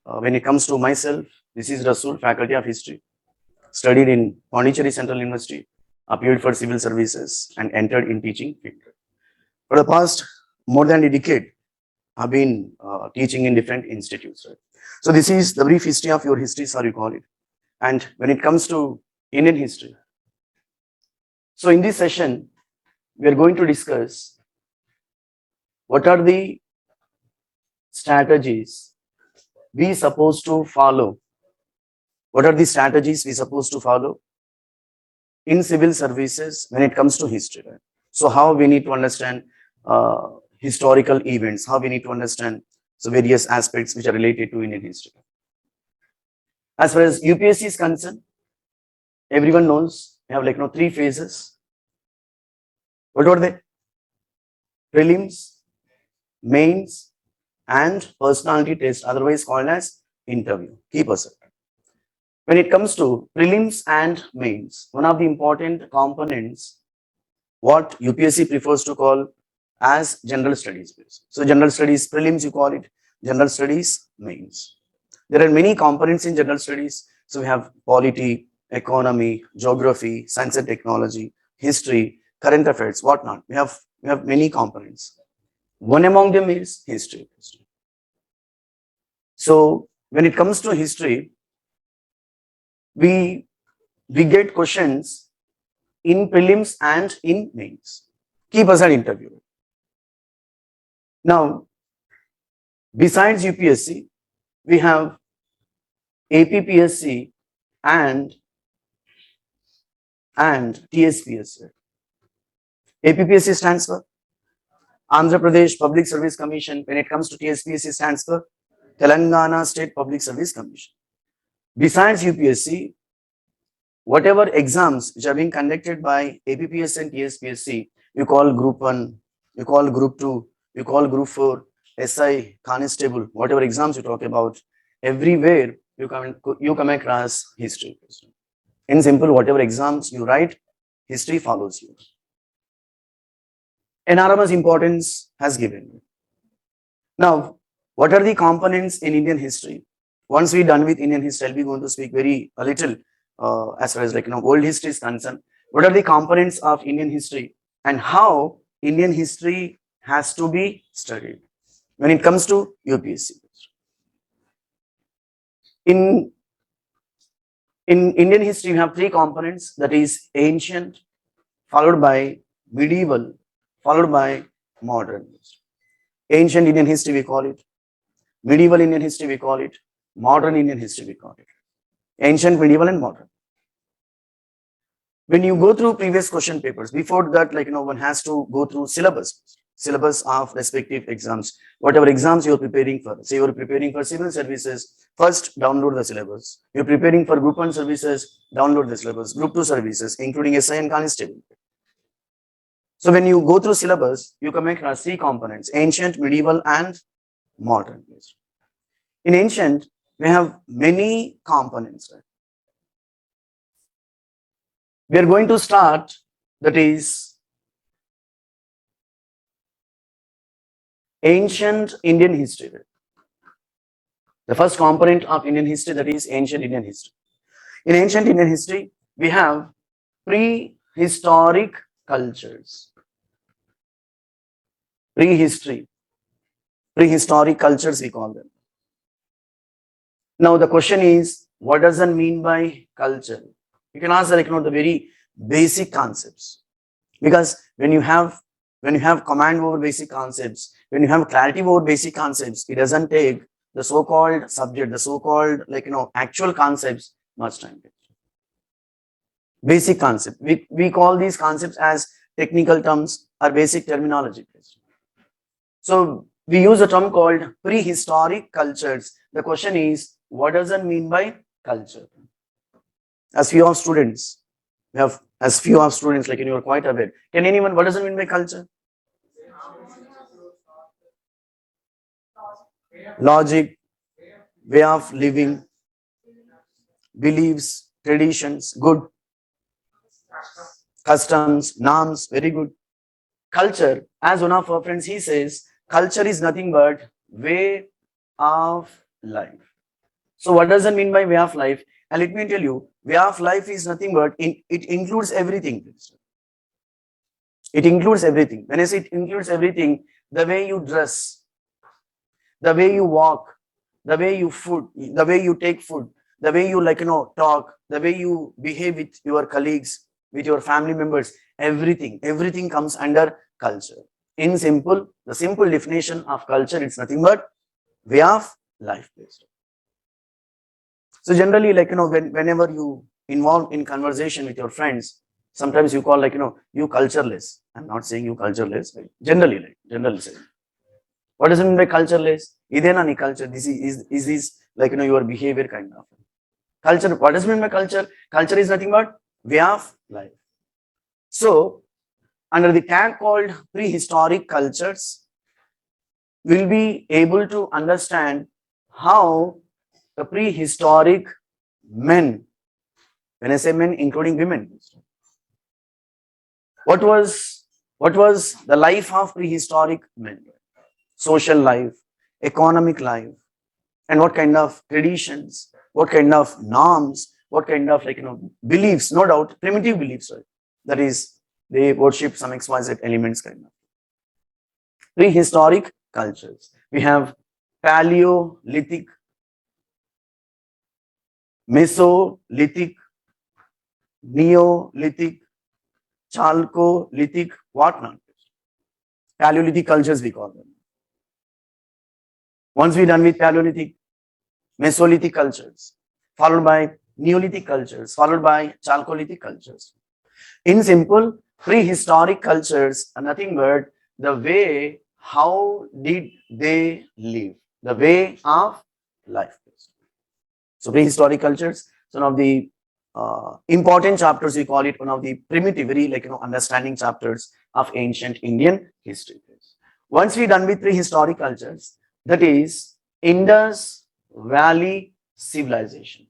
When it comes to myself, this is Rasool, Faculty of History, studied in Pondicherry Central University, appeared for civil services and entered in teaching field. For the past more than a decade, I've been teaching in different institutes. Right? So this is the brief history of your history, how you call it. And when it comes to Indian history, so in this session, we are going to discuss what are the strategies we supposed to follow. What are the strategies we supposed to follow in civil services when it comes to history? Right? So how we need to understand historical events, how we need to understand so various aspects which are related to Indian history. As far as UPSC is concerned, everyone knows we have like three phases. What are they? Prelims, mains, and personality test, otherwise called as interview. Keep aside. When it comes to prelims and mains, one of the important components, what UPSC prefers to call as general studies. So general studies prelims, you call it general studies mains. There are many components in general studies. So we have polity, economy, geography, science and technology, history, current affairs, whatnot. We have many components. One among them is history. So when it comes to history, we get questions in prelims and in mains. Keep aside interview. Now, besides UPSC, we have APPSC and TSPSC. APPSC stands for Andhra Pradesh Public Service Commission. When it comes to TSPSC, stands for Telangana State Public Service Commission. Besides UPSC, whatever exams which are being conducted by APPSC and TSPSC, you call Group 1, you call Group 2, you call Group 4, SI, Constable, whatever exams you talk about, everywhere you come across history. In simple, whatever exams you write, history follows you. Enormous importance has given. Now, what are the components in Indian history? Once we're done with Indian history, I'll be going to speak a little as far as world history is concerned. What are the components of Indian history and how Indian history has to be studied when it comes to UPSC? In Indian history, we have three components, that is ancient, followed by medieval, followed by modern. Ancient Indian history, we call it. Medieval Indian history, we call it. Modern Indian history, we call it. Ancient, medieval, and modern. When you go through previous question papers, before that, one has to go through syllabus of respective exams. Whatever exams you're preparing for, say you're preparing for civil services, first download the syllabus. You're preparing for Group 1 services, download the syllabus. Group 2 services, including SI and Constable. So when you go through syllabus, you come across three components: ancient, medieval, and modern. In ancient, we have many components. Right? We are going to start, that is ancient Indian history. The first component of Indian history, that is ancient Indian history. In ancient Indian history, we have prehistoric cultures. Prehistoric cultures, we call them. Now the question is, what does that mean by culture? You can answer the very basic concepts, because when you have command over basic concepts, when you have clarity over basic concepts, it doesn't take the so-called subject, the so-called actual concepts much time. Basic concept. We call these concepts as technical terms or basic terminology. So we use a term called prehistoric cultures. The question is, what does that mean by culture? As few of students, you are quite aware. Can anyone, what does it mean by culture? Logic, way of living, beliefs, traditions, good. Customs, norms, very good. Culture, as one of our friends, he says, culture is nothing but way of life. So what does that mean by way of life? And let me tell you, way of life is nothing but it includes everything. It includes everything. When I say it includes everything, the way you dress, the way you walk, the way you food, the way you take food, the way you talk, the way you behave with your colleagues, with your family members, everything comes under culture. In simple, the simple definition of culture, it's nothing but way of life based. So generally, whenever you involve in conversation with your friends, sometimes you call you cultureless. I'm not saying you cultureless, but generally saying. What does it mean by cultureless? Idena ni culture. This is your behavior kind of. Culture, what does it mean by culture? Culture is nothing but way of life. So, under the tag called prehistoric cultures, we'll be able to understand how the prehistoric men, when I say men, including women, what was the life of prehistoric men? Social life, economic life, and what kind of traditions, what kind of norms, what kind of beliefs, no doubt, primitive beliefs, right? That is, they worship some XYZ elements kind of. Prehistoric cultures. We have Paleolithic, Mesolithic, Neolithic, Chalcolithic, whatnot. Paleolithic cultures we call them. Once we're done with Paleolithic, Mesolithic cultures, followed by Neolithic cultures, followed by Chalcolithic cultures. In simple, prehistoric cultures are nothing but the way, how did they live, the way of life. So prehistoric cultures, so one of the important chapters, we call it one of the primitive, very understanding chapters of ancient Indian history. Once we're done with prehistoric cultures, that is Indus Valley civilization.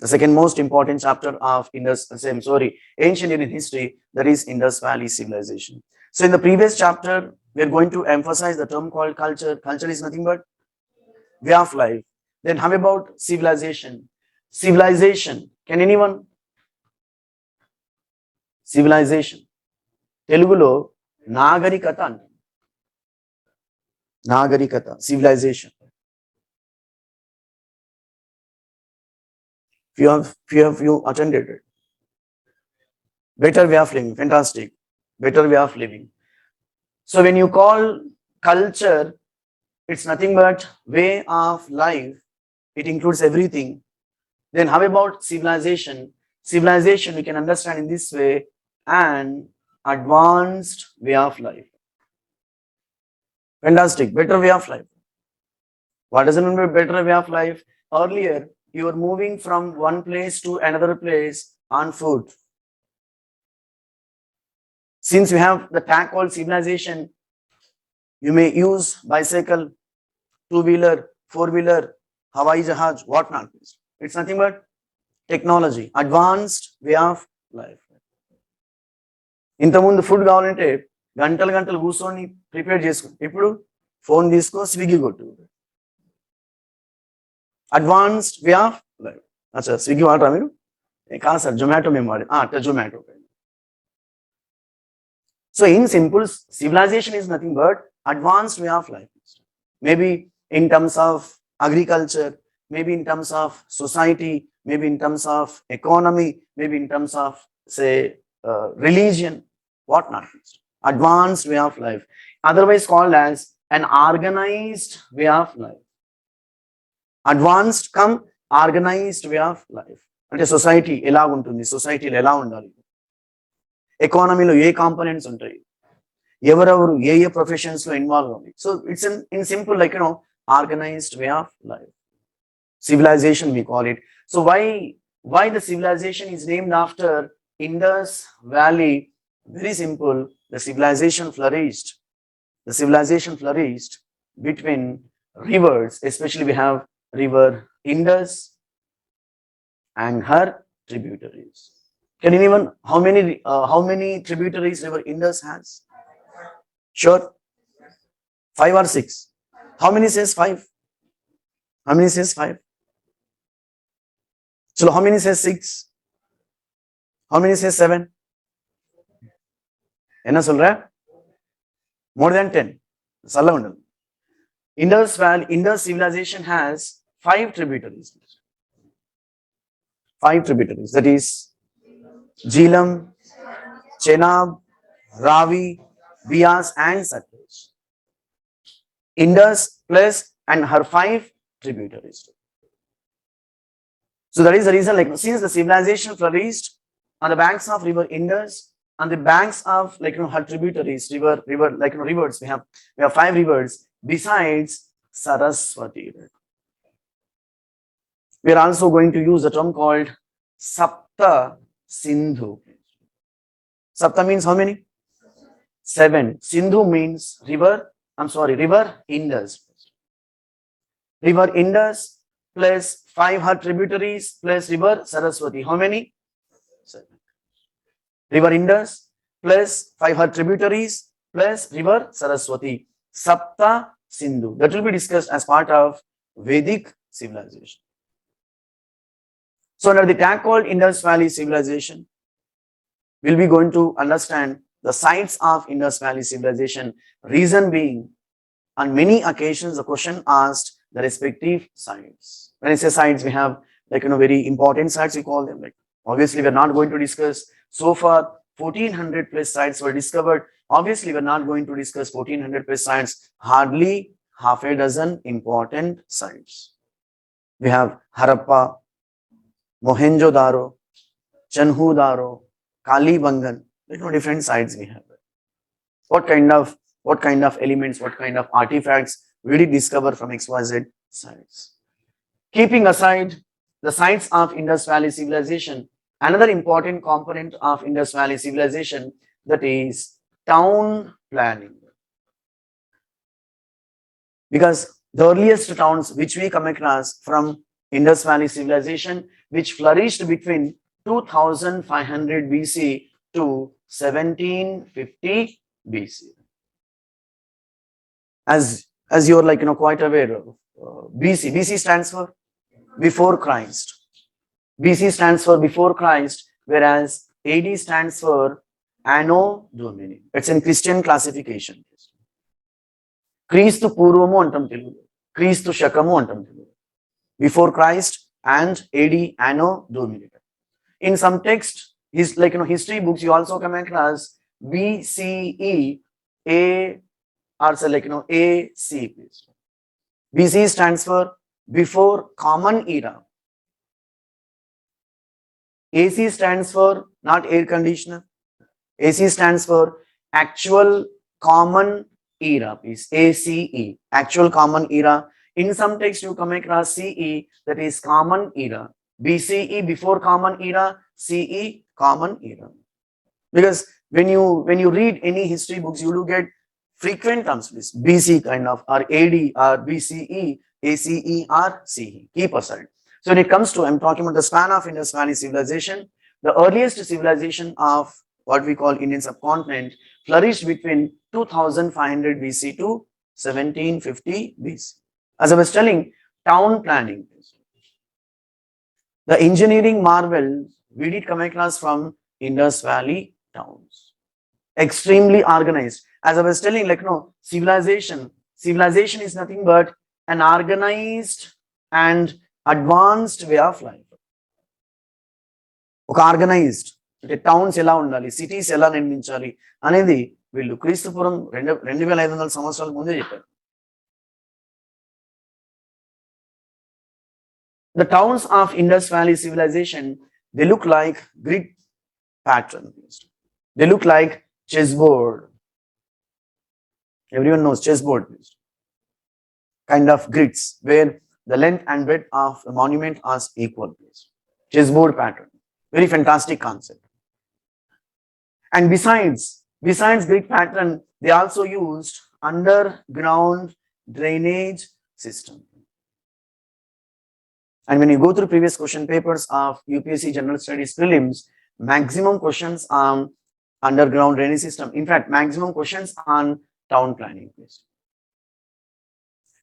The second most important chapter of ancient Indian history, that is Indus Valley civilization. So in the previous chapter, we are going to emphasize the term called culture. Culture is nothing but way of life. Then how about civilization? Civilization. Can anyone? Civilization. Telugulo Nagarikata anta. Nagarikata, civilization. Few of you attended it. Better way of living, fantastic. Better way of living. So when you call culture, it's nothing but way of life. It includes everything. Then how about civilization? Civilization we can understand in this way, an advanced way of life. Fantastic, better way of life. What does it mean by better way of life? Earlier, you were moving from one place to another place on foot. Since you have the tag called civilization, you may use bicycle, two-wheeler, four-wheeler, Hawaii Jahaj, whatnot. It's nothing but technology, advanced way of life. ఇంతకుముందు food కావాలంటే గంటలు కూర్చొని prepare చేసుకో. ఇప్పుడు phone తీసుకో, Swiggy కొట్టు. Advanced way of life. అచ్చా, Swiggy వాడరా మీరు? కాదు సార్, జొమాటో మేము వాడే. Zomato. So in simple, civilization is nothing but advanced way of life. Maybe in terms of agriculture, maybe in terms of society, maybe in terms of economy, maybe in terms of, say, religion, whatnot. Advanced way of life, otherwise called as an organized way of life. Advanced come organized way of life. అంటే society ఎలా ఉంటుంది, సొసైటీలో ఎలా ఉండాలి, ఎకానమీలో ఏ components ఉంటాయి, ఎవరెవరు ఏ professions లో ఇన్వాల్వ్ అవ్వాలి. So it's in simple organized way of life. Civilization we call it. So why the civilization is named after Indus Valley? Very simple. The civilization flourished. The civilization flourished between rivers. Especially we have river Indus and her tributaries. Can anyone, how many tributaries river Indus has? Sure? 5 or 6? How many says 5? How many says 5? So how many says 6? How many says 7? Enna solra? More than 10. Indus civilization has 5 tributaries. 5 tributaries. That is Jhelum, Chenab, Ravi, Bias and Satluj. Indus plus and her 5 tributaries. So that is the reason, like, since the civilization flourished on the banks of river Indus, on the banks of, like, her tributaries, rivers, we have 5 rivers besides Saraswati. We are also going to use a term called Sapta Sindhu. Sapta means how many? 7. Sindhu means river Indus. River Indus plus 5 her tributaries plus river Saraswati. How many? 7. River Indus plus 5 her tributaries plus river Saraswati. Sapta Sindhu. That will be discussed as part of Vedic civilization. So under the tag called Indus Valley civilization, we'll be going to understand the sites of Indus Valley civilization. Reason being, on many occasions, the question asked the respective sites. When I say sites, we have, like, very important sites, we call them. Like, obviously, we're not going to discuss so far 1400 plus sites were discovered. Obviously, we're not going to discuss 1400 plus sites, hardly half a dozen important sites. We have Harappa, Mohenjo-daro, Chanhu-daro, Kalibangan, different sites we have. What kind of elements, what kind of artifacts we did discover from XYZ sites. Keeping aside the sites of Indus Valley civilization, another important component of Indus Valley civilization, that is town planning. Because the earliest towns which we come across from Indus Valley civilization, which flourished between 2500 BC to 1750 BC. As you're quite aware of, BC stands for before Christ. BC stands for before Christ, whereas AD stands for Anno Domini. It's in Christian classification. Kristu Purvamu antam Telugu, Kristu Shakamu antam Telugu. Before Christ and AD Anno Domini. In some text, history books, you also come across BCE A or say AC. BC stands for before Common Era. AC stands for not air conditioner. AC stands for Actual Common Era, please. ACE, Actual Common Era. In some text, you come across CE, that is Common Era. BCE, before Common Era. CE, Common Era. Because when you read any history books, you do get frequent terms, please. BC kind of, or AD, or BCE, ACE, or CE. Keep aside. So when it comes to, I'm talking about the span of Indus Valley civilization, the earliest civilization of what we call Indian subcontinent flourished between 2500 BC to 1750 BC. As I was telling, town planning. The engineering marvel we did come across from Indus Valley towns. Extremely organized. As I was telling, civilization is nothing but an organized and advanced way of life. Organized. Towns ఎలా ఉండాలి, cities ఎలా నిర్మించాలి అనేది వీళ్ళు క్రీస్తుపురం 2500 సంవత్సరాల ముందే చెప్పారు. The towns of Indus Valley civilization, they look like grid patterns. They look like chessboard. Everyone knows chessboard. Kind of grids where the length and width of the monument are equal. Chessboard pattern. Very fantastic concept. And besides grid pattern, they also used underground drainage system. And when you go through previous question papers of UPSC General Studies prelims, maximum questions on underground drainage system. In fact, maximum questions on town planning.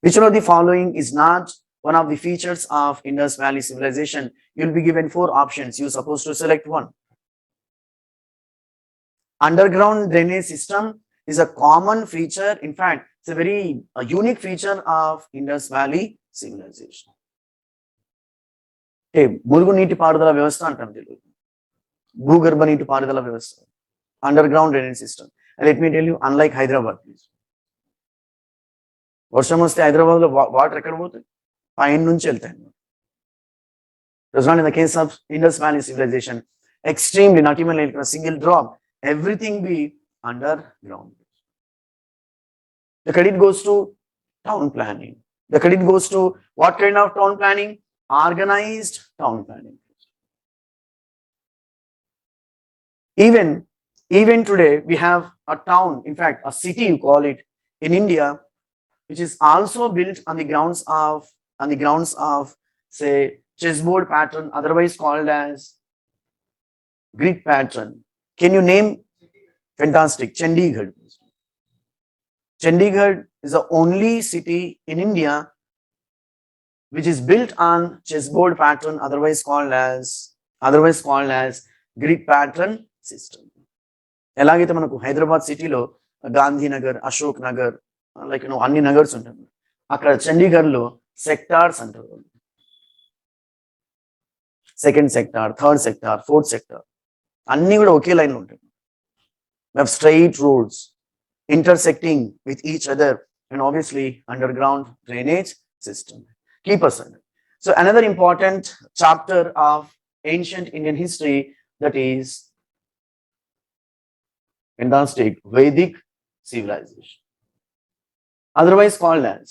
Which one of the following is not one of the features of Indus Valley civilization, you'll be given 4 options. You're supposed to select one. Underground drainage system is a common feature. In fact, it's a very unique feature of Indus Valley civilization. మురుగు నీటి పారుదల వ్యవస్థ అంటాం తెలుగు, భూగర్భ నీటి పారుదల వ్యవస్థ, underground drainage system. Let me tell you, unlike Hyderabad, వర్షం వస్తే హైదరాబాద్ లో వాటర్ ఎక్కడ పోతాయి? పైన నుంచి వెళ్తాయి. It was not in the case of Indus Valley civilization. Extremely, not even like a single drop, everything be underground. The credit goes to town planning. The credit goes to what kind of town planning? Organized town planning. Even today, we have a town, in fact, a city, you call it, in India, which is also built on the grounds of, say, chessboard pattern, otherwise called as grid pattern. Can you name? Fantastic. Chandigarh. Chandigarh is the only city in India which is built on chessboard pattern, otherwise called as grid pattern system. ఎలాగైతే మనకు హైదరాబాద్ సిటీలో Gandhinagar, Ashok Nagar, like అన్ని నగర్స్ ఉంటాయి, అక్కడ చండీగఢ్ లో sectors అంటారు. Second sector, third sector, fourth sector అన్ని కూడా ఒకే లైన్ లో ఉంటాయి. We have straight roads intersecting with each other, and obviously underground drainage system. Keep aside. So another important chapter of ancient Indian history, that is fantastic, Vedic civilization, otherwise called as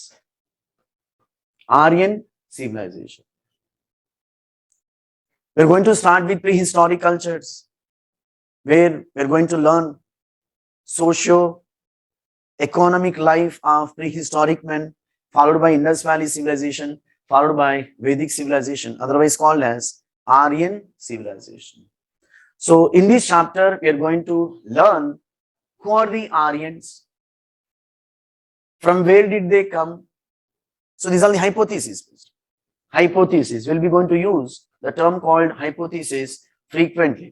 Aryan civilization. We're going to start with prehistoric cultures, where we're going to learn socio-economic life of prehistoric men, followed by Indus Valley civilization, followed by Vedic civilization, otherwise called as Aryan civilization. So in this chapter, we are going to learn who are the Aryans, from where did they come. So these are the hypotheses. Hypothesis, we'll be going to use the term called hypothesis frequently.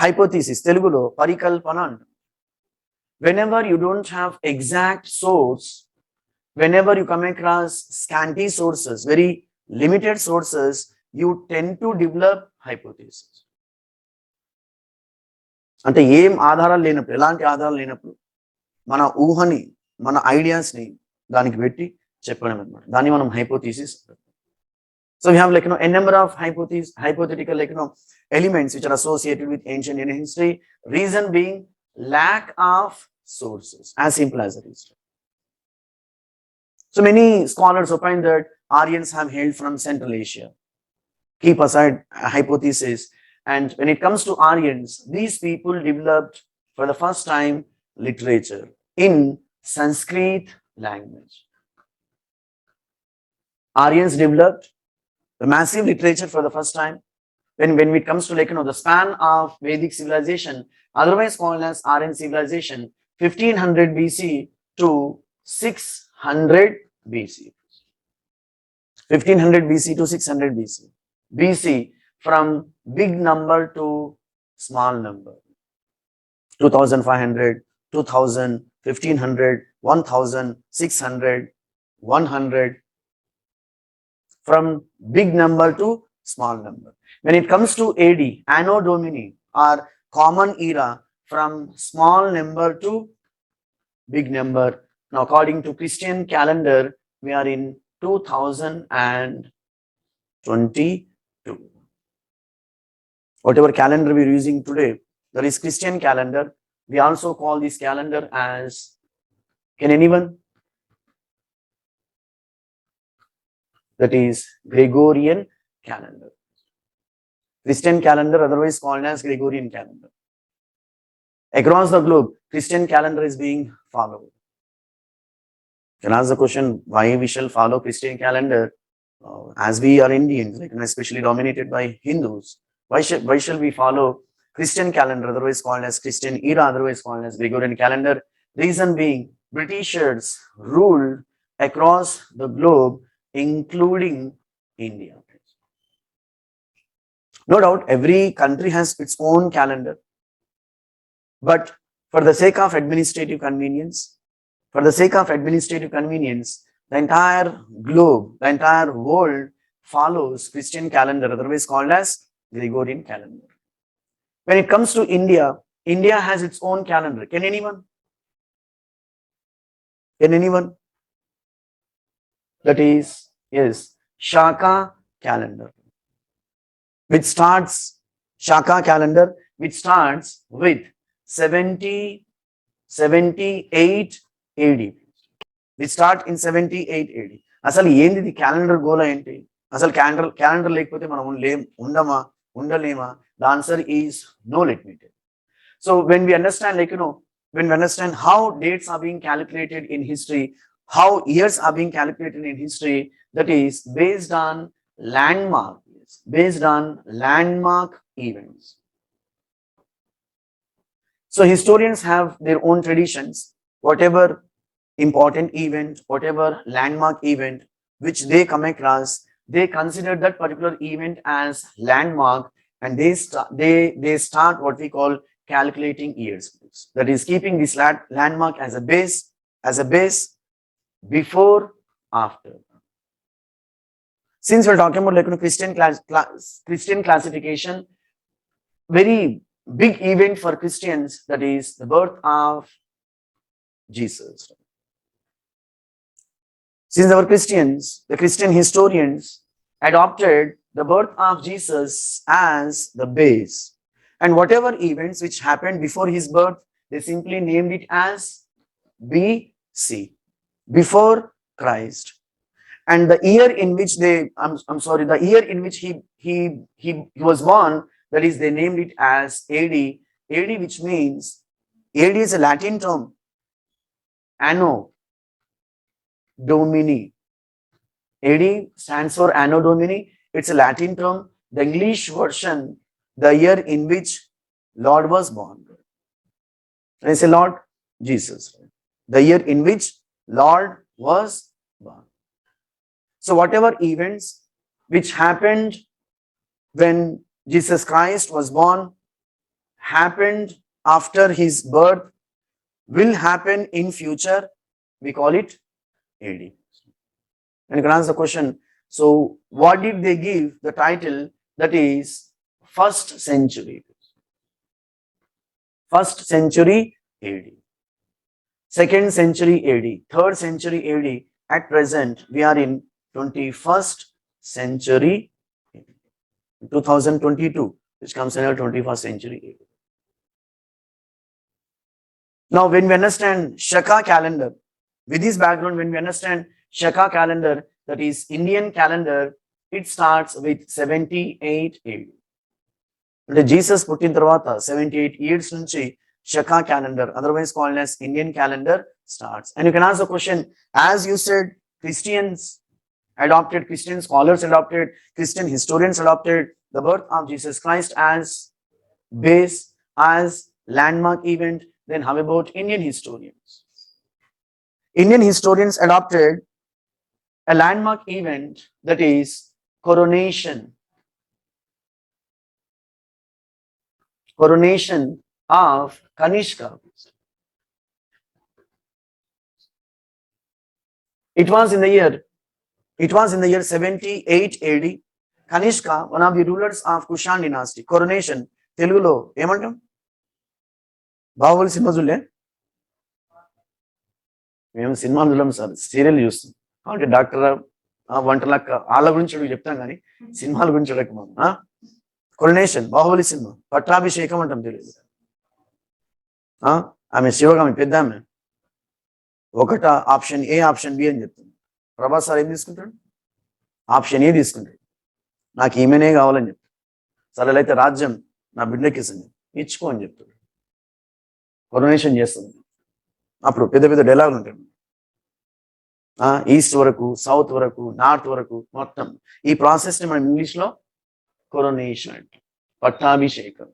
Hypothesis, Telugulo parikalpana. Whenever you don't have exact source, whenever you come across scanty sources, very limited sources, you tend to develop hypothesis. అంటే ఏం ఆధారాలు లేనప్పుడు, ఎలాంటి ఆధారాలు లేనప్పుడు మన ఊహని, మన ఐడియాస్ని దానికి పెట్టి చెప్పడం అనమాట, దాన్ని మనం hypothesis. So we have a number of hypothetical elements which are associated with ancient Indian history. Reason being lack of sources, as simple as it is. So many scholars opine that Aryans have hailed from Central Asia. Keep aside a hypothesis. And when it comes to Aryans, these people developed for the first time literature in Sanskrit language. Aryans developed the massive literature for the first time when it comes to the span of Vedic civilization, otherwise called as Aryan civilization, 1500 BC to 600 BC. 1500 BC to 600 BC. BC, from big number to small number. 2500, 2000, 1500, 1000, 600, 100. From big number to small number. When it comes to AD, Anno Domini, or common era, from small number to big number. Now, according to Christian calendar, we are in 2022. Whatever calendar we are using today, there is Christian calendar. We also call this calendar as, can anyone? That is Gregorian calendar. Christian calendar, otherwise called as Gregorian calendar. Across the globe, Christian calendar is being followed. You can ask the question, why we shall follow Christian calendar as we are Indians, especially dominated by Hindus. Why shall we follow Christian calendar, otherwise called as Christian era, otherwise called as Gregorian calendar? Reason being, Britishers ruled across the globe, including India. No doubt, every country has its own calendar, but for the sake of administrative convenience, the entire globe, the entire world follows Christian calendar, otherwise called as Gregorian calendar. When it comes to India, India has its own calendar. Can anyone? That is, yes, Shaka calendar, which starts with 78 AD. We start in 78 AD. అసలు ఏంది ఇది calendar goal ఏంటి? అసలు calendar లేకపోతే మనం ఉండలేమా? The answer is no, let me tell. So when we understand how dates are being calculated in history, how years are being calculated in history, that is based on landmark events. So historians have their own traditions. Whatever important event, whatever landmark event which they come across, they consider that particular event as landmark, and they start what we call calculating years. That is keeping this landmark as a base before, after. Since we're talking about Christian classification, very big event for Christians, that is the birth of Jesus. Since our the Christian historians adopted the birth of Jesus as the base, and whatever events which happened before his birth, they simply named it as BC, before Christ. And the year in which the year in which he was born, that is, they named it as AD, which means, AD is a Latin term, Anno Domini. AD stands for Anno Domini. It's a Latin term. The English version, the year in which Lord was born. And I say Lord Jesus. The year in which Lord was born. So whatever events which happened when Jesus Christ was born, happened after his birth, will happen in future, we call it AD. And you can ask the question, so what did they give the title, that is first century AD, second century AD, third century AD? At present, we are in 21st century, 2022, which comes in our 21st century AD. Now, when we understand Shaka calendar, with this background, when we understand Shaka calendar, that is Indian calendar, it starts with 78 AD. అంటే Jesus పుట్టిన తర్వాత 78 years నుంచి Shaka calendar, otherwise called as Indian calendar, starts. And you can ask the question, as you said, Christian scholars adopted, Christian historians adopted the birth of Jesus Christ as base, as landmark event. Then how about Indian historians? Indian historians adopted a landmark event, that is coronation of Kanishka. It was in the year 78 AD. Kanishka, one of the rulers of Kushan dynasty. Coronation, Telugulo ఏమంటాం? Baahubali cinema చూడలే? మేము సినిమాలు చూడలేము sir, serial చూస్తాం. కాబట్టి doctor Vantalakka వాళ్ళ గురించి చెప్తాం కానీ సినిమాల గురించి చూడకమా. కొరనేషన్, బాహుబలి సినిమా, పట్టాభిషేకం అంటాం తెలియదు. ఆమె శివగామి పెద్ద ఆమె, ఒకట ఆప్షన్ ఏ, ఆప్షన్ బి అని చెప్తుంది. ప్రభాస్ సార్ ఏం తీసుకుంటాడు? ఆప్షన్ ఏ తీసుకుంటాడు. నాకు ఈమెనే కావాలని చెప్తాడు. సరే అయితే రాజ్యం నా బిడ్డకి ఇచ్చుకో అని చెప్తాడు. కొరనేషన్ చేస్తుంది. అప్పుడు పెద్ద పెద్ద డైలాగులు ఉంటాయి. ఈస్ట్ వరకు, సౌత్ వరకు, నార్త్ వరకు మొత్తం ఈ ప్రాసెస్ ని మనం ఇంగ్లీష్ లో coronation అంటే పట్టాభిషేకం.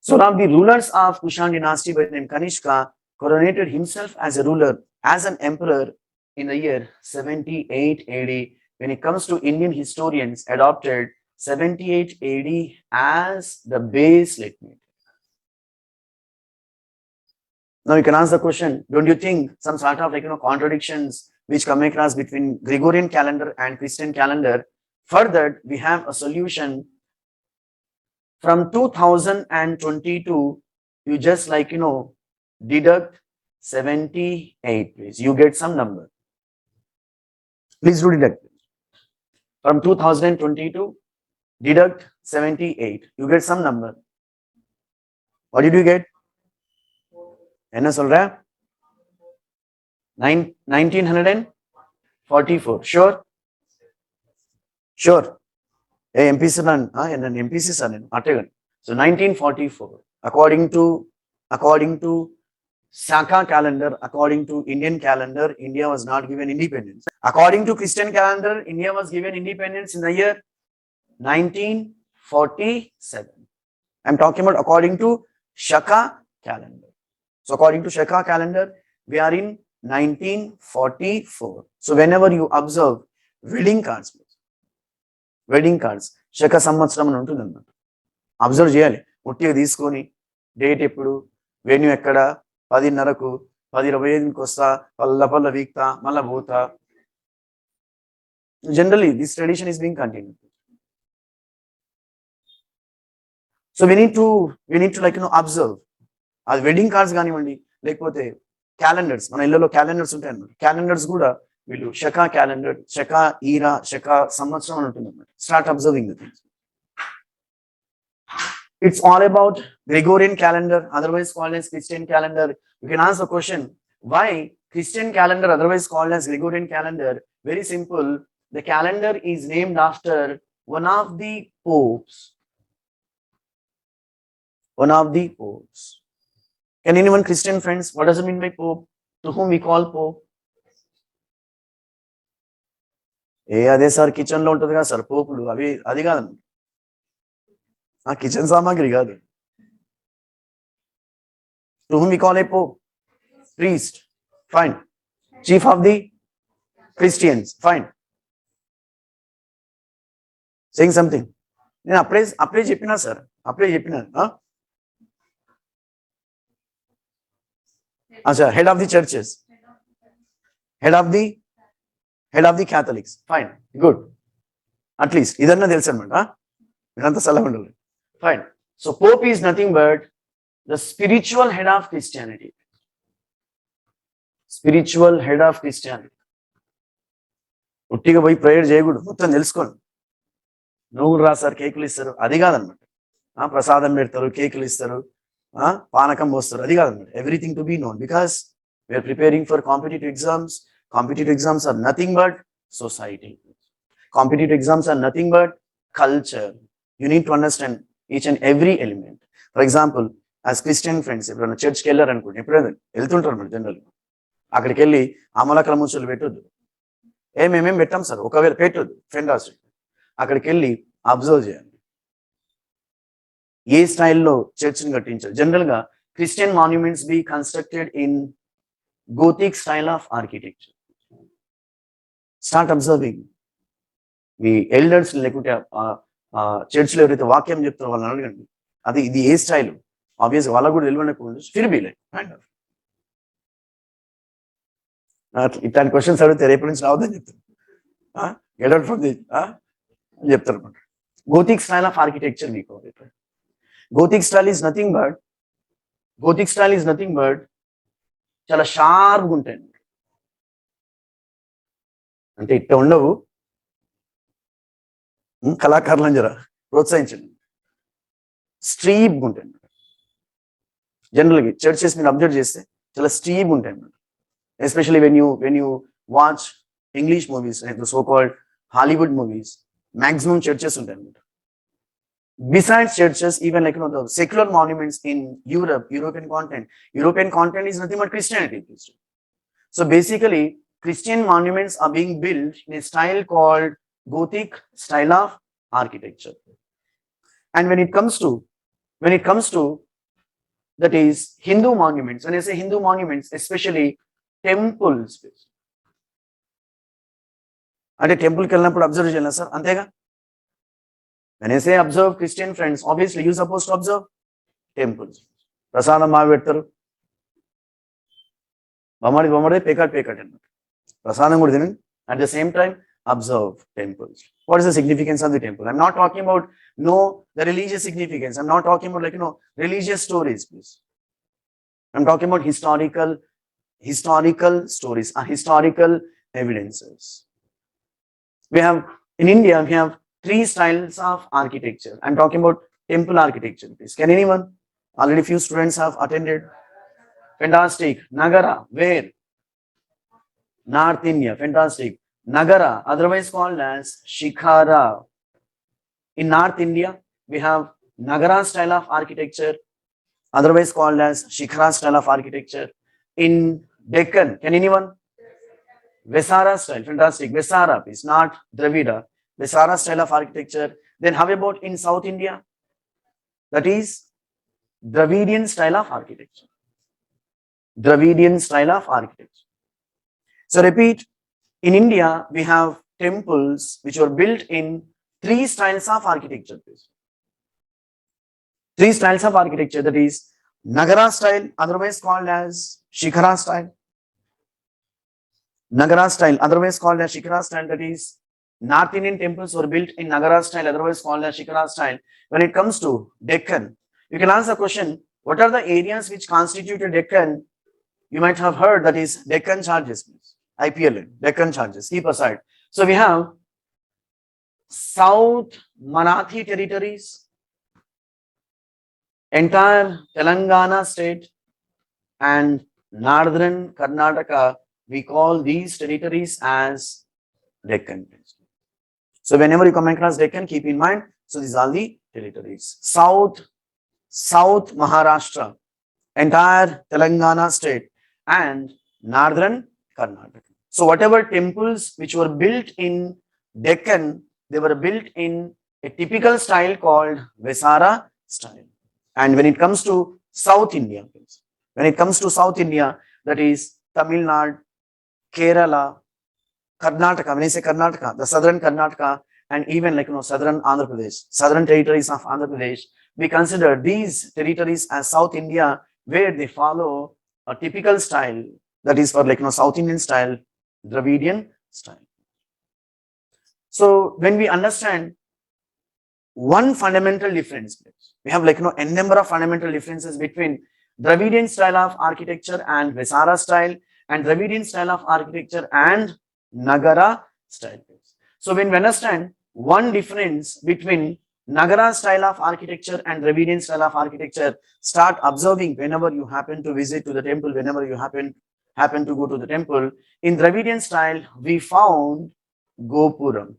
So now the rulers of Kushan dynasty by the name Kanishka coronated himself as a ruler, as an emperor in the year 78 AD. When it comes to Indian historians, adopted 78 AD as the base. Let me. Now you can ask the question, don't you think some sort of contradictions which come across between Gregorian calendar and Christian calendar? For that, we have a solution. From 2022, you just deduct 78, please. You get some number. Please do deduct. From 2022, deduct 78. You get some number. What did you get? என்ன சொல்ற? 1944. Sure? Sure. MPC MPC So 1944. According to Shaka calendar, according to Indian calendar, India was not given independence. According to Christian calendar, India was given independence in the year 1947. I'm talking about according to Shaka calendar. So according to Shaka calendar, we are in 1944. So whenever you observe wedding cards, Shaka సంవత్సరం అని ఉంటుంది అన్నమాట. Observe చేయాలి. ముట్టిగా తీసుకొని date ఎప్పుడు, venue ఎక్కడ, 10:30కు 10:25కి వస్తా, పల్ల వీక్తా, మళ్ళా పోతా. Generally, this tradition is being continued. So we need to observe. అది వెడ్డింగ్ కార్డ్స్ కానివ్వండి, లేకపోతే క్యాలెండర్స్, మన ఇళ్లలో క్యాలెండర్స్ ఉంటాయి అన్నమాట. క్యాలెండర్స్ కూడా వీళ్ళు శకా క్యాలెండర్, శకా ఈరా, శకా సంవత్సరం అని ఉంటుంది అన్నమాట. Start observing the things. It's all about Gregorian calendar, otherwise called as Christian calendar. You can ask the question, why Christian calendar, otherwise called as Gregorian calendar? Very simple. The calendar is named after one of the popes. Can anyone Christian friends? What does it mean by Pope? To whom we call Pope? అదే sir kitchen లో ఉంటుంది కదా sir పోపులు, అది కాదండి, ఆ kitchen సామాగ్రి కాదు. To whom we call a Pope? Priest. Fine. Chief of the Christians. Fine. Saying something. నేను అప్పుడే చెప్పినా sir, Acha, head of the churches, head of the Catholics. Fine, good. At least idanna telusu annamata. Idantha salaga undalu. Fine. So Pope is nothing but the spiritual head of Christianity. Spiritual head of Christianity. ఉట్టిగా పోయి prayer చేయకూడదు, మొత్తం తెలుసుకోండి. నువ్వు రాసారు, కేకులు ఇస్తారు, అది కాదన్నమాట. ప్రసాదం పెడతారు, కేకులు ఇస్తారు, పానకం పోస్తారు, అది కాదన్నమాట. Everything to be known, because we are preparing for competitive exams. Competitive exams are nothing but society. Competitive exams are nothing but culture. You need to understand each and every element. For example, as Christian friends, ఎప్పుడైనా చర్చ్కి వెళ్ళారు అనుకోండి, ఎప్పుడైనా వెళ్తుంటారు మరి జనరల్గా, అక్కడికి వెళ్ళి అమలకల ముచ్చులు పెట్టొద్దు. మేమేం పెట్టాం సార్, ఒకవేళ పెట్టొద్దు, ఫెంటాస్టిక్. అక్కడికి వెళ్ళి అబ్జర్వ్ చేయాలి ఏ స్టైల్లో చర్చ్ని కట్టించారు. జనరల్గా Christian monuments B constructed in Gothic style of architecture. Start observing. Me elders లేకుంటే చర్చ్లో ఎవరైతే వాక్యం చెప్తారో వాళ్ళని అడగండి, ఇది ఏ స్టైల్. ఆబ్వియస్ వాళ్ళకు కూడా తెలియకుండా ఫిర్ బి లైక్ ఇట్లాంటి క్వశ్చన్స్ అడిగితే రేపటి నుంచి రావద్దని చెప్తారు. గెట్ అవుట్ ఫ్రమ్ ది అని చెప్తారు అనమాట. గోథిక్ స్టైల్ ఆఫ్ ఆర్కిటెక్చర్ మీకు గోథిక్ స్టైల్ ఈజ్ నథింగ్ బట్ చాలా షార్ప్గా ఉంటాయి. అంటే ఇట్లా ఉండవు, కళాకారులను జర ప్రోత్సహించండి. స్ట్రీప్గా ఉంటాయి అన్నమాట. జనరల్గా చర్చెస్ మీరు అబ్జర్వ్ చేస్తే చాలా స్ట్రీప్గా ఉంటాయి అన్నమాట. Especially when you watch English movies, so called Hollywood movies, maximum churches ఉంటాయి అన్నమాట. Besides churches, even the secular monuments in European continent is nothing but Christianity. So basically, Christian monuments are being built in a style called Gothic style of architecture. And when it comes to that is Hindu monuments, when I say Hindu monuments, especially temples, అంటే టెంపుల్కి వెళ్ళినప్పుడు observe చేయాలి sir, అంతేగా. When I say observe Christian friends, obviously you supposed to observe temples. ప్రసాదం బాగా పెడతారు, బొమ్మడి పేకాట్ అన్నమాట. ప్రసాదం కూడా తినండి. At the same time, observe temples. What is the significance of the temple? I'm not talking about the religious significance. I'm not talking about religious stories, please. I'm talking about historical stories, historical evidences. In India, we have 3 styles of architecture. I'm talking about temple architecture, please. Can anyone? Already few students have attended. Fantastic. Nagara, where? North India, fantastic. Nagara, otherwise called as Shikhara. In North India, we have Nagara style of architecture, otherwise called as Shikhara style of architecture. In Deccan, can anyone? Vesara style, fantastic. Vesara, please, not Dravida. Vesara style of architecture. Then how about in South India? That is Dravidian style of architecture. Dravidian style of architecture. So repeat, in India, we have temples which were built in 3 styles of architecture. 3 styles of architecture, that is Nagara style, otherwise called as Shikhara style. Nagara style, otherwise called as Shikhara style, that is North Indian temples were built in Nagara style, otherwise called as Shikhara style. When it comes to Deccan, you can ask the question, what are the areas which constitute Deccan? You might have heard that is Deccan charges, IPLN, Deccan charges, keep aside. So we have South Marathi territories, entire Telangana state, and Northern Karnataka. We call these territories as Deccan. So whenever you come across Deccan, keep in mind, so these are the territories. South Maharashtra, entire Telangana state, and Northern Karnataka. So whatever temples which were built in Deccan, they were built in a typical style called Vesara style. And when it comes to South India, that is Tamil Nadu, Kerala, Karnataka, when I say Karnataka, the southern Karnataka, and even southern Andhra Pradesh, southern territories of Andhra Pradesh, we consider these territories as South India, where they follow a typical style, that is for South Indian style, Dravidian style. So when we understand one fundamental difference, we have n number of fundamental differences between Dravidian style of architecture and Vesara style, and Dravidian style of architecture and Nagara style. So when we understand one difference between Nagara style of architecture and Dravidian style of architecture, start observing whenever you happen to visit to the temple, whenever you happen to go to the temple. In Dravidian style, we found Gopuram.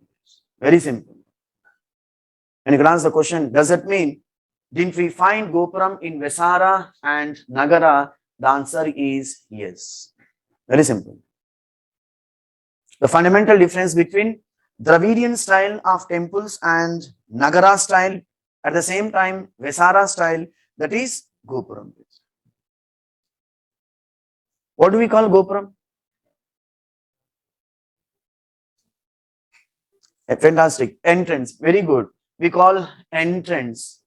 Very simple. And you can ask the question, does that mean, didn't we find Gopuram in Vesara and Nagara? The answer is yes. Very simple. The fundamental difference between Dravidian style of temples and Nagara style, at the same time Vesara style, that is Gopuram. What do we call Gopuram? Fantastic. Entrance. Very good. We call entrance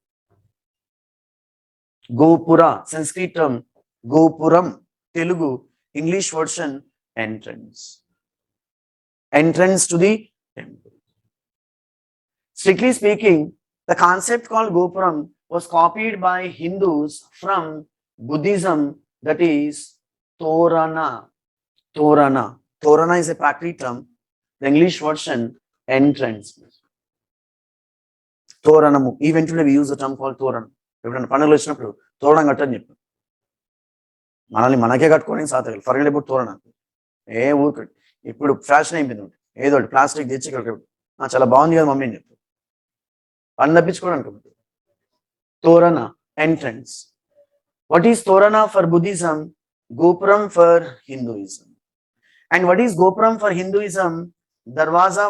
Gopura. Sanskrit term Gopuram. Telugu. English version entrance. Entrance to the temple. Strictly speaking, the concept called Gopuram was copied by Hindus from Buddhism, that is Torana. Torana is a Prakrit term. The English version entrance. Toranamu. Eventually we use the term called Toran. పండుగలు వచ్చినప్పుడు తోరణం కట్టని చెప్పు, మనల్ని మనకే కట్టుకోవడానికి సాధకాలు forget about తోరణం. ఊరికి ఇప్పుడు ఫ్యాషన్ అయిపోయింది, ఏదో ప్లాస్టిక్ తెచ్చి చాలా బాగుంది కదా మమ్మీ అని చెప్పు, పని తప్పించుకోవడానికి. Torana, entrance. What is Torana for Buddhism? Gopuram for Hinduism. And what is Gopuram for Hinduism? Darwaza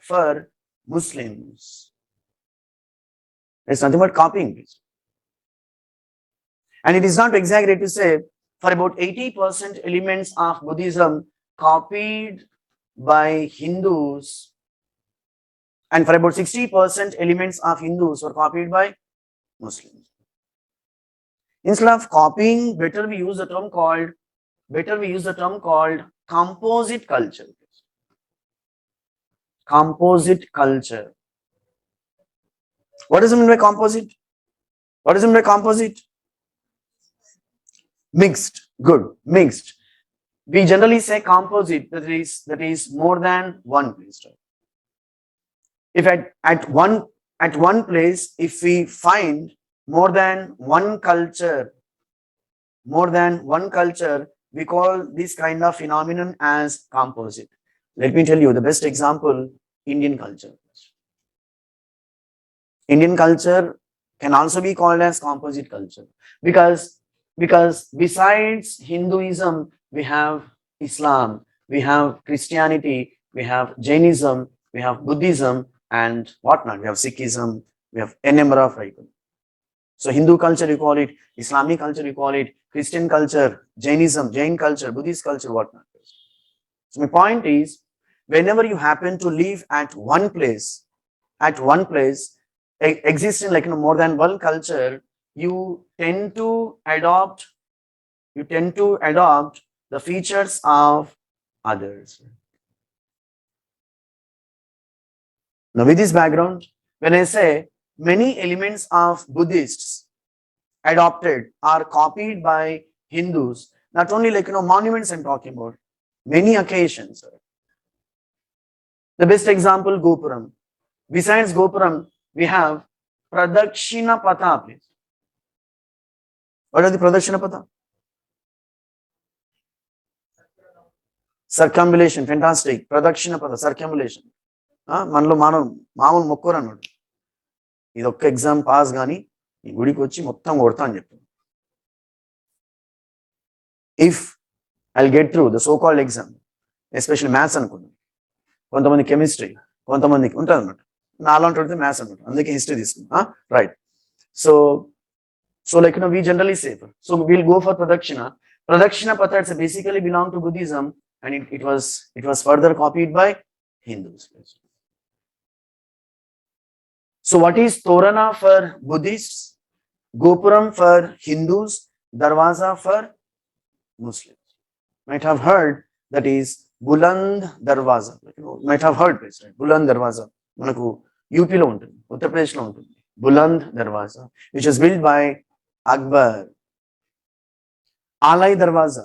for Muslims. It's nothing but copying. And it is not exaggerated to say, for about 80% elements of Buddhism copied by Hindus, and for about 60% elements of Hindus were copied by Muslims. Instead of copying, better we use the term called composite culture. Composite culture. What does it mean by composite? What does it mean by composite? Mixed. Good. Mixed. We generally say composite, that is more than one place. If at one place, if we find more than one culture, we call this kind of phenomenon as composite. Let me tell you the best example: Indian culture. Indian culture can also be called as composite culture because besides Hinduism, we have Islam, we have Christianity, we have Jainism, we have Buddhism, and whatnot. We have Sikhism, we have a number of people. So Hindu culture you call it, Islamic culture you call it, Christian culture, Jainism, Jain culture, Buddhist culture, whatnot. So my point is, whenever you happen to live at one place, existing like more than one culture, you tend to adopt the features of others. Now with this background, when I say many elements of Buddhists adopted or copied by Hindus, not only monuments I'm talking about, many occasions. The best example, Gopuram. Besides Gopuram, we have Pradakshina Patha, please. What are the Pradakshina Patha? Circumambulation, fantastic. Pradakshina Patha, circumambulation. మనలో మామూలు మొక్కరు అన్నాడు, ఇది ఒక్క exam pass కానీ ఈ గుడికి వచ్చి మొత్తం కొడతా అని చెప్పాను. If I get through the so called exam, especially maths అనుకున్నాను, కొంతమంది కెమిస్ట్రీ, కొంతమందికి ఉంటుంది అనమాట, నాలాంటి మ్యాథ్స్ అనమాట, అందుకే హిస్టరీ తీసుకున్నా. Right. So we generally say, so we'll go for Pradakshina Patha. It's basically belong to Buddhism, and it was further copied by Hindus. So what is Torana for Buddhists, Gopuram for Hindus, Darwaza for Muslims? Might have heard that is Buland Darwaza. Might have heard this, right? Buland Darwaza. Manaku UP lo untundi, Uttar Pradesh lo untundi. Buland Darwaza, which was built by Akbar. Alai Darwaza,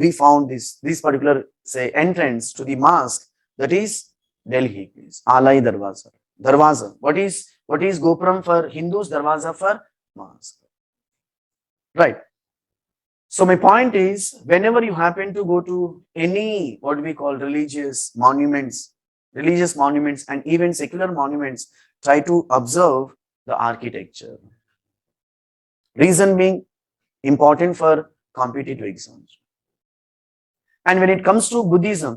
we found this particular entrance to the mosque, that is Delhi, please. Alai Darwaza. Darwaza. What is Gopuram for Hindus, Darwaza for mosque? Right. So my point is, whenever you happen to go to any what we call religious monuments and even secular monuments, try to observe the architecture. Reason being important for competitive exams. And when it comes to Buddhism,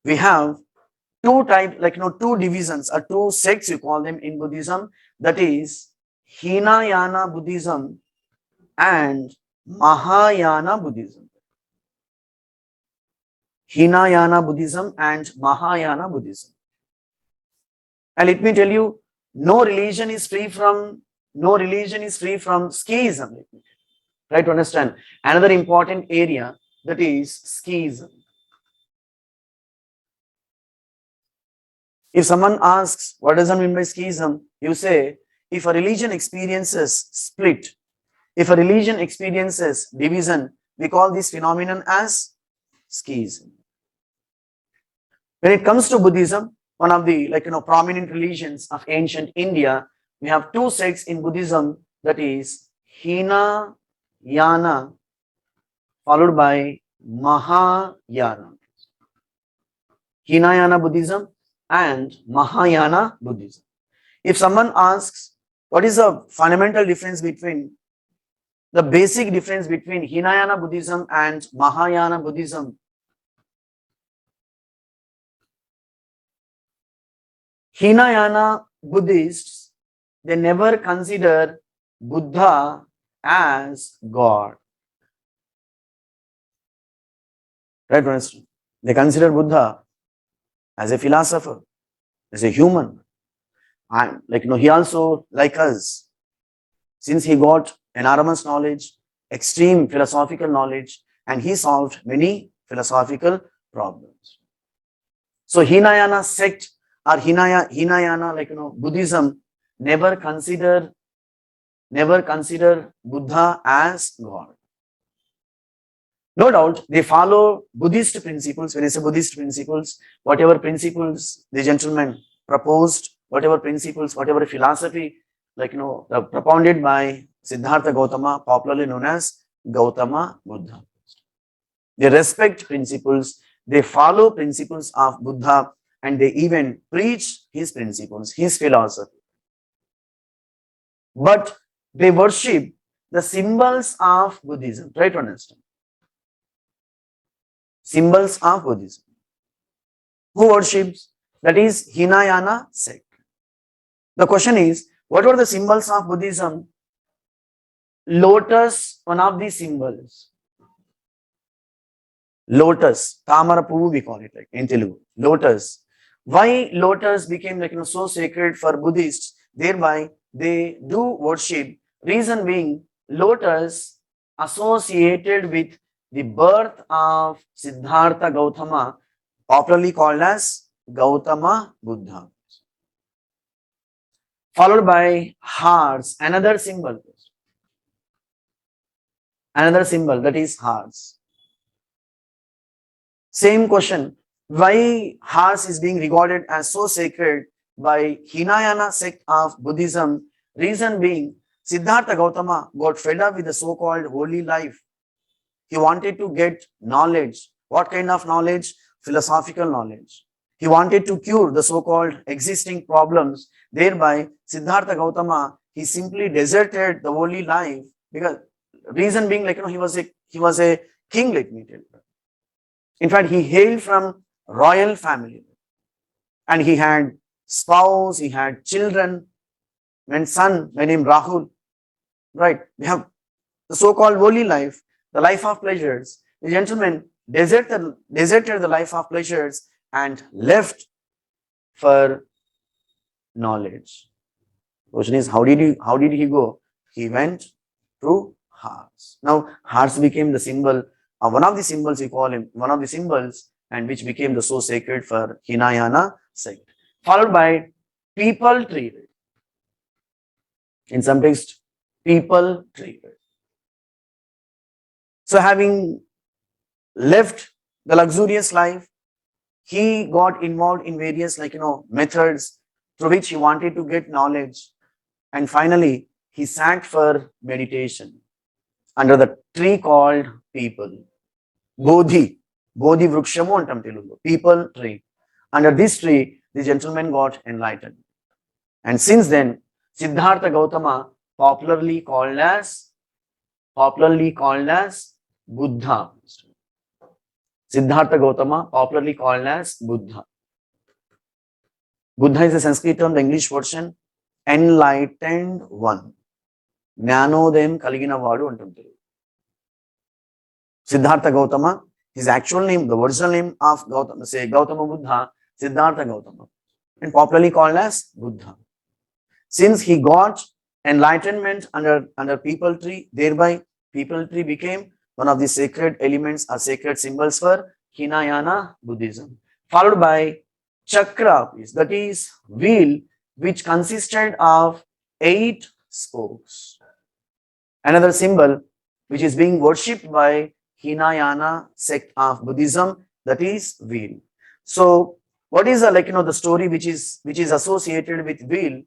we have two types, two divisions or two sects, you call them in Buddhism, that is Hinayana Buddhism and Mahayana Buddhism. Hinayana Buddhism and Mahayana Buddhism. And let me tell you, no religion is free from Schiism. Try to understand another important area, that is Schiism. If someone asks, what does that mean by Schiism? You say, if a religion experiences split, if a religion experiences division, we call this phenomenon as Schiism. When it comes to Buddhism, one of the prominent religions of ancient India, we have two sects in Buddhism, that is Hinayana followed by Mahayana. Hinayana Buddhism and Mahayana Buddhism. If someone asks, what is the fundamental difference between, the basic difference between Hinayana Buddhism and Mahayana Buddhism? Hinayana Buddhists, they never consider Buddha as God. Right, understand? They consider Buddha as a philosopher, as a human. And he also, like us, since he got enormous knowledge, extreme philosophical knowledge, and he solved many philosophical problems. So Hinayana sect or Hinayana, Buddhism never consider Buddha as God. No doubt, they follow Buddhist principles. When I say Buddhist principles, whatever principles the gentleman proposed, whatever principles, whatever philosophy, propounded by Siddhartha Gautama, popularly known as Gautama Buddha. They respect principles, they follow principles of Buddha, and they even preach his principles, his philosophy. But they worship the symbols of Buddhism. Try to understand. Symbols of Buddhism. Who worships? That is Hinayana sect. The question is, what were the symbols of Buddhism? Lotus, one of the symbols. Lotus, Tamara Puvu we call it in Telugu. Lotus. Why lotus became so sacred for Buddhists? Thereby they do worship. Reason being, lotus associated with the birth of Siddhartha Gautama, popularly called as Gautama Buddha. Followed by hearts, another symbol that is hearts. Same question, why hearts is being regarded as so sacred by Hinayana sect of Buddhism? Reason being, Siddhartha Gautama got fed up with the so-called holy life. He wanted to get knowledge. What kind of knowledge? Philosophical knowledge. He wanted to cure the so-called existing problems. Thereby, Siddhartha Gautama, he simply deserted the holy life, because reason being, he was a king, let me tell you. In fact, he hailed from royal family, and he had spouse, he had children, and son named Rasool. Right? We have the so-called holy life, the life of pleasures. The gentleman deserted the life of pleasures and left for knowledge. Question is, how did he go? He went to hearts. Now, hearts became the symbol of one of the symbols, we call him one of the symbols, and which became the so sacred for Hinayana sect. Followed by people tree. In some text, people tree. So having left the luxurious life, he got involved in various methods through which he wanted to get knowledge, and finally he sat for meditation under the tree called people. Bodhi Vrukshamu antam Telugu, people tree. Under this tree, the gentleman got enlightened. And since then, Siddhartha Gautama, popularly called as Buddha. Siddhartha Gautama, popularly called as Buddha. Buddha is a Sanskrit term, the English version, enlightened one. Jnanodayam kaligina vadu antam Telugu. Siddhartha Gautama, his actual name, the original name of Gautama Buddha, Siddhartha Gautama, and popularly called as Buddha. Since he got enlightenment under people tree, thereby people tree became one of the sacred elements or sacred symbols for Hinayana Buddhism. Followed by chakra, that is wheel, which consisted of 8 spokes. Another symbol which is being worshipped by Hinayana sect of Buddhism, that is wheel. So what is the story which is associated with wheel?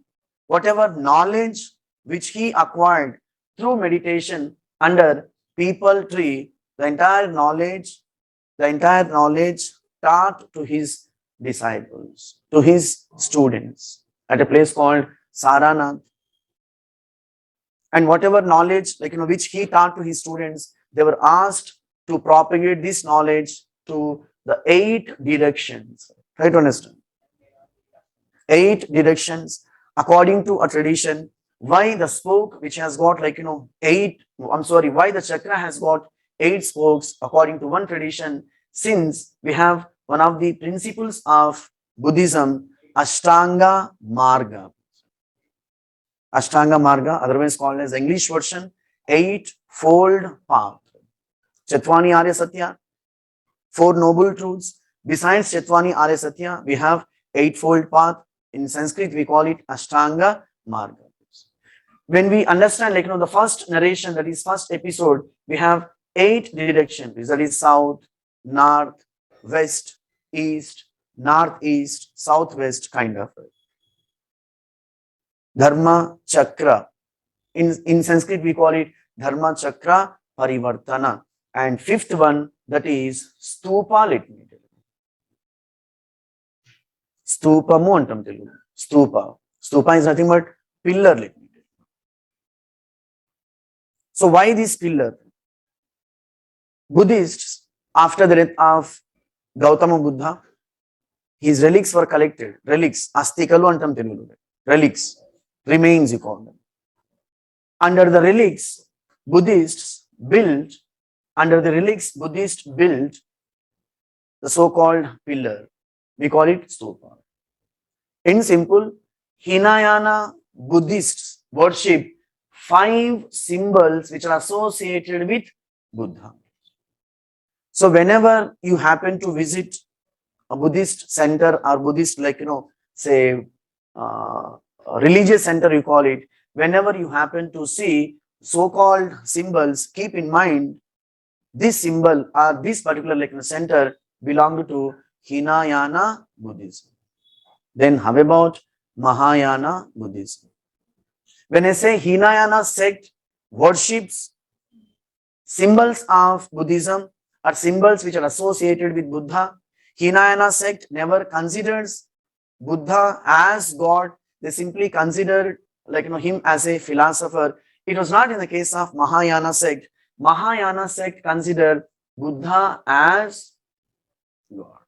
Whatever knowledge which he acquired through meditation under people tree, the entire knowledge taught to his disciples, to his students at a place called Saranath. And whatever knowledge which he taught to his students, they were asked to propagate this knowledge to the 8 directions. Try to understand. 8 directions according to a tradition. Why the spoke which has got why the chakra has got 8 spokes according to one tradition? since we have one of the principles of Buddhism, Ashtanga Marga. Ashtanga Marga, otherwise called as the English version, eightfold path. Chatvani Arya Satya, four noble truths. Besides Chatvani Arya Satya, we have eightfold path. In Sanskrit, we call it Ashtanga Marga. When we understand, the first narration, that is first episode, we have 8 directions. That is south, north, west, east, northeast, southwest, kind of. Dharma Chakra. In Sanskrit, we call it Dharma Chakra Parivartana. And fifth one, that is Stupa. Let me tell you. Stupa Muantam Telugu. Stupa. Stupa is nothing but pillar. Let me tell you. So why this pillar? Buddhists, after the death of Gautama Buddha, his relics were collected. Relics, astikalu antam telugu. Relics, remains you call them. Under the relics, Buddhists built the so-called pillar. We call it stupa. In simple, Hinayana Buddhists worship 5 symbols which are associated with Buddha. So whenever you happen to visit a Buddhist center or Buddhist, say, religious center, you call it, whenever you happen to see so-called symbols, keep in mind this symbol or this particular center belonged to Hinayana Buddhism. Then how about Mahayana Buddhism? When I say Hinayana sect worships symbols of Buddhism or symbols which are associated with Buddha, Hinayana sect never considers Buddha as God. They simply considered him as a philosopher. It was not in the case of Mahayana sect. Mahayana sect considered Buddha as God.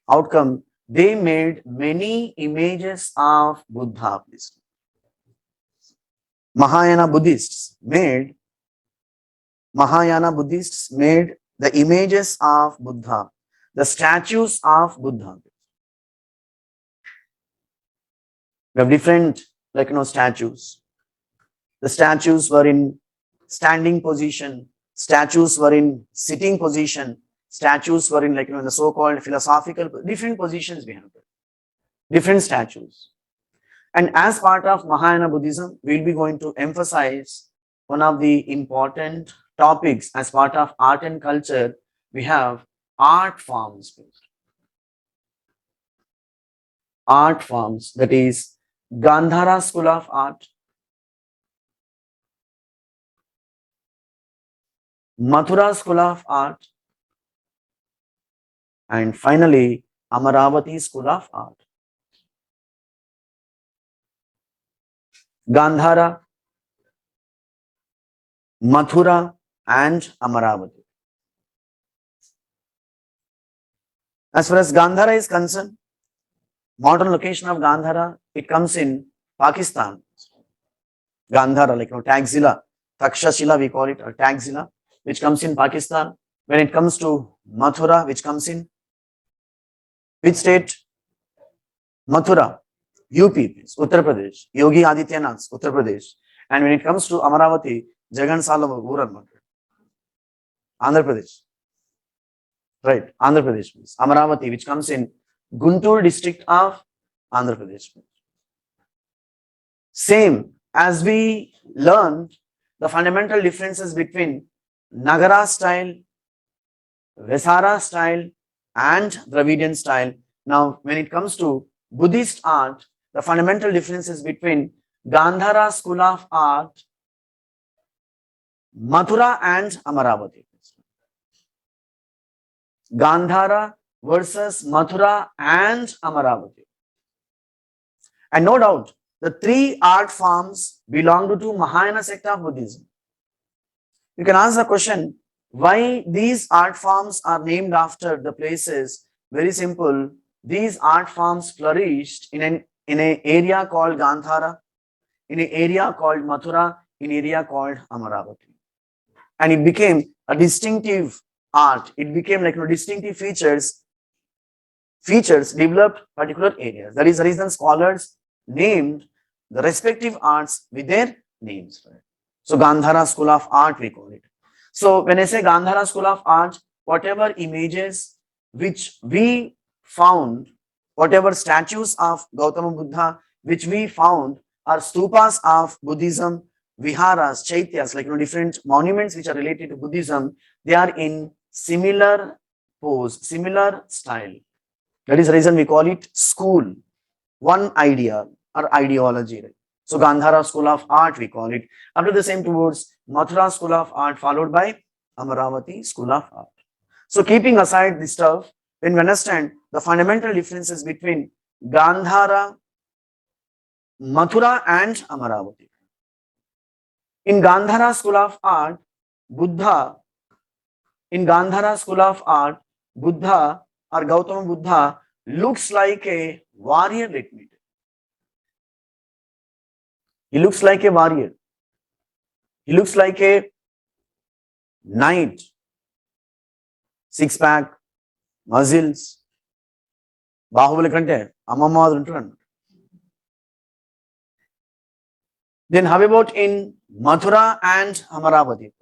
Outcome, they made many images of Buddha. Mahayana Buddhists made the images of Buddha, the statues of Buddha. We have different statues. The statues were in standing position, statues were in sitting position, statues were in the so-called philosophical, different positions we have. Different statues. And as part of Mahayana Buddhism, we'll be going to emphasize one of the important topics as part of art and culture. We have art forms. Art forms, that is Gandhara school of art, Mathura school of art, and finally Amaravati school of art. Gandhara, Mathura, and Amaravati. As far as Gandhara is concerned, modern location of Gandhara, it comes in Pakistan. Gandhara, Tagzila, Takshashila, we call it, or Tagzila, which comes in Pakistan. When it comes to Mathura, which comes in which state? Mathura, UP, Uttar Pradesh, Yogi Adityanath, Uttar Pradesh. And when it comes to Amaravati, Jagan Salava, Andhra Pradesh. Right, Andhra Pradesh, Amaravati, which comes in Guntur district of Andhra Pradesh. Same as we learned the fundamental differences between Nagara style, Vesara style, and Dravidian style. Now, when it comes to Buddhist art, the fundamental differences between Gandhara school of art, Mathura and Amaravati. Gandhara versus Mathura and Amaravati. And no doubt, the 3 art forms belong to Mahayana sect of Buddhism. You can ask the question, why these art forms are named after the places? Very simple. These art forms flourished in an area called Gandhara, in an area called Mathura, in an area called Amaravati. and it became a distinctive art. It became like distinctive features developed particular areas. That is the reason scholars named the respective arts with their names. Right? So Gandhara School of Art, we call it. So when I say Gandhara School of Art, whatever images which we found, whatever statues of Gautama Buddha which we found are stupas of Buddhism, viharas, chaityas, like different monuments which are related to Buddhism, they are in similar pose, similar style. That is the reason we call it school, one idea or ideology. Right? So Gandhara School of Art, we call it. After the same towards Mathura School of Art, followed by Amaravati School of Art. So keeping aside this stuff, when we understand the fundamental differences between Gandhara, Mathura and Amaravati. In Gandhara School of Art, Buddha or Gautama Buddha looks like a warrior, let me tell. He looks like a warrior. He looks like a knight. Six-pack, muscles, Bahubali kante, Amamma. Then how about in Mathura and Amaravati?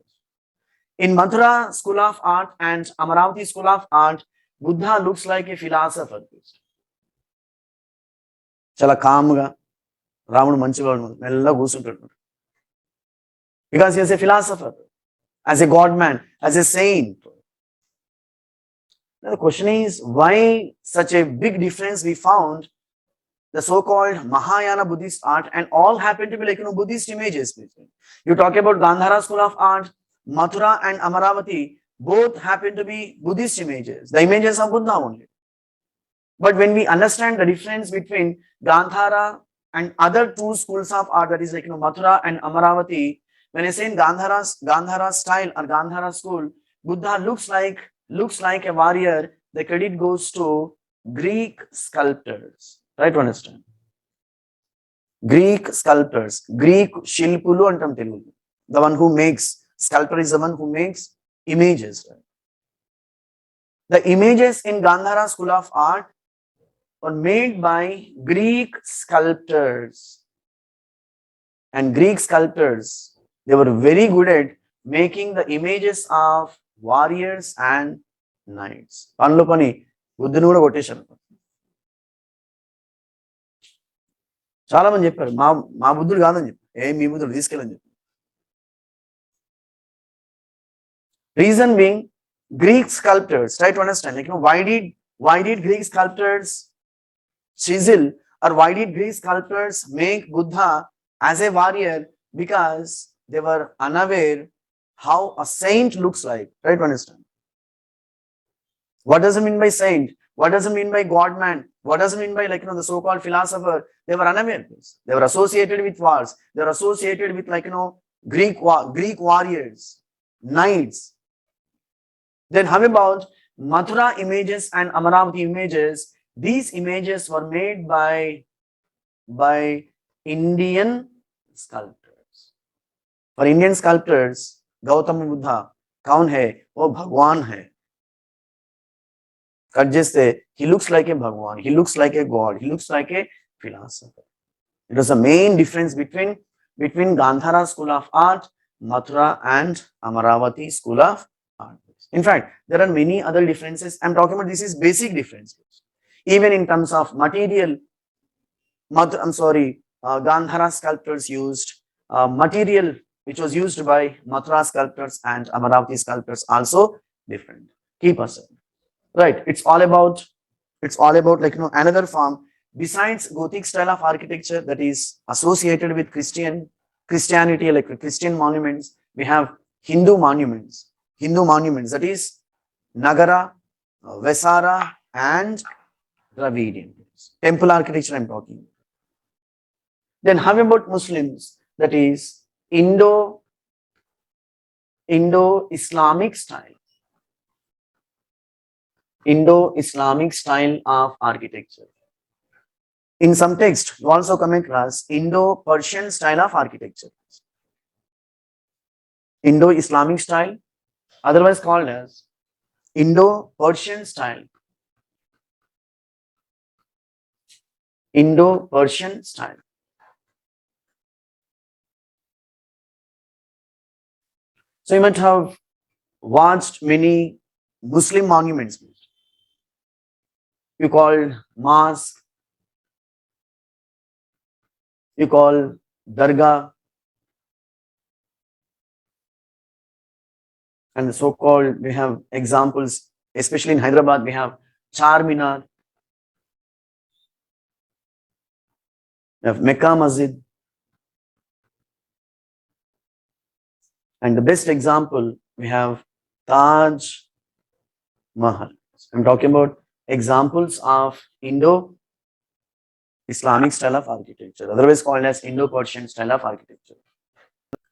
In Mathura School of Art and Amaravati School of Art, Buddha looks like a philosopher. Chala calmga, Ramudu manchivaadu, mella కూర్చుంటాడు. Because he is a philosopher, as a god man, as a saint. Now the question is, why such a big difference we found the so-called Mahayana Buddhist art and all happen to be like Buddhist images. You talk about Gandhara School of Art, Mathura and Amaravati, both happen to be Buddhist images, the images of Buddha only. But when we understand the difference between Gandhara and other two schools of art, that is like Mathura and Amaravati, when I say in Gandhara style or Gandhara school, Buddha looks like a warrior, the credit goes to Greek sculptors. Try to understand. Greek sculptors, Greek Shilpulu antam Telugu. The one who makes, sculptor is the one who makes images. Right? The images in Gandhara School of Art were made by Greek sculptors. And Greek sculptors, they were very good at making the images of warriors and knights. Panlo pani, Buddhanu kuda కొట్టేశారు. చాలా మంది చెప్పారు మా బుద్ధుడు కాదని చెప్పి మీ బుద్ధుడు తీసుకెళ్ళని చెప్పి. Reason being, Greek sculptors, try to understand, like why did Greek sculptors chisel, or why did Greek sculptors make Buddha as a warrior? Because they were unaware how a saint looks like. Try to understand. What does it mean by saint? What does it mean by God man? What does it mean by the so-called philosopher? They were unaware. They were associated with wars. They were associated with Greek warriors, knights. Then how about Mathura images and Amaravati images? These images were made by Indian sculptors. For Indian sculptors, Gautama Buddha, kaun hai? Oh, Bhagwan hai. He looks like a Bhagwan, he looks like a god, he looks like a philosopher. It was the main difference between Gandhara School of Art, Mathura and Amaravati School of Art. In fact, there are many other differences. I'm talking about this is basic differences. Even in terms of material, Gandhara sculptors used material which was used by Mathura sculptors and Amaravati sculptors also different. Keep aside. Right, it's all about another form besides Gothic style of architecture that is associated with Christianity, like Christian monuments. We have Hindu monuments, that is Nagara, Vesara and Dravidian temple architecture I'm talking. Then how about Muslims, that is Indo-Islamic style. Indo-Islamic style of architecture. In some text, you also come across Indo-Persian style of architecture. Indo-Islamic style, otherwise called as Indo-Persian style. Indo-Persian style. So you might have watched many Muslim monuments. You call mosque, you call dargah, and the so-called, we have examples, especially in Hyderabad, we have Charminar, we have Mecca Masjid, and the best example, we have Taj Mahal. I'm talking about examples of Indo-Islamic style of architecture, otherwise called as Indo-Persian style of architecture.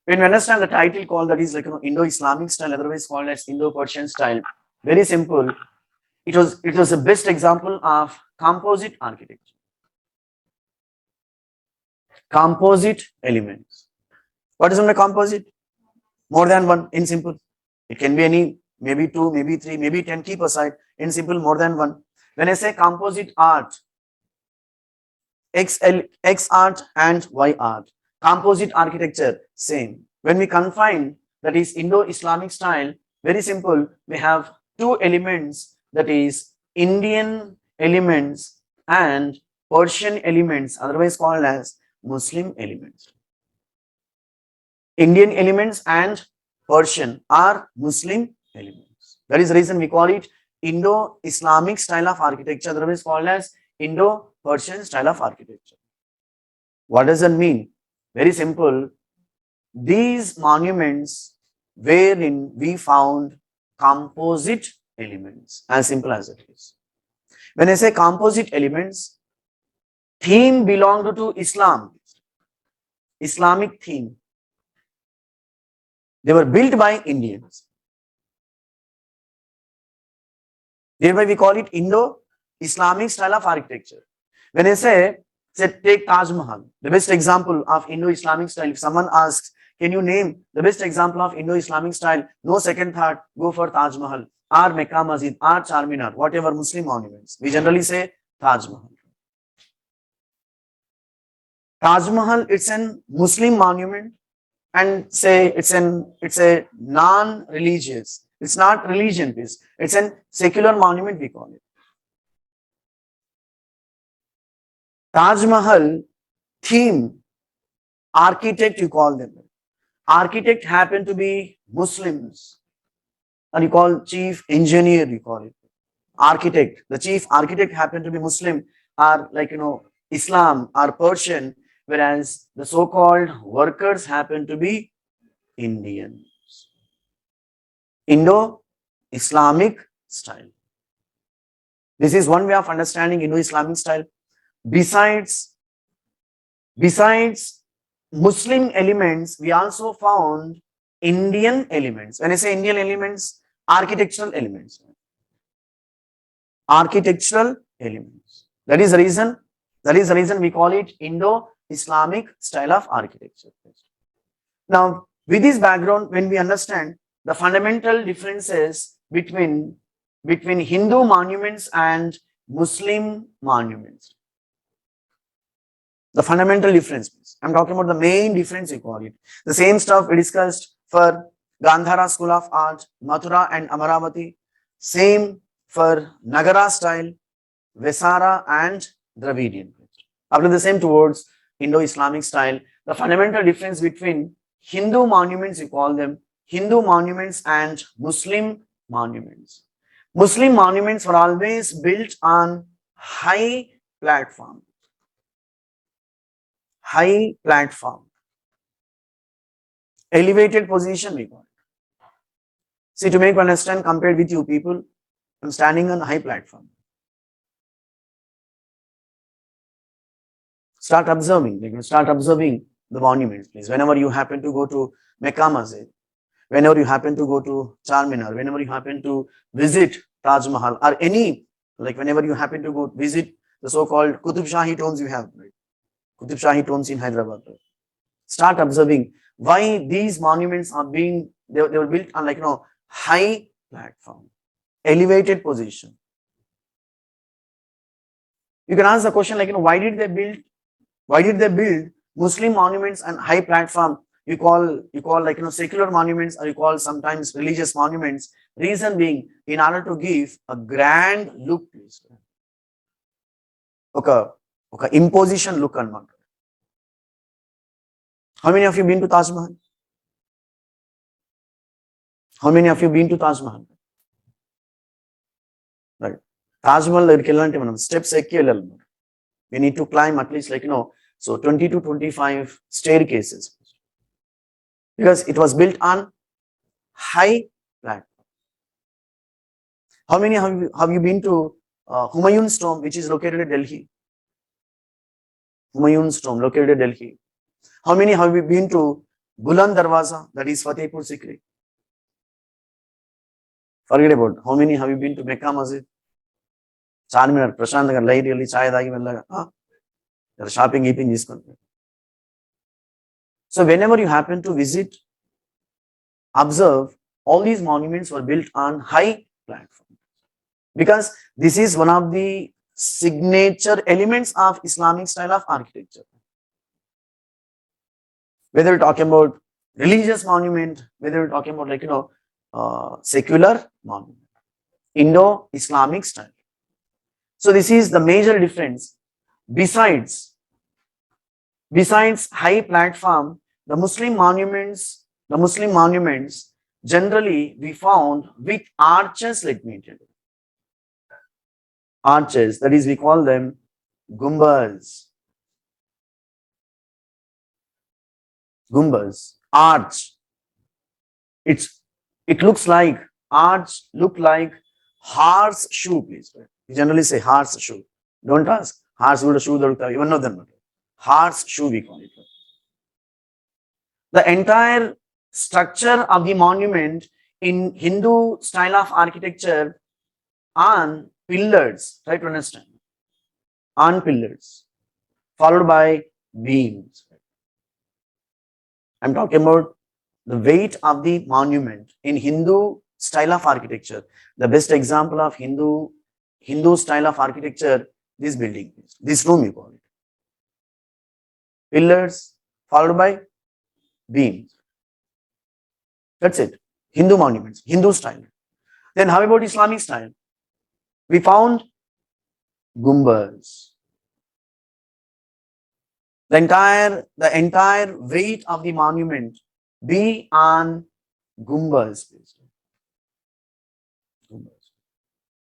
When we understand the title called, that is like Indo-Islamic style, otherwise called as Indo-Persian style, very simple. It was the best example of composite architecture. Composite elements. What is a composite? More than one, in simple. It can be any, maybe 2, maybe 3, maybe 10, keep aside. In simple, more than one. When I say composite art, X art and Y art. Composite architecture, same. When we confine, that is Indo-Islamic style, very simple, we have two elements, that is Indian elements and Persian elements, otherwise called as Muslim elements. Indian elements and Persian are Muslim elements. That is the reason we call it Indo-Islamic style of architecture, otherwise called as Indo-Persian style of architecture. What does that mean? Very simple. These monuments wherein we found composite elements, as simple as it is. When I say composite elements, theme belonged to Islam, Islamic theme. They were built by Indians. Thereby we call it Indo-Islamic style of architecture. When I say take Taj Mahal, the best example of Indo-Islamic style. If someone asks, can you name the best example of Indo-Islamic style? No second thought, go for Taj Mahal, or Mecca Masjid, or Charminar, whatever Muslim monuments. We generally say Taj Mahal. Taj Mahal, it's an Muslim monument, and say it's a non-religious. It's not religion piece. It's a secular monument, we call it. Taj Mahal theme, architect, you call them. Architect happen to be Muslims, and you call chief engineer, you call it. Architect, the chief architect happen to be Muslim, or like Islam or Persian, whereas the so-called workers happen to be Indians. Indo-Islamic style. This is one way of understanding Indo-Islamic style. Besides Muslim elements, we also found Indian elements. When I say Indian elements, architectural elements. Architectural elements. That is the reason we call it Indo-Islamic style of architecture. Now, with this background, when we understand the fundamental differences between Hindu monuments and Muslim monuments, the fundamental difference, I'm talking about the main difference, we call it. The same stuff we discussed for Gandhara School of Art, Mathura and Amaravati. Same for Nagara style, Vesara and Dravidian. After the same towards Indo-Islamic style, the fundamental difference between Hindu monuments, we call them Hindu monuments, and Muslim monuments. Muslim monuments were always built on high platform. High platform. Elevated position, we call it. See, to make you understand, compared with you people, I'm standing on a high platform. Start observing the monuments, please. Whenever you happen to go to Mecca Masjid, whenever you happen to go to Charminar, whenever you happen to visit Taj Mahal, or any, like whenever you happen to go visit the so-called Qutub Shahi tombs you have, right? Qutub Shahi tombs in Hyderabad. Right? start observing why these monuments are being, they were built on like, high platform, elevated position. You can ask the question like, why did they build Muslim monuments on high platform? You call like, secular monuments, or you call sometimes religious monuments. Reason being, in order to give a grand look, okay, imposition look anamata. How many of you been to Taj Mahal? How many of you been to Taj Mahal? Right. Taj Mahal దగ్గరికి వెళ్ళాలంటే మనం steps ఎక్కి వెళ్ళాలి. We need to climb at least like, so 20 to 25 staircases, because it was built on high platform. How many have you been to Humayun's tomb, which is located at Delhi? Humayun's tomb located at Delhi. How many have you been to Buland Darwaza, that is Fatehpur Sikri? Forget about it. How many have you been to Mecca Masjid? Charminar, Prashant Nagar, light really chai dagi mellaga. Shopping, eating is concerned. So whenever you happen to visit, observe, all these monuments were built on high platform, because this is one of the signature elements of Islamic style of architecture. Whether you're talking about religious monument, whether you're talking about like, secular monument, Indo-Islamic style. So this is the major difference. Besides high platform, the Muslim monuments generally we found with arches. Let me tell you, arches, that is we call them gumbas. Gumbas, arch. It looks like arch, look like horseshoe, please. We generally say horseshoe. Don't ask. Horseshoe shoe, even know them. Horseshoe we call it. The entire structure of the monument in Hindu style of architecture on pillars, try to understand, on pillars, followed by beams. I'm talking about the weight of the monument in Hindu style of architecture. The best example of Hindu style of architecture, this building, this room you call it. Pillars followed by beams. That's it. Hindu monuments, Hindu style. Then how about Islamic style? We found gumbas. The entire weight of the monument be on gumbas.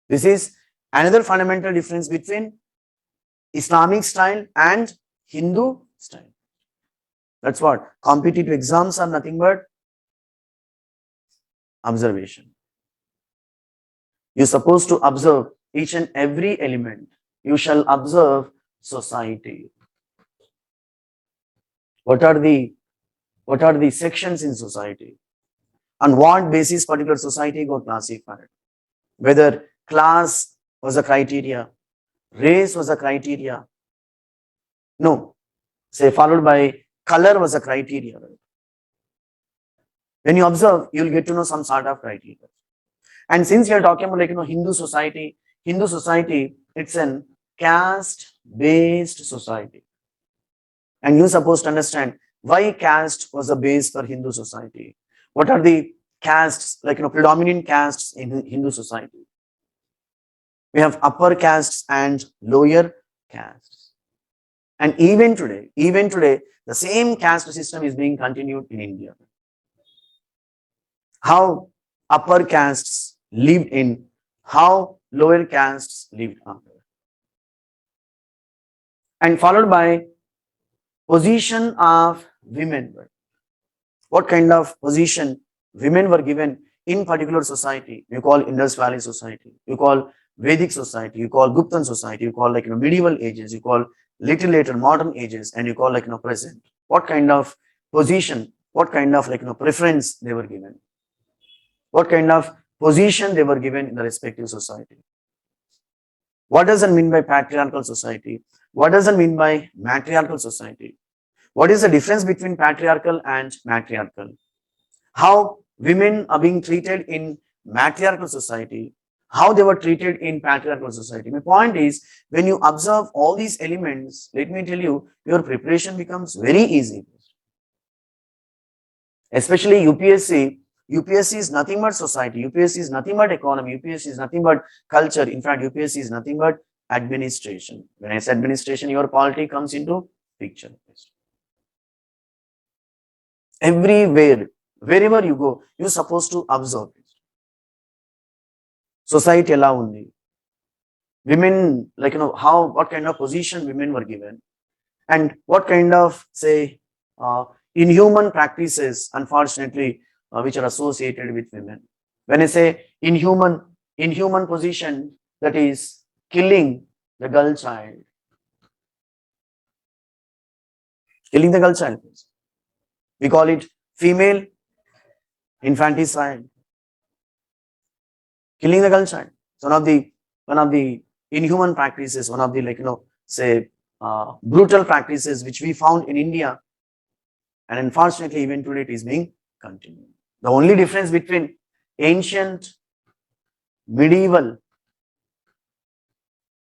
This is another fundamental difference between Islamic style and Hindu style. That's what competitive exams are nothing but observation. You're supposed to observe each and every element. You shall observe society. What are the sections in society? On what basis particular society got classified? Whether class was a criteria, race was a criteria. No. Say followed by color was a criteria. When you observe, you'll get to know some sort of criteria. And since you're talking about like, Hindu society, it's an caste-based society. And you're supposed to understand why caste was a base for Hindu society. What are the castes, like, predominant castes in Hindu society? We have upper castes and lower castes. And even today, the same caste system is being continued in India. How upper castes lived in, how lower castes lived under. And followed by position of women. What kind of position women were given in particular society? You call Indus Valley society, you call Vedic society, you call Guptan society, you call like medieval ages, you call little later modern ages, and you call like present. What kind of position, what kind of like preference they were given? What kind of position they were given in the respective society? What does it mean by patriarchal society? What does it mean by matriarchal society? What is the difference between patriarchal and matriarchal? How women are being treated in matriarchal society, how they were treated in patriarchal society. My point is, when you observe all these elements, let me tell you, your preparation becomes very easy. Especially UPSC. UPSC is nothing but society. UPSC is nothing but economy. UPSC is nothing but culture. In fact, UPSC is nothing but administration. When I say administration, your polity comes into picture. Everywhere, wherever you go, you're supposed to observe it. Society ela undi. Women, like, what kind of position women were given, and what kind of, say, inhuman practices, unfortunately, which are associated with women. When I say inhuman position, that is killing the girl child. Killing the girl child. We call it female infanticide. Killing the girl child. So one of the inhuman practices, one of the, say, brutal practices which we found in India, and unfortunately even today it is being continued. The only difference between ancient, medieval,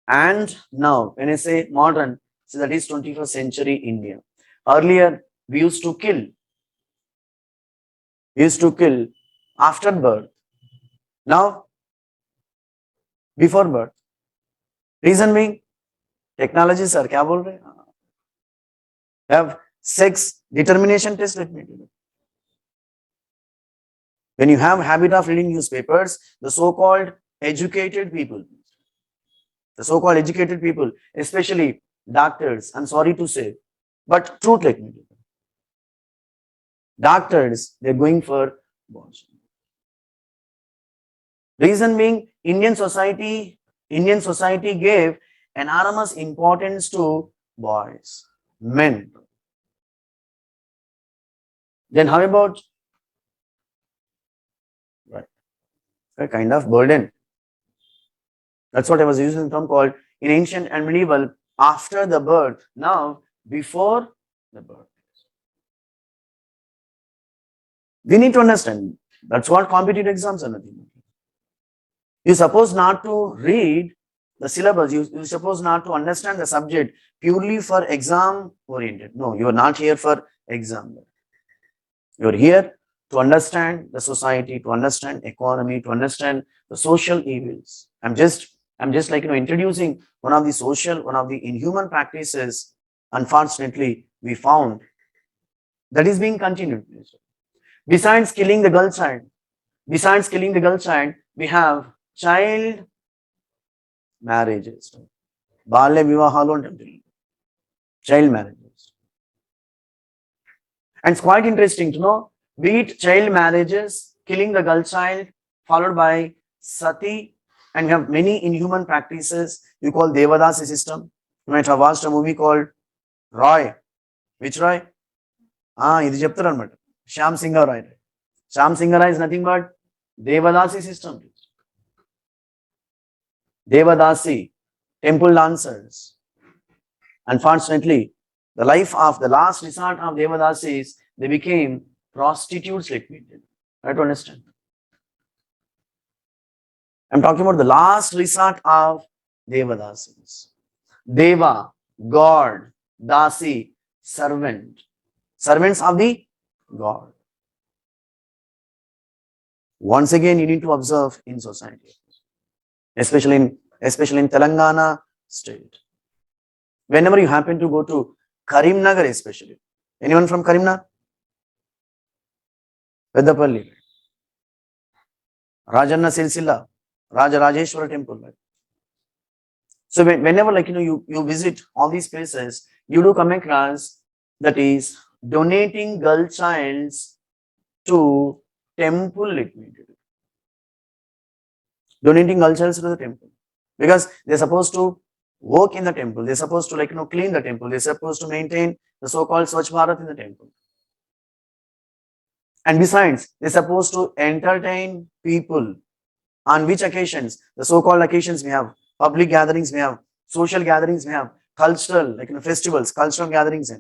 and now, when I say modern, so that is 21st century India. Earlier, we used to kill after birth. Now, before birth. Reason being, technology, sir, kya bol rahe? Have sex determination test, let me tell you. When you have habit of reading newspapers, the so-called educated people, especially doctors, I'm sorry to say, but truth, let me tell you. Doctors, they're going for abortion. Reason being, Indian society gave enormous importance to boys, men. Then how about a kind of burden? That's what I was using the term called in ancient and medieval, after the birth, now before the birth. We need to understand, that's what competitive exams are nothing. You're supposed not to read the syllabus, you're supposed not to understand the subject purely for exam oriented. No, you're not here for exam. You're here to understand the society, to understand economy, to understand the social evils. I'm just introducing one of the inhuman practices, unfortunately, we found that is being continued. Besides killing the girl child, we have child marriages. Balya vivahalu antam, child marriages. And it's quite interesting to know, be it child marriages, killing the girl child, followed by sati, and we have many inhuman practices. You call Devadasi system. You might have watched a movie called Roy. Which Roy? Idi cheptaru anamata. Shyam Singha Roy. Shyam Singha Roy is nothing but Devadasi system. Devadasi, temple dancers. Unfortunately, the last resort of Devadasis, they became prostitutes, let me tell you. I don't understand. I'm talking about the last resort of Devadasis. Deva, God, Dasi, servant. Servants of the God. Once again, you need to observe in society, especially in Telangana state. Whenever you happen to go to Karimnagar, especially. Anyone from Karimnagar? Peddapalli. Rajanna Silsila, Rajeshwara temple. So whenever you visit all these places, you do come across that is donating girl childs to temple, let me tell you. Donating girl childs to the temple. Because they're supposed to work in the temple, they're supposed to clean the temple, they're supposed to maintain the so-called Swachh Bharat in the temple. And besides, they're supposed to entertain people. On which occasions? The so-called occasions we have, public gatherings we have, social gatherings we have, cultural, festivals, cultural gatherings.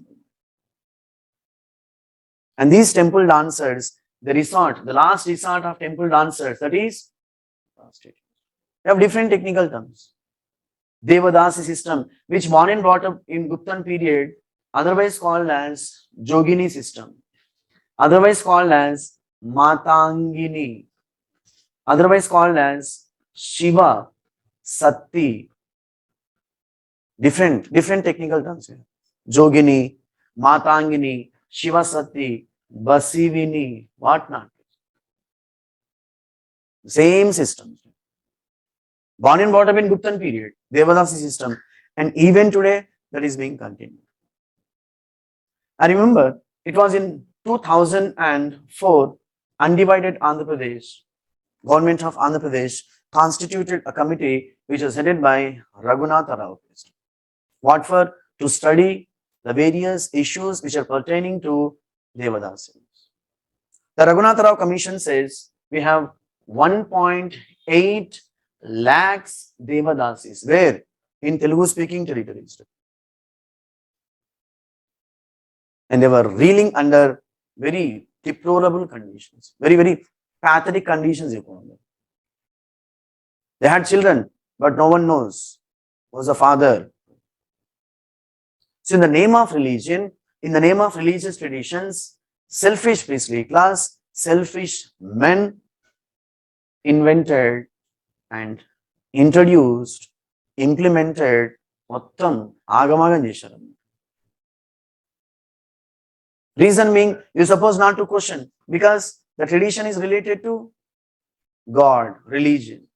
And these temple dancers, the last resort of temple dancers, that is prostitution. We have different technical terms. Devadasi system, which born and brought up in Guptan period, otherwise called as Jogini system, otherwise called as Matangini, otherwise called as Shiva, Sati. Different technical terms here. Jogini, Matangini, Shiva Sati, Basivini, whatnot. Same system. Born and brought up in Guptan period, Devadasi system, and even today that is being continued. I remember it was in 2004, undivided Andhra Pradesh, government of Andhra Pradesh constituted a committee which was headed by Raghunatha Rao. What for? To study the various issues which are pertaining to Devadasis. The Raghunatha Rao Commission says we have 1.8 lakhs Devadasis. Where? In Telugu speaking territories. And they were reeling under very deplorable conditions, very pathetic conditions. They had children, but no one knows who was the father. So in the name of religion, in the name of religious traditions, selfish priestly class, selfish men invented and introduced, implemented Mottam Agamagan Jesharam. Reason being, you're supposed not to question because the tradition is related to God, religion.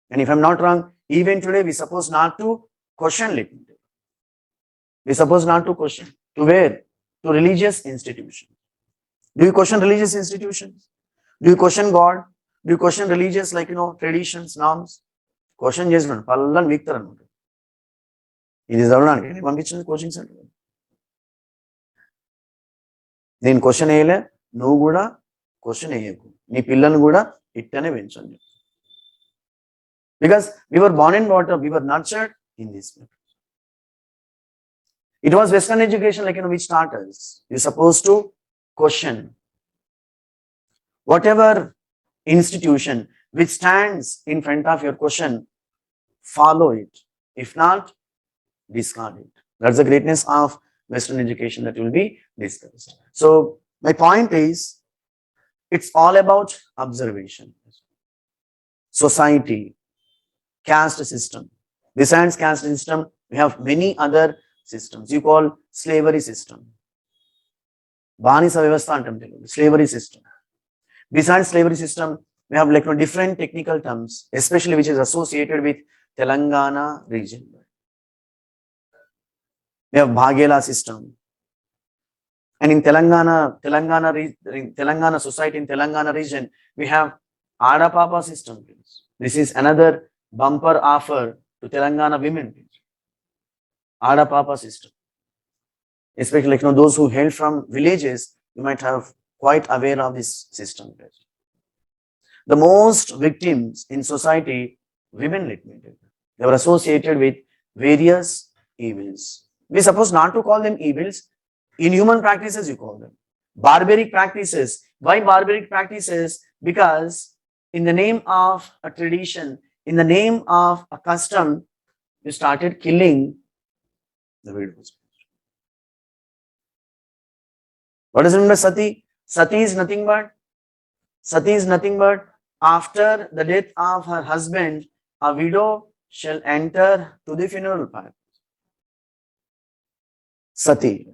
And if I'm not wrong, even today we're supposed not to question it. We're supposed not to question. To where? To religious institutions. Do you question religious institutions? Do you question God? Do you question religious, traditions, norms? Question judgment. Pallan Victor. It is our coaching center. Then question A, no guda, question A. Ni pillan guda, ittane venchandi. Because we were born and brought up, we were nurtured in this way. It was Western education, which taught us. You're supposed to question whatever institution which stands in front of your question, follow it. If not, discard it. That's the greatness of Western education that will be discussed. So my point is, it's all about observation. Society, caste system. Besides caste system, we have many other systems. You call slavery system. Banisa Vyavastha antam Telugu, slavery system. Besides slavery system, we have different technical terms, especially which is associated with Telangana region. We have Bhagela system. And in Telangana society, in Telangana region, we have Adapapa system. This is another bumper offer to Telangana women. Adapapa system. Especially those who hail from villages, you might have quite aware of this system. The most victims in society, women, they were associated with various evils. We suppose not to call them evils. In human practices, you call them barbaric practices. Why barbaric practices? Because in the name of a tradition, in the name of a custom, you started killing the widows. What does it mean by sati? Sati is nothing but after the death of her husband, a widow shall enter to the funeral pyre. Sati.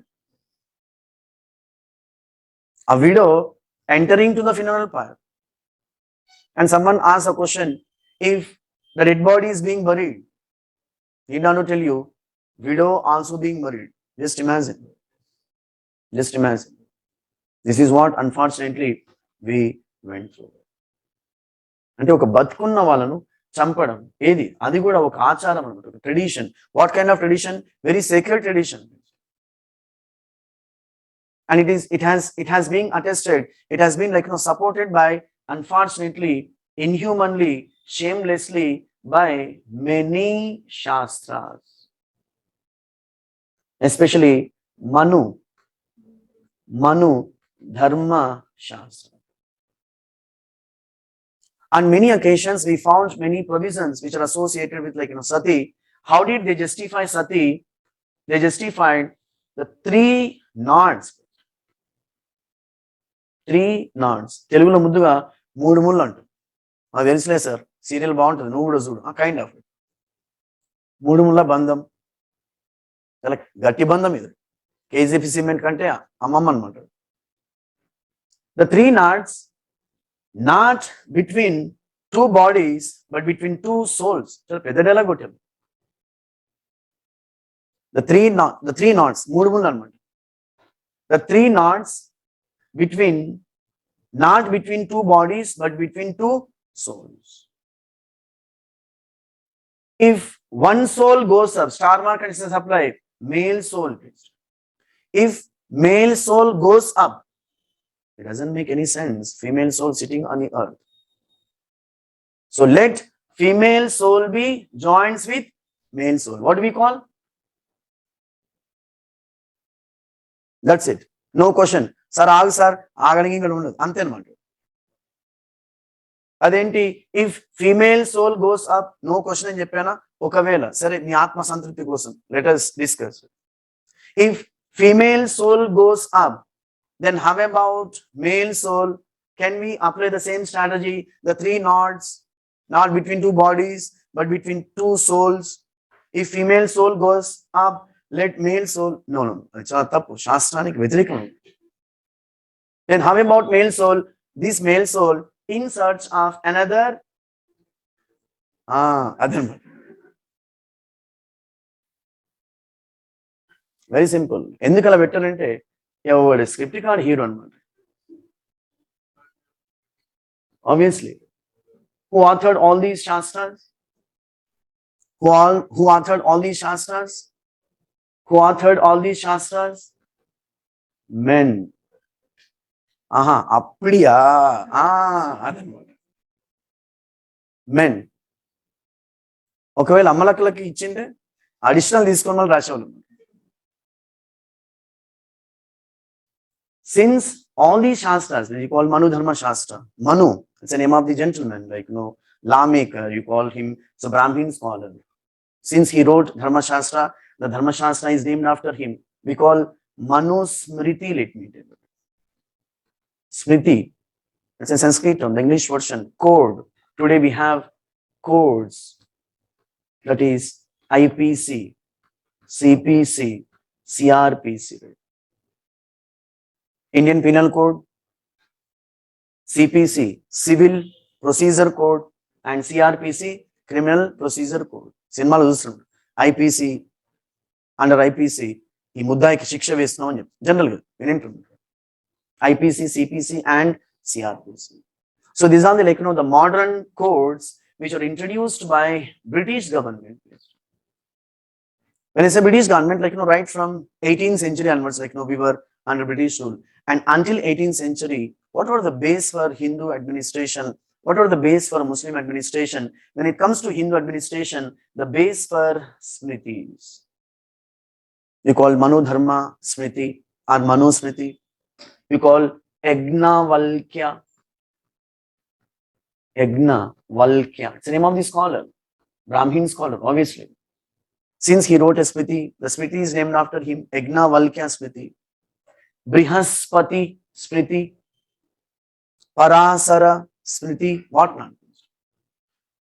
A widow entering to the funeral pyre. And someone asks a question, if the dead body is being buried, he does not tell you, widow also being buried. Just imagine. Just imagine. This is what unfortunately we went through. అంటే ఒక బతుకున్న వాళ్ళను చంపడం ఏది అది కూడా ఒక ఆచారం అన్నమాట, tradition. What kind of tradition? Very sacred tradition. And it has been attested, it has been supported by, unfortunately, inhumanly, shamelessly, by many shastras, especially Manu, Manu Dharma Shastra. On many occasions, we found many provisions which are associated with sati. How did they justify sati? They justified the 3 knots. 3 knots. తెలుగులో ముద్దుగా 3 ముళ్ళు అంటారు. అది తెలుసులే sir, serial బాగుంటుంది, నువ్వు కూడా చూడు. కైండ్ ఆఫ్ 3 ముళ్ళ బంధం, చాలా గట్టి బంధం ఇది. కేజీపీ సిమెంట్ కంటే అమ్మమ్మ అనమాట. The 3 knots, not between 2 bodies but between 2 souls. చాలా పెద్ద డైలాగ్ కొట్టారు. The 3 knots, 3 ముళ్ళు అనమాట. The 3 knots between, not between 2 bodies but between 2 souls. If one soul goes up, star mark and says apply, male soul. If male soul goes up, it doesn't make any sense. Female soul sitting on the earth. So let female soul be joins with male soul. What do we call? That's it. No question. Sir, ఆగు sir, ఆగడానికి ఇక్కడ ఉండదు, అంతే అనమాట. అదేంటి, if female soul goes up, no question అని చెప్పానా? ఒకవేళ సరే, మీ ఆత్మ సంతృప్తి కోసం let us discuss. If female soul goes up, then how about male soul? Can we apply the same strategy? The 3 knots, not between 2 bodies but between 2 souls. If female soul goes up, let male soul. No, అది చాలా తప్పు, శాస్త్రానికి వ్యతిరేకం. Then how about male soul? This male soul in search of another. అదనమాట. Very simple. ఎందుకు అలా పెట్టారంటే, ఎవడు స్క్రిప్ట్ కాదు హీరో అనమాట. Obviously, who authored all these shastras? Who authored all these shastras? Who authored all these shastras? Men. అప్పుడియా, అదనమాట. Men. ఒకవేళ అమ్మలక్కలకి ఇచ్చిండే additional తీసుకున్న వాళ్ళు రాసేవాళ్ళు. Since all these shastras, you call Manu Dharma Shastra. Manu, it's the name of the gentleman, like lawmaker, you call him, so Brahmin scholar. Since he wrote Dharma Shastra, the Dharma Shastra is named after him. We call Manu Smriti, let me tell you. Smriti, it's a Sanskrit term, the English version, code. Today we have codes, that is IPC, CPC, CRPC. Indian Penal Code, CPC, Civil Procedure Code, and CRPC, Criminal Procedure Code. సినిమాలు చూస్తున్నాం, IPC, under IPC ఈ ముద్దాయికి శిక్ష వేస్తున్నాం అని చెప్పి జనరల్గా వింటుంటారు. IPC, CPC, and CRPC. So these are the the modern codes which are introduced by British government. When I say British government, right from 18th century onwards, we were under British rule. And until 18th century, what were the base for Hindu administration? What were the base for Muslim administration? When it comes to Hindu administration, the base for Smritis, we call Manu Dharma Smriti or Manu Smriti. We call Yajnavalkya. Yajnavalkya. It's the name of the scholar, Brahmin scholar, obviously. Since he wrote a Smriti, the Smriti is named after him, Yajnavalkya Smriti. Brihaspati Smriti, Parasara Smriti, what not?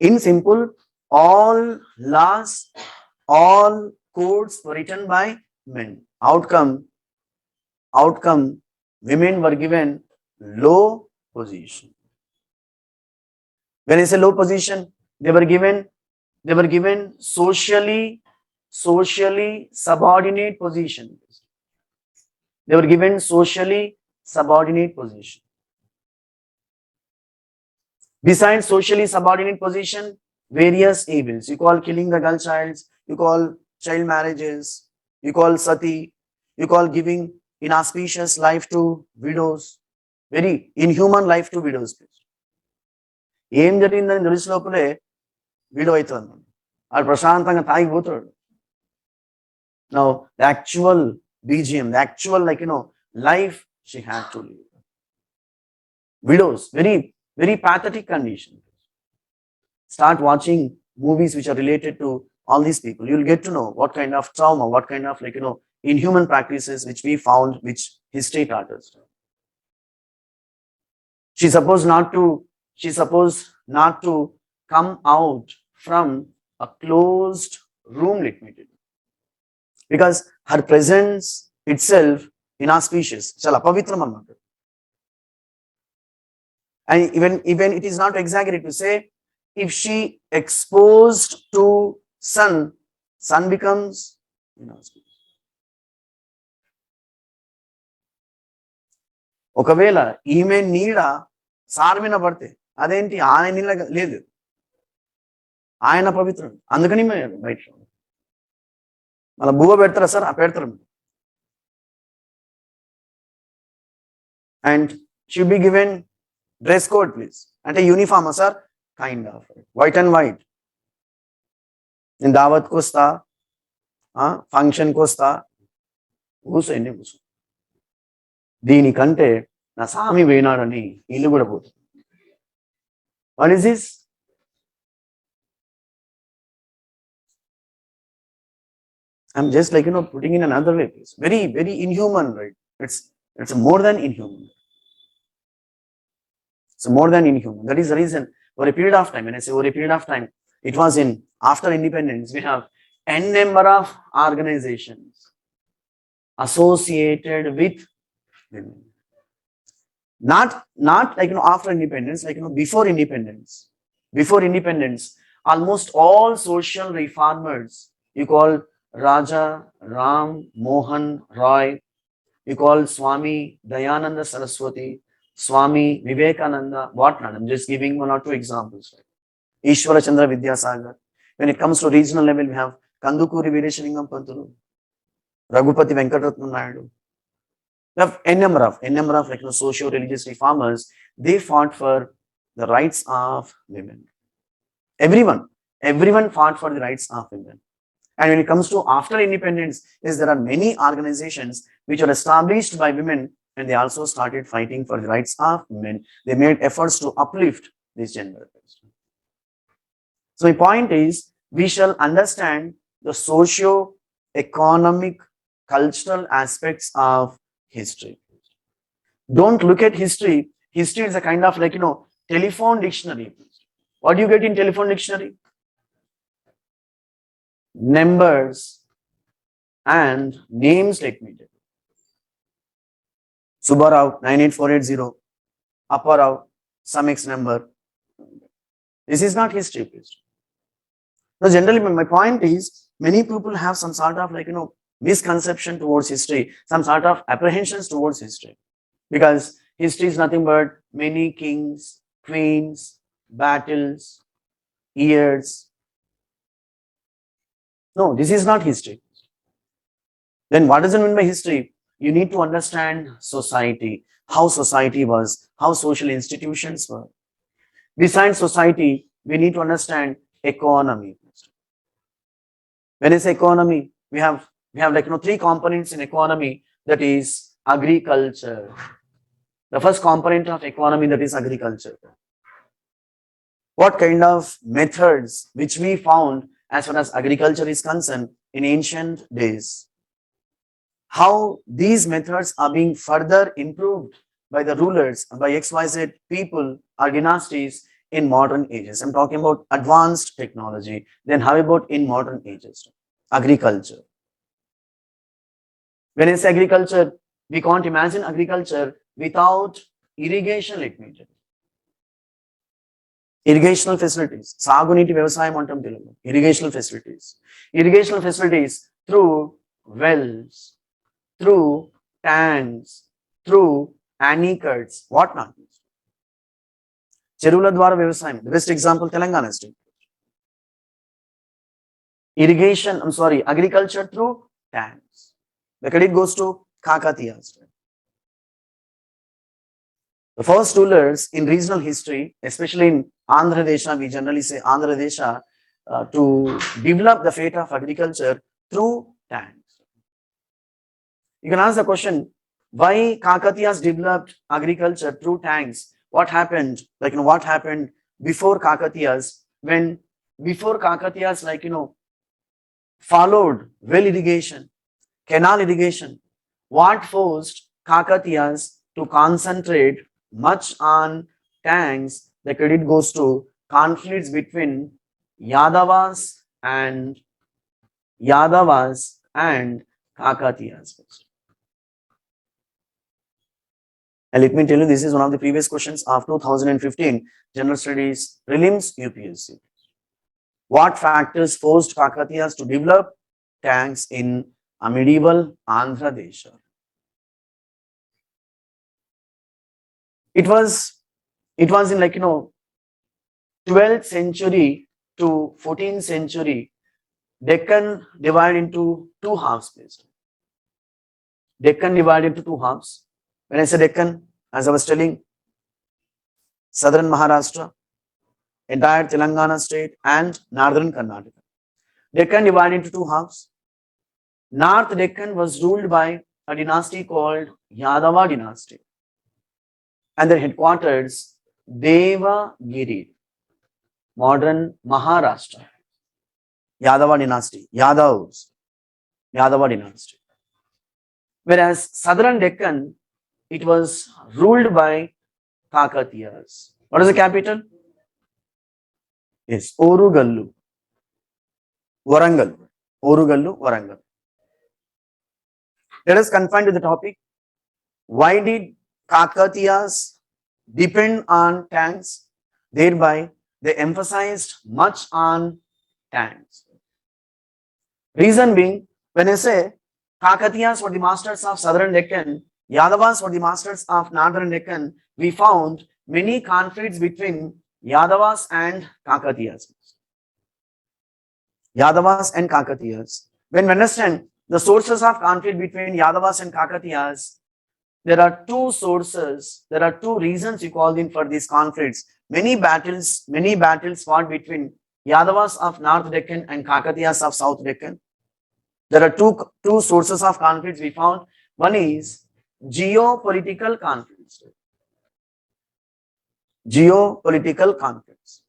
In simple, all laws, all codes were written by men. Outcome, women were given low position. When I say low position, they were given socially subordinate position. They were given socially subordinate position. Besides socially subordinate position, various evils. You call killing the girl child, you call child marriages, you call sati, you call giving inauspicious life to widows, very inhuman life to widows. ఏం జరిగిందని తెలిసిన లోపలే వీడో అవుతుంది, ఆడు ప్రశాంతంగా తాగిపోతాడు. Now the actual BGM, the actual life she had to leave. Widows, very, very pathetic condition. Start watching movies which are related to all these people. You'll get to know what kind of trauma, what kind of inhuman practices which we found, which history taught us. She's supposed not to come out from a closed room, let me tell you. Because her presence itself inauspicious. Chala pavitram annamata. And even it is not exaggerated to say, if she exposed to sun becomes inauspicious. ఒకవేళ ఈమె నీడ sir మీద పడితే అదేంటి ఆయన నీళ్ళ లేదు, ఆయన పవిత్రుడు, అందుకని బయట మళ్ళీ బువ్వ పెడతారా సార్? పెడతారు. And should be given dress code please అంటే యూనిఫామా sir? Kind of white and white. నేను దావత్కి వస్తా, ఫంక్షన్కి వస్తా, కూర్చోండి కూర్చో. దీనికంటే నా స్వామి పోయినాడని ఇల్లు కూడా పోతుంది. What is this? I'm just putting in another way, please. Very, very inhuman, right? It's more than inhuman. It's more than inhuman. That is the reason, for a period of time, when I say over a period of time, it was after independence, we have n number of organizations associated with women. Not after independence, before independence. Before independence, almost all social reformers, you call Raja, Ram, Mohan, Roy, you call Swami Dayananda Saraswati, Swami Vivekananda, whatnot. I'm just giving one or two examples. Right? Ishwara Chandra Vidyasagar. When it comes to regional level, we have Kandukuri Veereshalingam Pantulu, Raghupati Venkatratna Naidu. We have n number of socio-religious reformers. They fought for the rights of women. Everyone fought for the rights of women. And when it comes to after independence, there are many organizations which are established by women, and they also started fighting for the rights of men. They made efforts to uplift this gender. So my point is, we shall understand the socio-economic, cultural aspects of history. Don't look at history. History is a kind of telephone dictionary. What do you get in telephone dictionary? Numbers and names, let me tell you. Subbarao 98480, Apparao, some X number. This is not history, please. So generally, my point is, many people have some sort of misconception towards history, some sort of apprehensions towards history, because history is nothing but many kings, queens, battles, years. No, this is not history. Then what does it mean by history? You need to understand society, how society was, how social institutions were. Besides society, we need to understand economy. When I say economy, we have three components in economy, that is agriculture. The first component of economy, that is agriculture. What kind of methods which we found as far as agriculture is concerned in ancient days, how these methods are being further improved by the rulers, by XYZ people or dynasties in modern ages. I'm talking about advanced technology. Then how about in modern ages? Agriculture. When I say agriculture, we can't imagine agriculture without irrigation, let me tell you. Irrigational facilities, సాగునీటి వ్యవసాయం అంటాం తెలుగులో. Irrigational facilities through wells, through tanks, through anicuts, what not. చెరువుల ద్వారా వ్యవసాయం. The best example, Telangana state. Agriculture through tanks. The credit goes to Kakatiya state. The first rulers in regional history, especially in Andhra Desha, we generally say Andhra Desha, to develop the fate of agriculture through tanks. You can ask the question, Why Kakatiyas developed agriculture through tanks? What happened? What happened before Kakatiyas? When before Kakatiyas, followed well irrigation, canal irrigation. What forced Kakatiyas to concentrate much on tanks? The credit goes to conflicts between Yadavas and Kakatiyas. And let me tell you, this is one of the previous questions of 2015 General Studies Prelims UPSC. What factors forced Kakatiyas to develop tanks in a medieval Andhra Desha? It was in 12th century to 14th century, Deccan divided into two halves. Deccan divided into two halves. When I say Deccan, as I was telling, southern Maharashtra, entire Telangana state and northern Karnataka. Deccan divided into two halves. North Deccan was ruled by a dynasty called Yadava dynasty, and their headquarters Devagiri, modern Maharashtra. Yadava dynasty, Yadava dynasty. Whereas southern Deccan, it was ruled by Kakatiyas. What is the capital? Yes, Orugallu, Warangal. Orugallu, Warangal. Let us confine to the topic. Why did Kakatiyas depend on tanks? Thereby, they emphasized much on tanks. Reason being, when I say Kakatiyas were the masters of southern Deccan, Yadavas were the masters of northern Deccan, we found many conflicts between Yadavas and Kakatiyas. Yadavas and Kakatiyas. When we understand the sources of conflict between Yadavas and Kakatiyas, there are two sources, there are two reasons you call in for these conflicts. Many battles fought between Yadavas of North Deccan and Kakatiyas of South Deccan. There are two sources of conflicts we found. One is geopolitical conflicts. Geopolitical conflicts.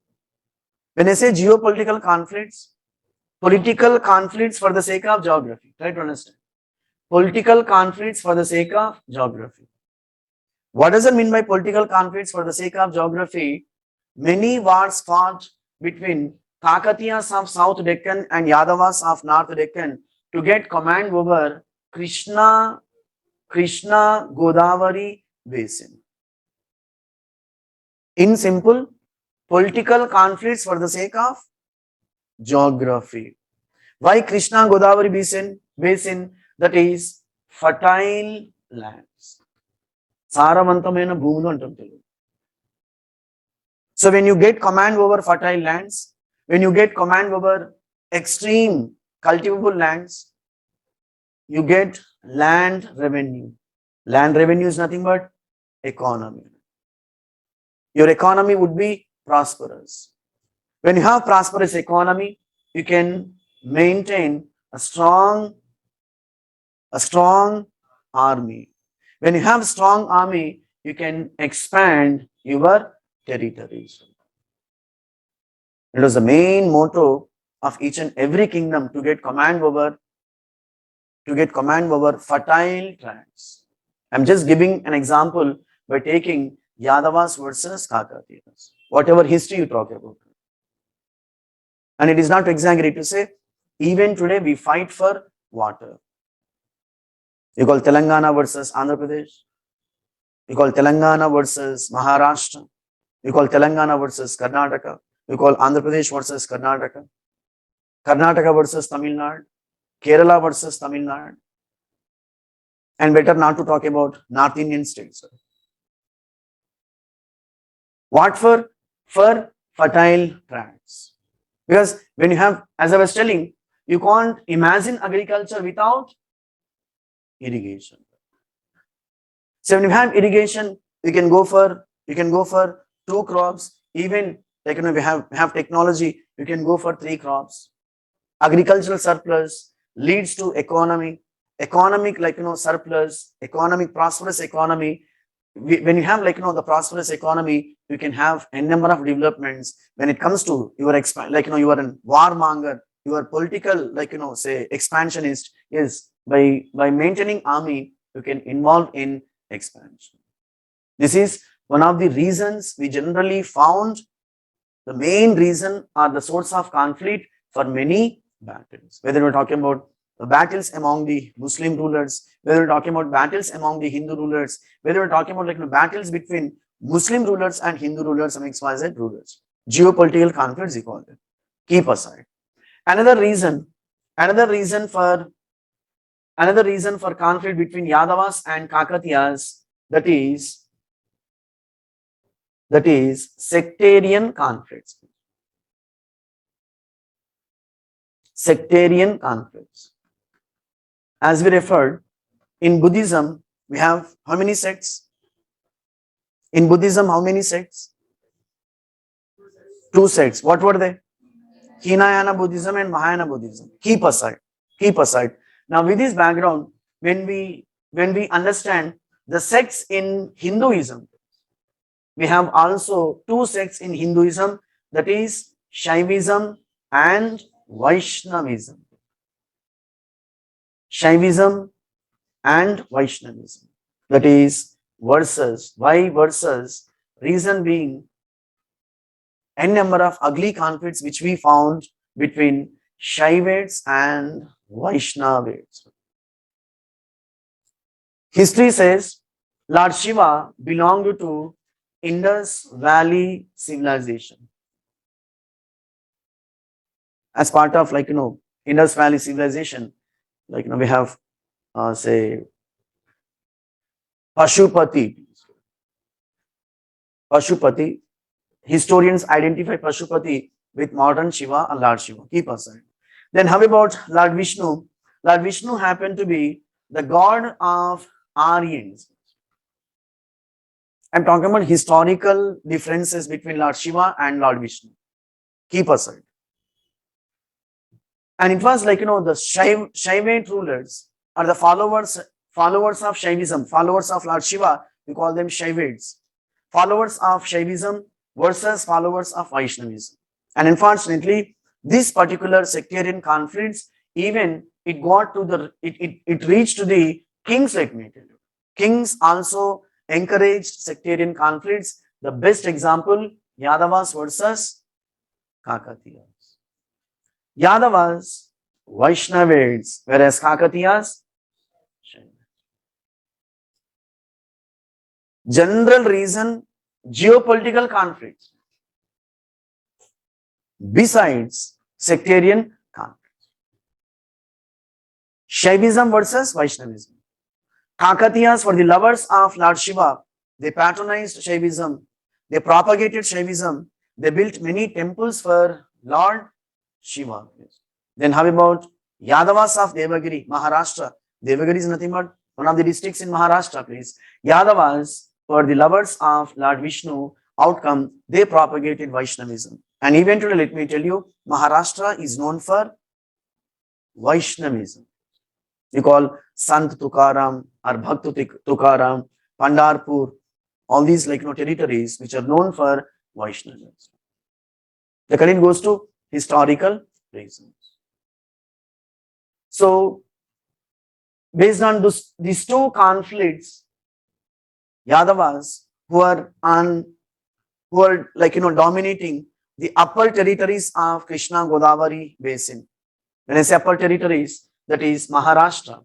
When I say geopolitical conflicts, political conflicts for the sake of geography. Try to understand. Political conflicts for the sake of geography. What does it mean by political conflicts for the sake of geography? Many wars fought between Kakatiyas of South Deccan and Yadavas of North Deccan to get command over Krishna Godavari basin. In simple, political conflicts for the sake of geography. Why Krishna Godavari basin? That is fertile lands. Saramantamaina bhumulu antam telugu. So when you get command over fertile lands, when you get command over extreme cultivable lands, you get land revenue. Land revenue is nothing but economy. Your economy would be prosperous. When you have prosperous economy, you can maintain a strong army. When you have strong army, you can expand your territories. It was the main motto of each and every kingdom to get command over fertile lands. I'm just giving an example by taking Yadavas versus Kakatiyas. Whatever history you talk about. And it is not to exaggerate to say, even today we fight for water. You call Telangana versus Andhra Pradesh. You call Telangana versus Maharashtra. You call Telangana versus Karnataka. You call Andhra Pradesh versus Karnataka. Karnataka versus Tamil Nadu. Kerala versus Tamil Nadu. And better not to talk about North Indian states. What for? For fertile tracts. Because when you have, as I was telling, you can't imagine agriculture without irrigation. So when you have irrigation, you can go for two crops. Even like we have technology, you can go for 3 crops. Agricultural surplus leads to economy. economic, surplus, economic, prosperous economy. When you have, the prosperous economy, you can have a number of developments. When it comes to your you are a warmonger, you are political, say expansionist, is by maintaining army, you can involve in expansion. This is one of the reasons we generally found the main reason or the source of conflict for many battles. Whether we're talking about the battles among the Muslim rulers, whether we're talking about battles among the Hindu rulers, whether we're talking about battles between Muslim rulers and Hindu rulers and XYZ rulers. Geopolitical conflicts, you call them. Keep aside. Another reason for conflict between Yadavas and Kakatiyas, that is sectarian conflicts. Sectarian conflicts. As we referred, in Buddhism, we have how many sects? In Buddhism, how many sects? 2 sects. What were they? Hinayana Buddhism and Mahayana Buddhism. Keep aside. Now, with this background, when we understand the sects in Hinduism, we have also 2 sects in Hinduism, that is Shaivism and Vaishnavism. Shaivism and Vaishnavism. That is versus. Why versus? Reason being a number of ugly conflicts which we found between Shaivites and Vaishnavites. History says Lord Shiva belonged to Indus Valley civilization. As part of Indus Valley civilization, we have say Pashupati. Historians identify Pashupati with modern Shiva and Lord Shiva. Keep aside. Then how about Lord Vishnu? Lord Vishnu happened to be the god of Aryans. I'm talking about historical differences between Lord Shiva and Lord Vishnu. Keep aside. And it was the Shaivite rulers are the followers of Shaivism, followers of Lord Shiva, we call them Shaivites. Followers of Shaivism versus followers of Vaishnavism. And unfortunately, this particular sectarian conflicts, even it got to it reached to the kings, let me tell you. Kings also encouraged sectarian conflicts. The best example, Yadavas versus Kakatiyas. Yadavas, Vaishnavites, whereas Kakatiyas, general reason, geopolitical conflicts. Besides sectarian conflicts. Shaivism versus Vaishnavism. Kakatiyas were the lovers of Lord Shiva. They patronized Shaivism. They propagated Shaivism. They built many temples for Lord Shiva. Then how about Yadavas of Devagiri, Maharashtra? Devagiri is nothing but one of the districts in Maharashtra, please. Yadavas were the lovers of Lord Vishnu. Outcome, they propagated Vaishnavism. And eventually, let me tell you, Maharashtra is known for Vaishnavism. We call Sant Tukaram or Bhakt Tukaram, Pandarpur, all these territories which are known for Vaishnavism. The credit goes to historical reasons. So, based on these 2 conflicts, Yadavas who are dominating the upper territories of Krishna Godavari basin. When I say upper territories, that is Maharashtra.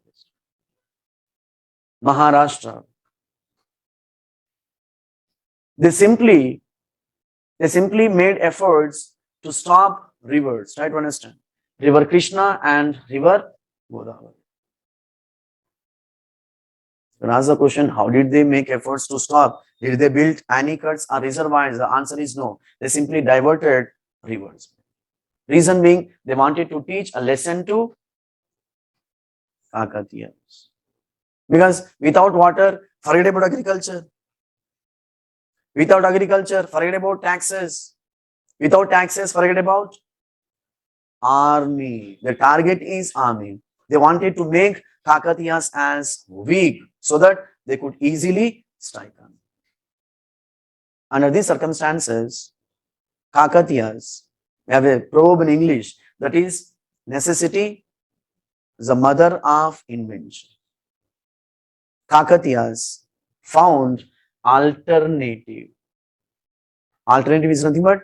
They simply made efforts to stop rivers. Try to understand. River Krishna and River Godavari. When asked the question, how did they make efforts to stop? Did they build anicuts or reservoirs? The answer is no. They simply diverted rivers. Reason being, they wanted to teach a lesson to Kakatiyas. Because without water, forget about agriculture. Without agriculture, forget about taxes. Without taxes, forget about army. The target is army. They wanted to make Kakatiyas as weak so that they could easily strike on. Under these circumstances, Kakatiyas, we have a proverb in English that is, necessity is the mother of invention. Kakatiyas found alternative. Alternative is nothing but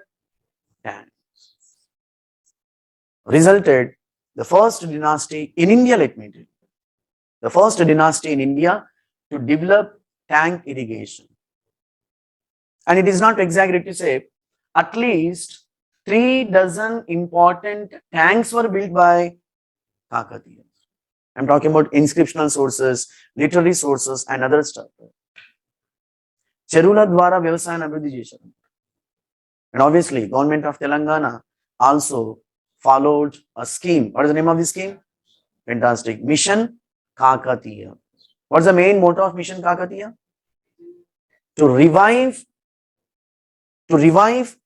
tanks. Resulted the first dynasty in India, let me tell you, the first dynasty in India to develop tank irrigation. And it is not exaggerate to say, at least 3 dozen important tanks were built by Kakatiyas. I'm talking about inscriptional sources, literary sources, and other stuff. Cherula Dwara Vyavasayana Abhivrudhi Chesaru. And obviously, government of Telangana also followed a scheme. What is the name of this scheme? Fantastic. Mission Kakatiya. What's the main motto of Mission Kakatiya? To revive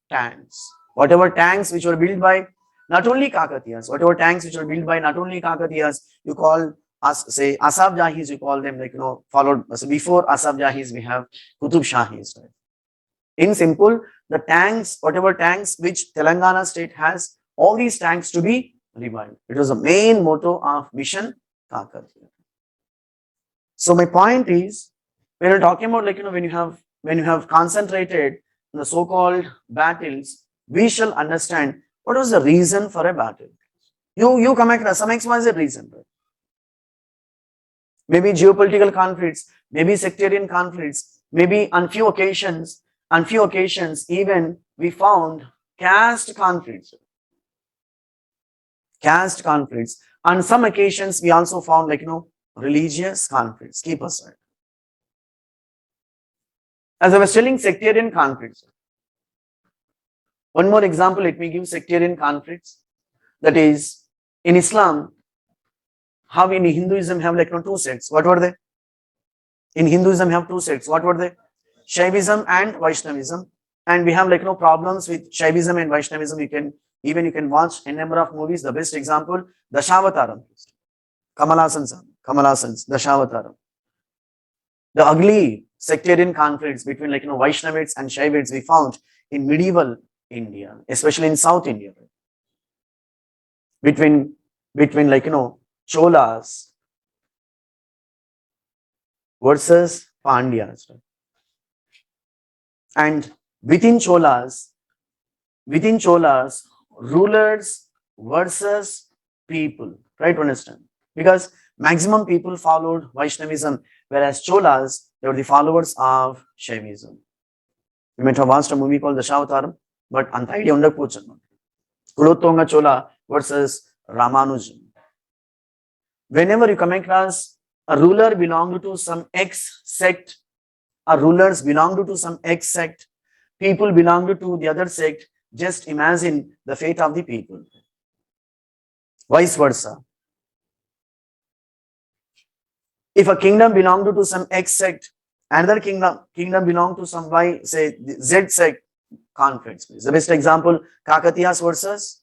tanks. Whatever tanks which were built by not only Kakatiyas, whatever tanks which were built by not only Kakatiyas, you call us, say, Asaf Jahis, you call them like, followed. So before Asaf Jahis, we have Qutub Shahis. Right? In simple, the tanks, whatever tanks which Telangana state has, all these tanks to be revived. It was the main motto of Mission Kakatiya. So my point is, when you're talking about like, when you have concentrated on the so-called battles, we shall understand what was the reason for a battle. You come across some XYZ reason. Right? Maybe geopolitical conflicts, maybe sectarian conflicts, maybe on few occasions, even we found caste conflicts. Caste conflicts. On some occasions, we also found like, religious conflicts. Keep aside. As I was telling, sectarian conflicts. One more example, let me give sectarian conflicts. That is, in Islam, how in Hinduism have like 2 sects. What were they? In Hinduism have 2 sects. What were they? Shaivism and Vaishnavism. And we have like problems with Shaivism and Vaishnavism. You can watch a number of movies. The best example, Dashavataram. Kamal Hassan's Dashavataram. The ugly sectarian conflicts between like Vaishnavites and Shaivites we found in medieval India, especially in South India. Between like Cholas versus Pandyas. Right? And within Cholas, rulers versus people. Try to understand. Because maximum people followed Vaishnavism, whereas Cholas, they were the followers of Shaivism. You might have watched a movie called Dashavataram, but anta idea undakapochu. Kulothonga Chola versus Ramanujam. Whenever you come across a ruler belonged to some X-sect, rulers belonged to some X-sect, people belonged to the other sect, just imagine the fate of the people. Vice versa. If a kingdom belonged to some X sect, another kingdom belonged to some Y, say Z sect, conflicts. The best example, Kakatiyas versus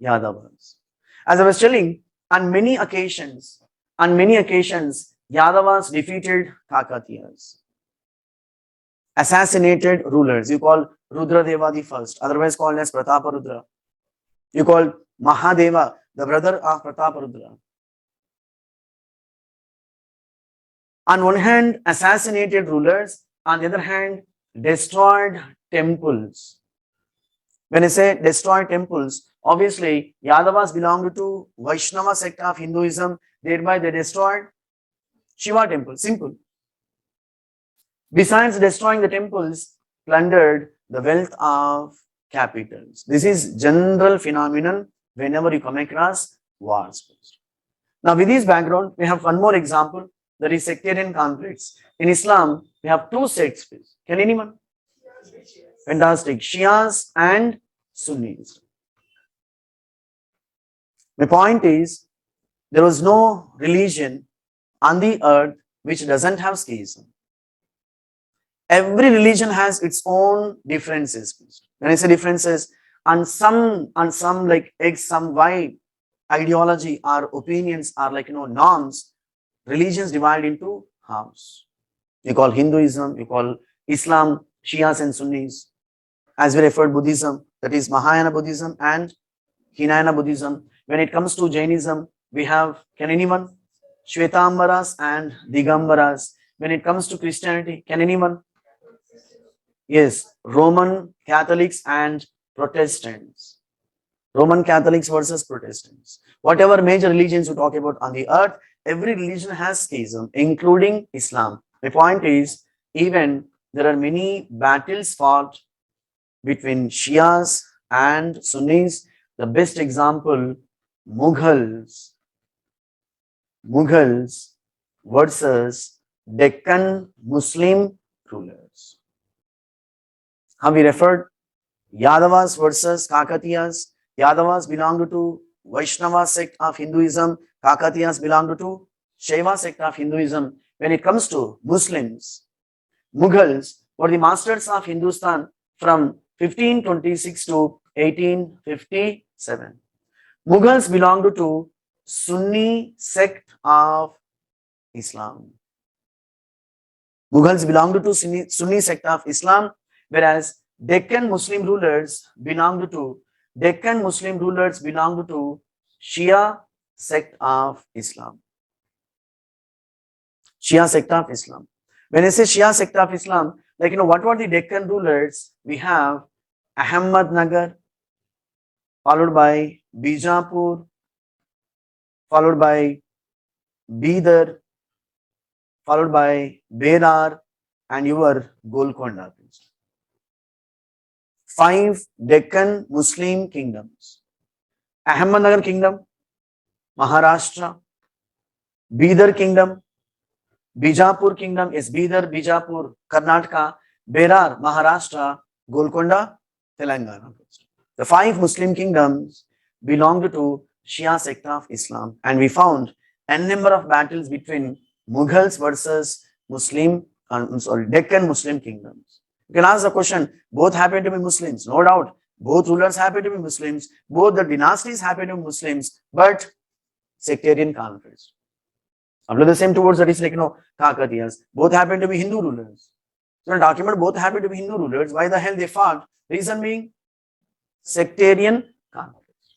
Yadavas. As I was telling, on many occasions, Yadavas defeated Kakatiyas, assassinated rulers. You call Rudradeva the first, otherwise called as Prataparudra. You call Mahadeva, the brother of Prataparudra. On one hand, assassinated rulers, on the other hand, destroyed temples. When I say destroyed temples, obviously, Yadavas belonged to Vaishnava sect of Hinduism, thereby they destroyed Shiva temple, simple. Besides destroying the temples, plundered the wealth of capitals. This is general phenomenon whenever you come across wars. Now, with this background, we have one more example, that is sectarian conflicts. In Islam, we have 2 sects. Can anyone? Fantastic. Shias and Sunnis. My point is, there was no religion on the earth which doesn't have schism. Every religion has its own differences. When I say differences, on some like X, some Y, ideology or opinions or like, norms, religions divide into halves. You call Hinduism, you call Islam, Shias and Sunnis. As we referred Buddhism, that is Mahayana Buddhism and Hinayana Buddhism. When it comes to Jainism, we have, can anyone? Shwetambaras and Digambaras. When it comes to Christianity, can anyone? Yes, Roman Catholics and Protestants. Roman Catholics versus Protestants. Whatever major religions you talk about on the earth, every religion has schism, including Islam. The point is, even there are many battles fought between Shias and Sunnis. The best example, Mughals versus Deccan Muslim rulers. Have we referred? Yadavas versus Kakatiyas. Yadavas belonged to Vaishnava sect of Hinduism. Kakatiyas belonged to Shaiva sect of Hinduism. When it comes to Muslims, Mughals were the masters of Hindustan from 1526 to 1857. Mughals belonged to Sunni sect of Islam. Mughals belonged to Sunni sect of Islam, whereas Deccan Muslim rulers belonged to Shia sect of Islam. Shia sect of Islam. When I say Shia sect of Islam, like, what were the Deccan rulers? We have Ahmednagar, followed by Bijapur, followed by Bidar, followed by Berar, and your Golconda. 5 Deccan Muslim kingdoms. Ahmednagar kingdom, Maharashtra. Bidar kingdom, Bijapur kingdom is Bidar, Bijapur, Karnataka. Berar, Maharashtra. Golconda, Telangana. The 5 Muslim kingdoms belonged to Shia sect of Islam, and we found n number of battles between Mughals versus Deccan Muslim kingdoms. You can ask the question, both happen to be Muslims, no doubt. Both rulers happen to be Muslims, both the dynasties happen to be Muslims, but sectarian conflicts. Apply the same towards that is like, Kakatiyas. Both happen to be Hindu rulers. So when talking about both happen to be Hindu rulers, why the hell they fought? Reason being sectarian conflicts.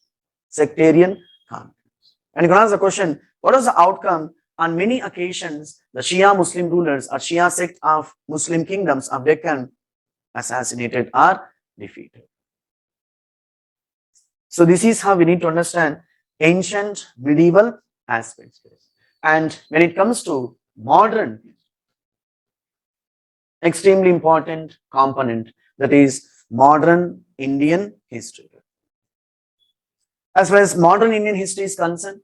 Sectarian conflicts. And you can ask the question, what was the outcome? On many occasions, the Shia Muslim rulers or Shia sect of Muslim kingdoms of Deccan assassinated or defeated. So this is how we need to understand ancient medieval aspects. And when it comes to modern, extremely important component, that is modern Indian history. As far as modern Indian history is concerned,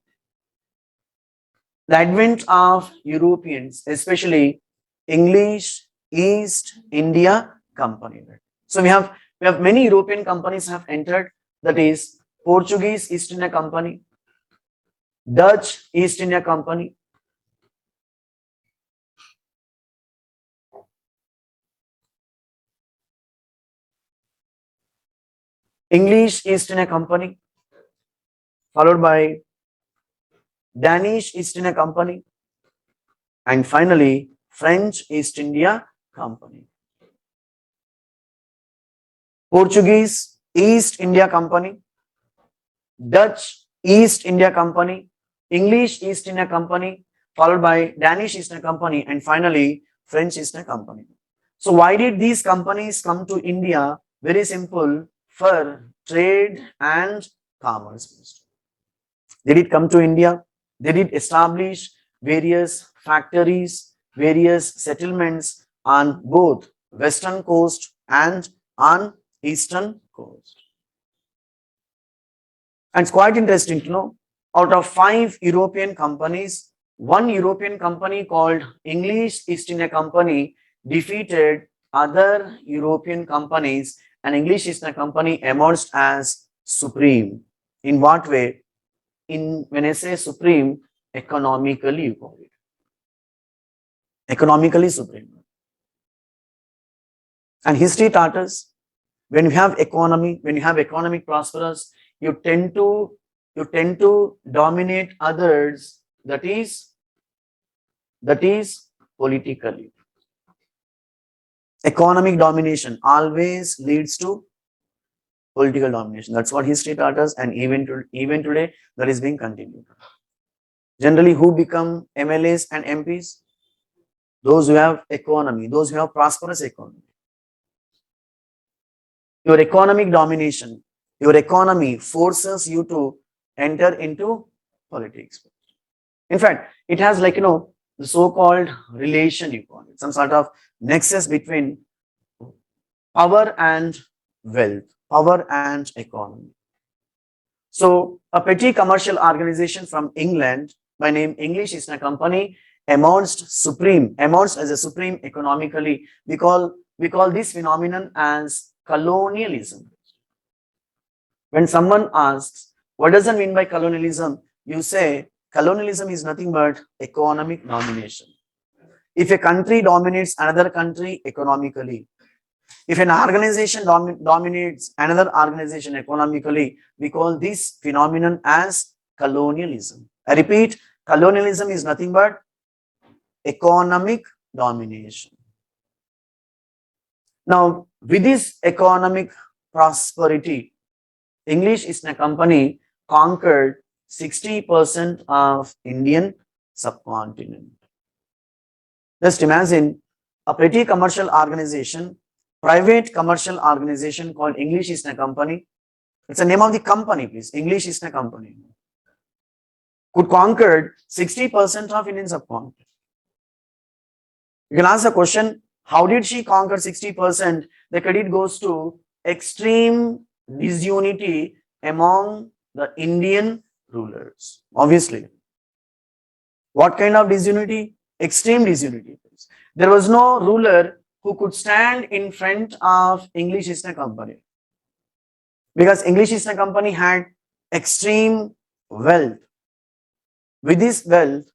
the advent of Europeans, especially English East India Company. So we have many European companies have entered, that is Portuguese East India Company, Dutch East India Company, English East India Company, followed by Danish East India Company, and finally French East India Company. Portuguese East India Company, Dutch East India Company, English East India Company, followed by Danish East India Company, and finally French East India Company. So why did these companies come to India? Very simple, for trade and commerce. They did come to India. They did establish various factories, various settlements on both western coast and on eastern coast. And it's quite interesting to know, out of 5 European companies, one European company called English East India Company defeated other European companies, and English East India Company emerged as supreme. In what way? When I say supreme, economically you call it. Economically supreme. And history taught us, when you have economy, when you have economic prosperous, you tend to you tend to dominate others, that is politically. Economic domination always leads to political domination. That's what history taught us, and even today that is being continued. Generally, who become MLAs and MPs? Those who have economy, those who have prosperous economy. Your economic domination, your economy forces you to enter into politics. In fact, it has like, the so-called relation, you call it, some sort of nexus between power and wealth, power and economy. So a petty commercial organization from England by name English East India Company emerged as a supreme economically. We call this phenomenon as colonialism. When someone asks, what does it mean by colonialism? You say, colonialism is nothing but economic domination. If a country dominates another country economically, if an organization dominates another organization economically, we call this phenomenon as colonialism. I repeat, colonialism is nothing but economic domination. Now, with this economic prosperity, English East India Company conquered 60% of Indian subcontinent. Just imagine a petty commercial organization, private commercial organization called English East India Company. It's the name of the company, please. English East India Company could conquer 60% of Indian subcontinent. You can ask the question, how did she conquer 60%? The credit goes to extreme disunity among the Indian rulers. Obviously. What kind of disunity? Extreme disunity. There was no ruler who could stand in front of English East India Company, because English East India Company had extreme wealth. With this wealth,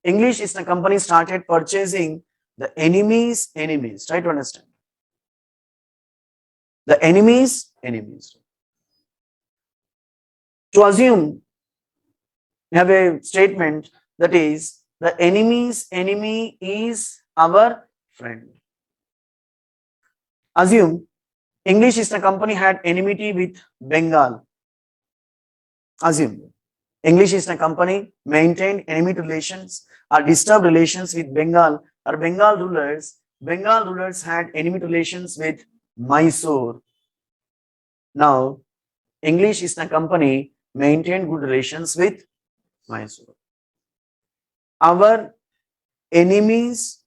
English East India Company started purchasing the enemy's enemies. Try to understand. The enemy's enemies. To assume, we have a statement that is, the enemy's enemy is our friend. Assume English East India Company had enmity with Bengal. Assume English East India Company maintained enemy relations or disturbed relations with Bengal or Bengal rulers. Bengal rulers had enemy relations with Mysore. Now, English East India Company maintained good relations with Mysore. Our enemy's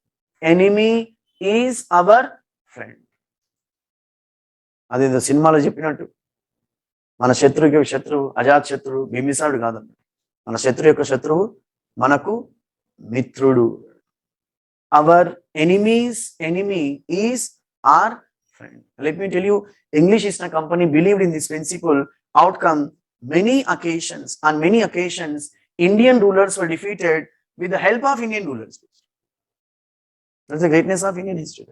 enemy is our friend. అదే సినిమాలో చెప్పినట్టు మన శత్రువుకి శత్రువు అజాత్ శత్రువు బింబిసారుడు కాదన్న, మన శత్రువు యొక్క శత్రువు మనకు మిత్రుడు. Our enemy's enemy is our friend. Let me tell you, English East India Company believed in this principle outcome. On many occasions, Indian rulers were defeated with the help of Indian rulers. That's the greatness of Indian history.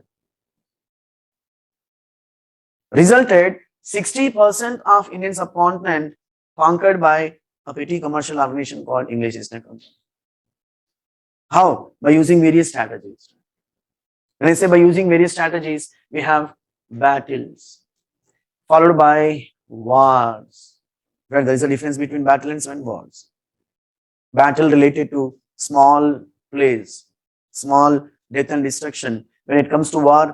Resulted 60% of Indian subcontinent conquered by a petty commercial organization called English East India Company. How? By using various strategies. When I say by using various strategies, we have battles, followed by wars. Where there is a difference between battles and wars. Battle related to small plays, small death and destruction. When it comes to war,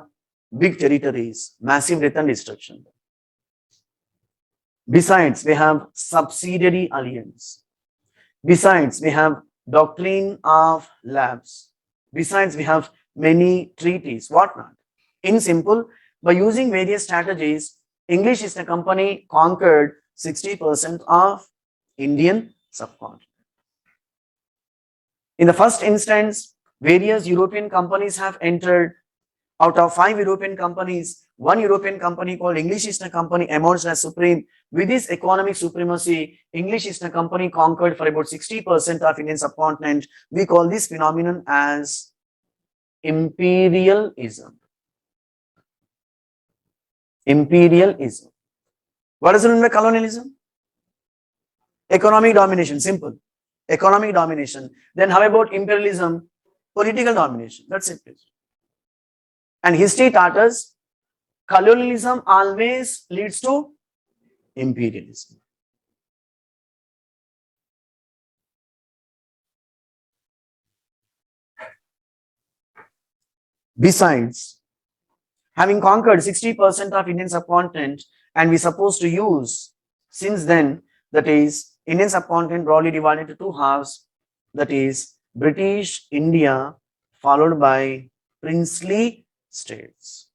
big territories, massive death and destruction. Besides, we have subsidiary alliance. Besides, we have doctrine of lapse. Besides, we have many treaties, whatnot. In simple, by using various strategies, English East India Company conquered 60% of Indian subcontinent. In the first instance, various European companies have entered. Out of 5 European companies, 1 European company called English East India Company emerged as supreme. With this economic supremacy, English East India Company conquered for about 60% of Indian subcontinent. We call this phenomenon as imperialism. Imperialism. What does it mean by colonialism? Economic domination, simple. Economic domination. Then how about imperialism? Political domination. That's it. And history taught us colonialism always leads to imperialism. Besides, having conquered 60% of Indian subcontinent, and we're supposed to use since then, that is, Indian subcontinent broadly divided into two halves, that is, British India followed by princely states.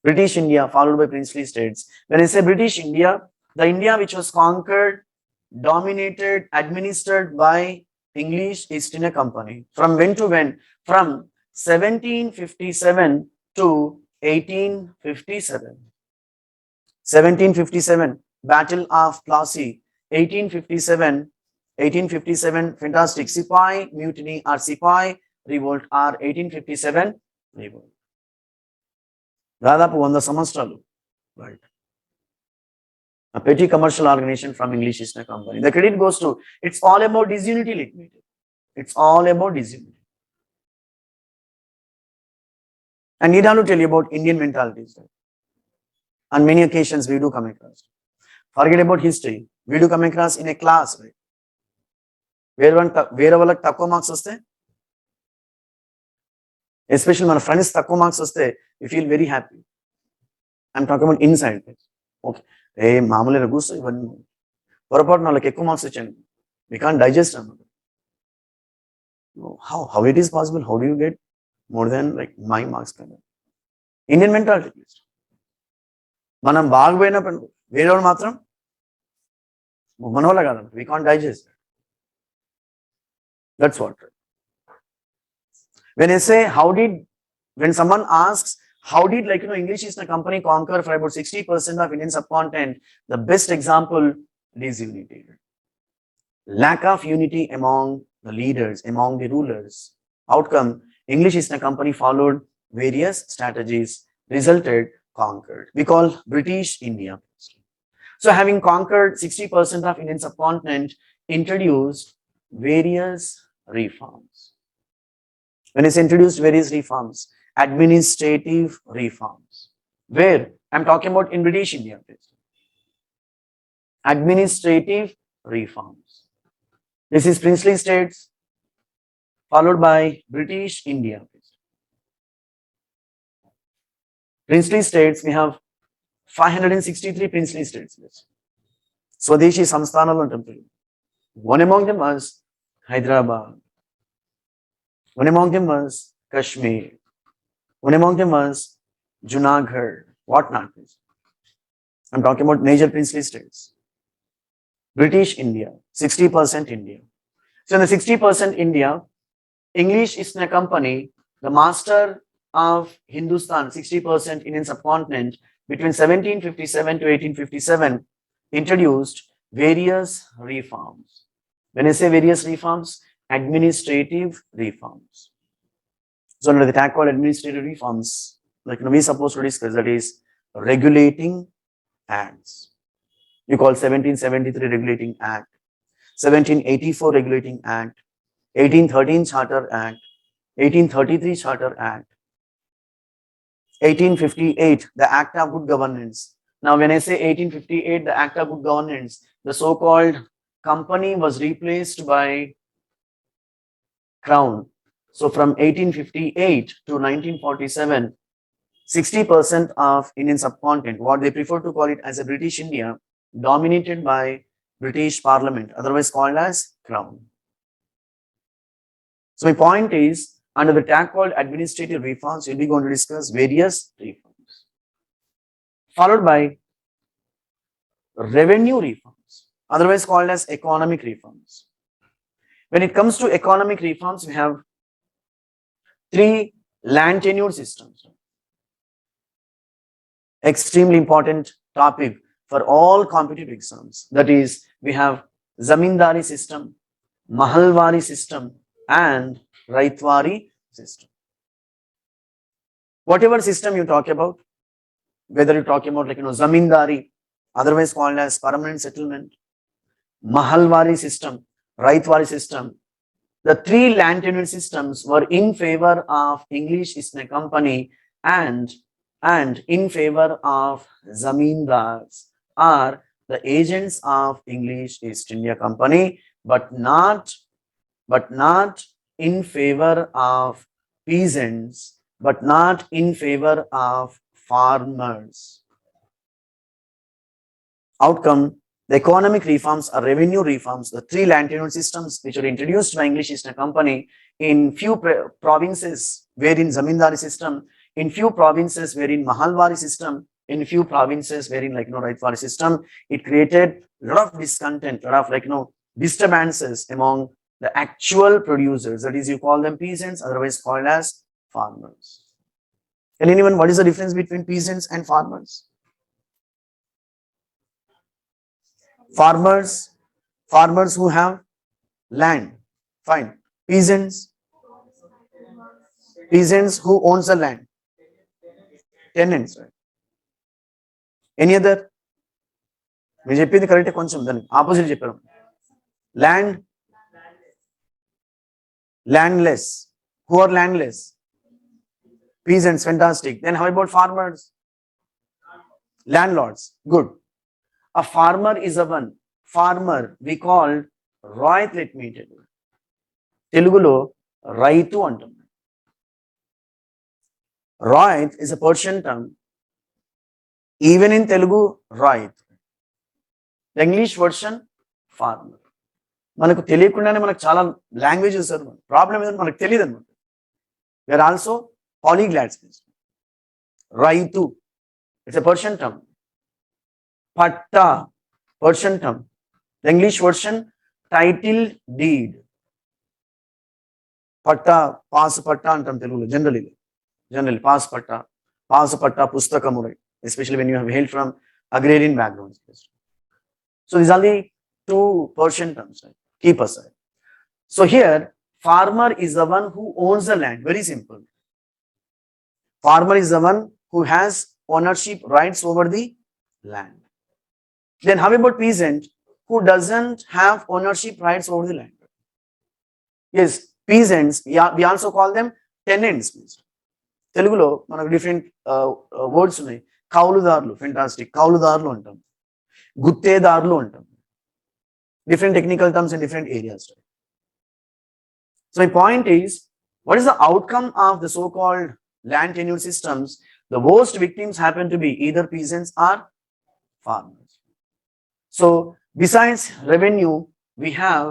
British India followed by princely states. When I say British India, the India which was conquered, dominated, administered by English East India Company. From when to when? From 1757 to 1857. 1757, Battle of Plassey. 1857, fantastic. Sipai Mutiny or Sipai Revolt or 1857 Revolt. దాదాపు 100 సంవత్సరాలు, right? A petty commercial organization from English East India Company. The credit goes to, it's all about disunity, it's all about disunity. And need to tell you about Indian mentalities. Right? On many occasions we do come across. Forget about history, we do come across in a class, right? Where వాళ్ళకి తక్కువ marks వస్తే, especially మన friends తక్కువ marks వస్తే we feel very happy. I'm talking about inside. Okay, ఏ మామూలుగా కూర్చో ఇవన్నీ పొరపాటున వాళ్ళకి ఎక్కువ మార్క్స్ వచ్చాను, we can't digest అన్నమాట. How it is possible? How do you get more than like my marks? Kind of Indian mentality. మనం బాగుపోయినప్పుడు వేరే వాళ్ళు మాత్రం మన వల్ల కాదు, we can't digest. That's what. When I say when someone asks how did English East India Company conquer for about 60% of Indian subcontinent, the best example is unity. Lack of unity among the leaders, among the rulers. Outcome, English East India Company followed various strategies, resulted conquered. We call British India. So having conquered 60% of Indian subcontinent, introduced various reforms. When it's introduced various reforms, administrative reforms, where I'm talking about in British India, administrative reforms. This is princely states followed by British India. Princely states, we have 563 princely states. Swadeshi Samsthanalu antam. One among them was Hyderabad. One among them was Kashmir. One among them was Junagadh, whatnot. I'm talking about major princely states. British India, 60% India. So in the 60% India, English East India Company, the master of Hindustan, 60% Indian subcontinent, between 1757 to 1857, introduced various reforms. When I say various reforms, administrative reforms. So under the tag called administrative reforms, we supposed to discuss, that is regulating acts. You call 1773 Regulating Act, 1784 Regulating Act, 1813 Charter Act, 1833 Charter Act, 1858 the Act of Good Governance. Now when I say 1858 the Act of Good Governance, the so-called company was replaced by crown. So from 1858 to 1947, 60% of Indian subcontinent, what they prefer to call it as a British India, dominated by British Parliament, otherwise called as crown. So my point is, under the tag called administrative reforms, we'll be going to discuss various reforms, followed by revenue reforms, otherwise called as economic reforms. When it comes to economic reforms, we have 3 land tenure systems. Extremely important topic for all competitive exams. That is, we have Zamindari system, Mahalwari system, and Raitwari system. Whatever system you talk about, whether you're talking about Zamindari, otherwise called as permanent settlement, Mahalwari system, Raitwari system. The three land tenure systems were in favor of English East India Company and in favor of zamindars, are the agents of English East India Company, but not in favor of peasants, but not in favor of farmers. Outcome: the economic reforms or revenue reforms, the three land tenure systems which were introduced by English East India Company in few provinces wherein zamindari system, in few provinces wherein Mahalwari system, in few provinces wherein Raitwari system, it created a lot of discontent, a lot of disturbances among the actual producers. That is, you call them peasants, otherwise called as farmers. Tell anyone what is the difference between peasants and farmers? Farmers who have land, fine. Peasants who owns the land, tenants, right? Any other? మీరు చెప్పింది కరెక్టే, కొంచెం దాన్ని opposite చెప్పారు. Landless. Who are landless? Peasants, fantastic. Then how about farmers? Landlords, good. A farmer is a one. Farmer we called Roy. Let me tell you. Telugulo Raitu antam. Roy is a Persian term. Even in Telugu, Roy. The English version, farmer. మనకు తెలియకుండానే మనకు చాలా languages problem ఏదో మనకు తెలియదు అనమాట. We are also polyglots. రైతు, it's a Persian term. Patta, Persian term. The English version title deed. Patta, pass patta అంటాం తెలుగులో జనరలీ పాస్ పట్టా పుస్తకము, right, especially when you have hailed from agrarian backgrounds. So these are the two Persian terms, right? Keep aside. So here, farmer is the one who owns the land. Very simple. Farmer is the one who has ownership rights over the land. Then how about peasant who doesn't have ownership rights over the land? Yes, peasants, we also call them tenants. Telugulo manaku different words ఉన్నాయి. కౌలుదారులు, fantastic, కౌలుదారులు అంటాం, గుత్తేదారులు అంటాం. Different technical terms in different areas. So my point is, what is the outcome of the so-called land tenure systems? The worst victims happen to be either peasants or farmers. So besides revenue, we have,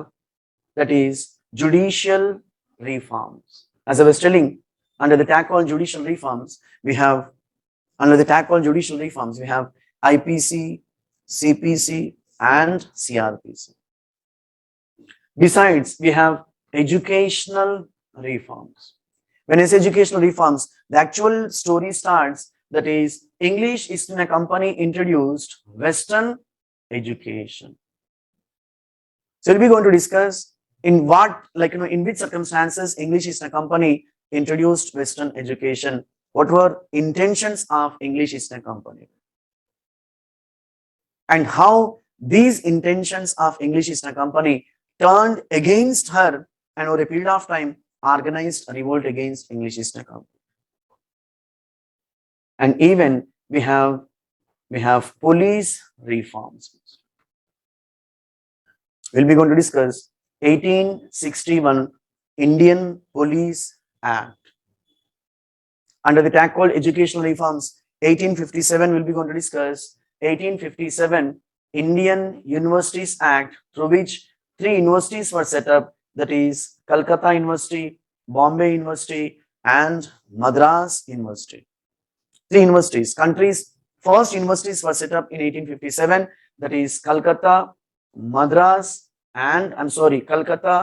that is, judicial reforms. As I was telling, under the tag called judicial reforms, we have IPC, CPC and CRPC. Besides, we have educational reforms. When I say educational reforms, the actual story starts, that is, English East India Company introduced Western education. So we'll be going to discuss in which circumstances English East India Company introduced Western education. What were intentions of English East India Company? And how these intentions of English East India Company turned against her, and over a period of time organized a revolt against English East India Company. And even we have police reforms. We'll be going to discuss 1861 Indian Police Act. Under the tag called educational reforms, 1857 we'll be going to discuss 1857 Indian Universities Act, through which 3 universities were set up, that is Calcutta University, Bombay University and Madras University. 3 universities, countries' first universities were set up in 1857, that is Calcutta, Calcutta,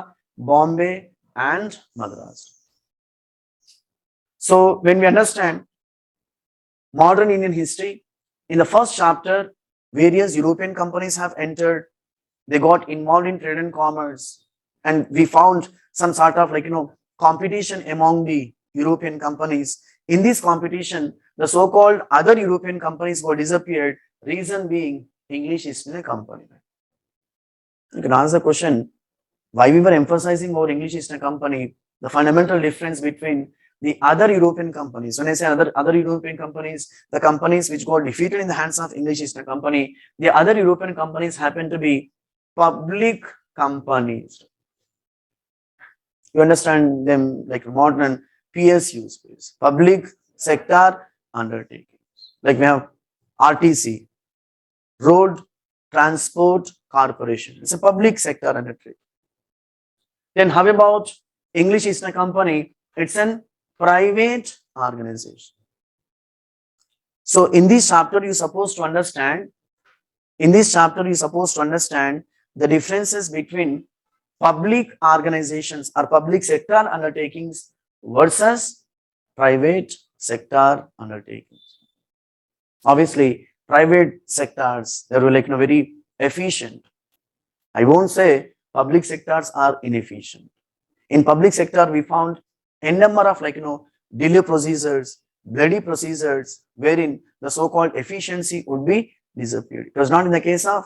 Bombay and Madras. So when we understand modern Indian history, in the first chapter, various European companies have entered. They got involved in trade and commerce, and we found some sort of competition among the European companies. In this competition, the so-called other European companies were disappeared, reason being English East India Company. You can ask the question, why we were emphasizing over English East India Company, the fundamental difference between the other European companies. When I say other European companies, the companies which got defeated in the hands of English East India Company, the other European companies happen to be public companies. You understand them like modern PSUs, public sector undertakings. Like we have RTC, Road Transport Corporation. It's a public sector undertaking. Then how about English East India Company? It's an private organization. So in this chapter, you're supposed to understand, the differences between public organizations or public sector undertakings versus private sector undertakings. Obviously, private sectors, they were like very efficient. I won't say public sectors are inefficient. In public sector, we found a number of delay procedures, bloody procedures, wherein the so-called efficiency would be disappeared. It was not in the case of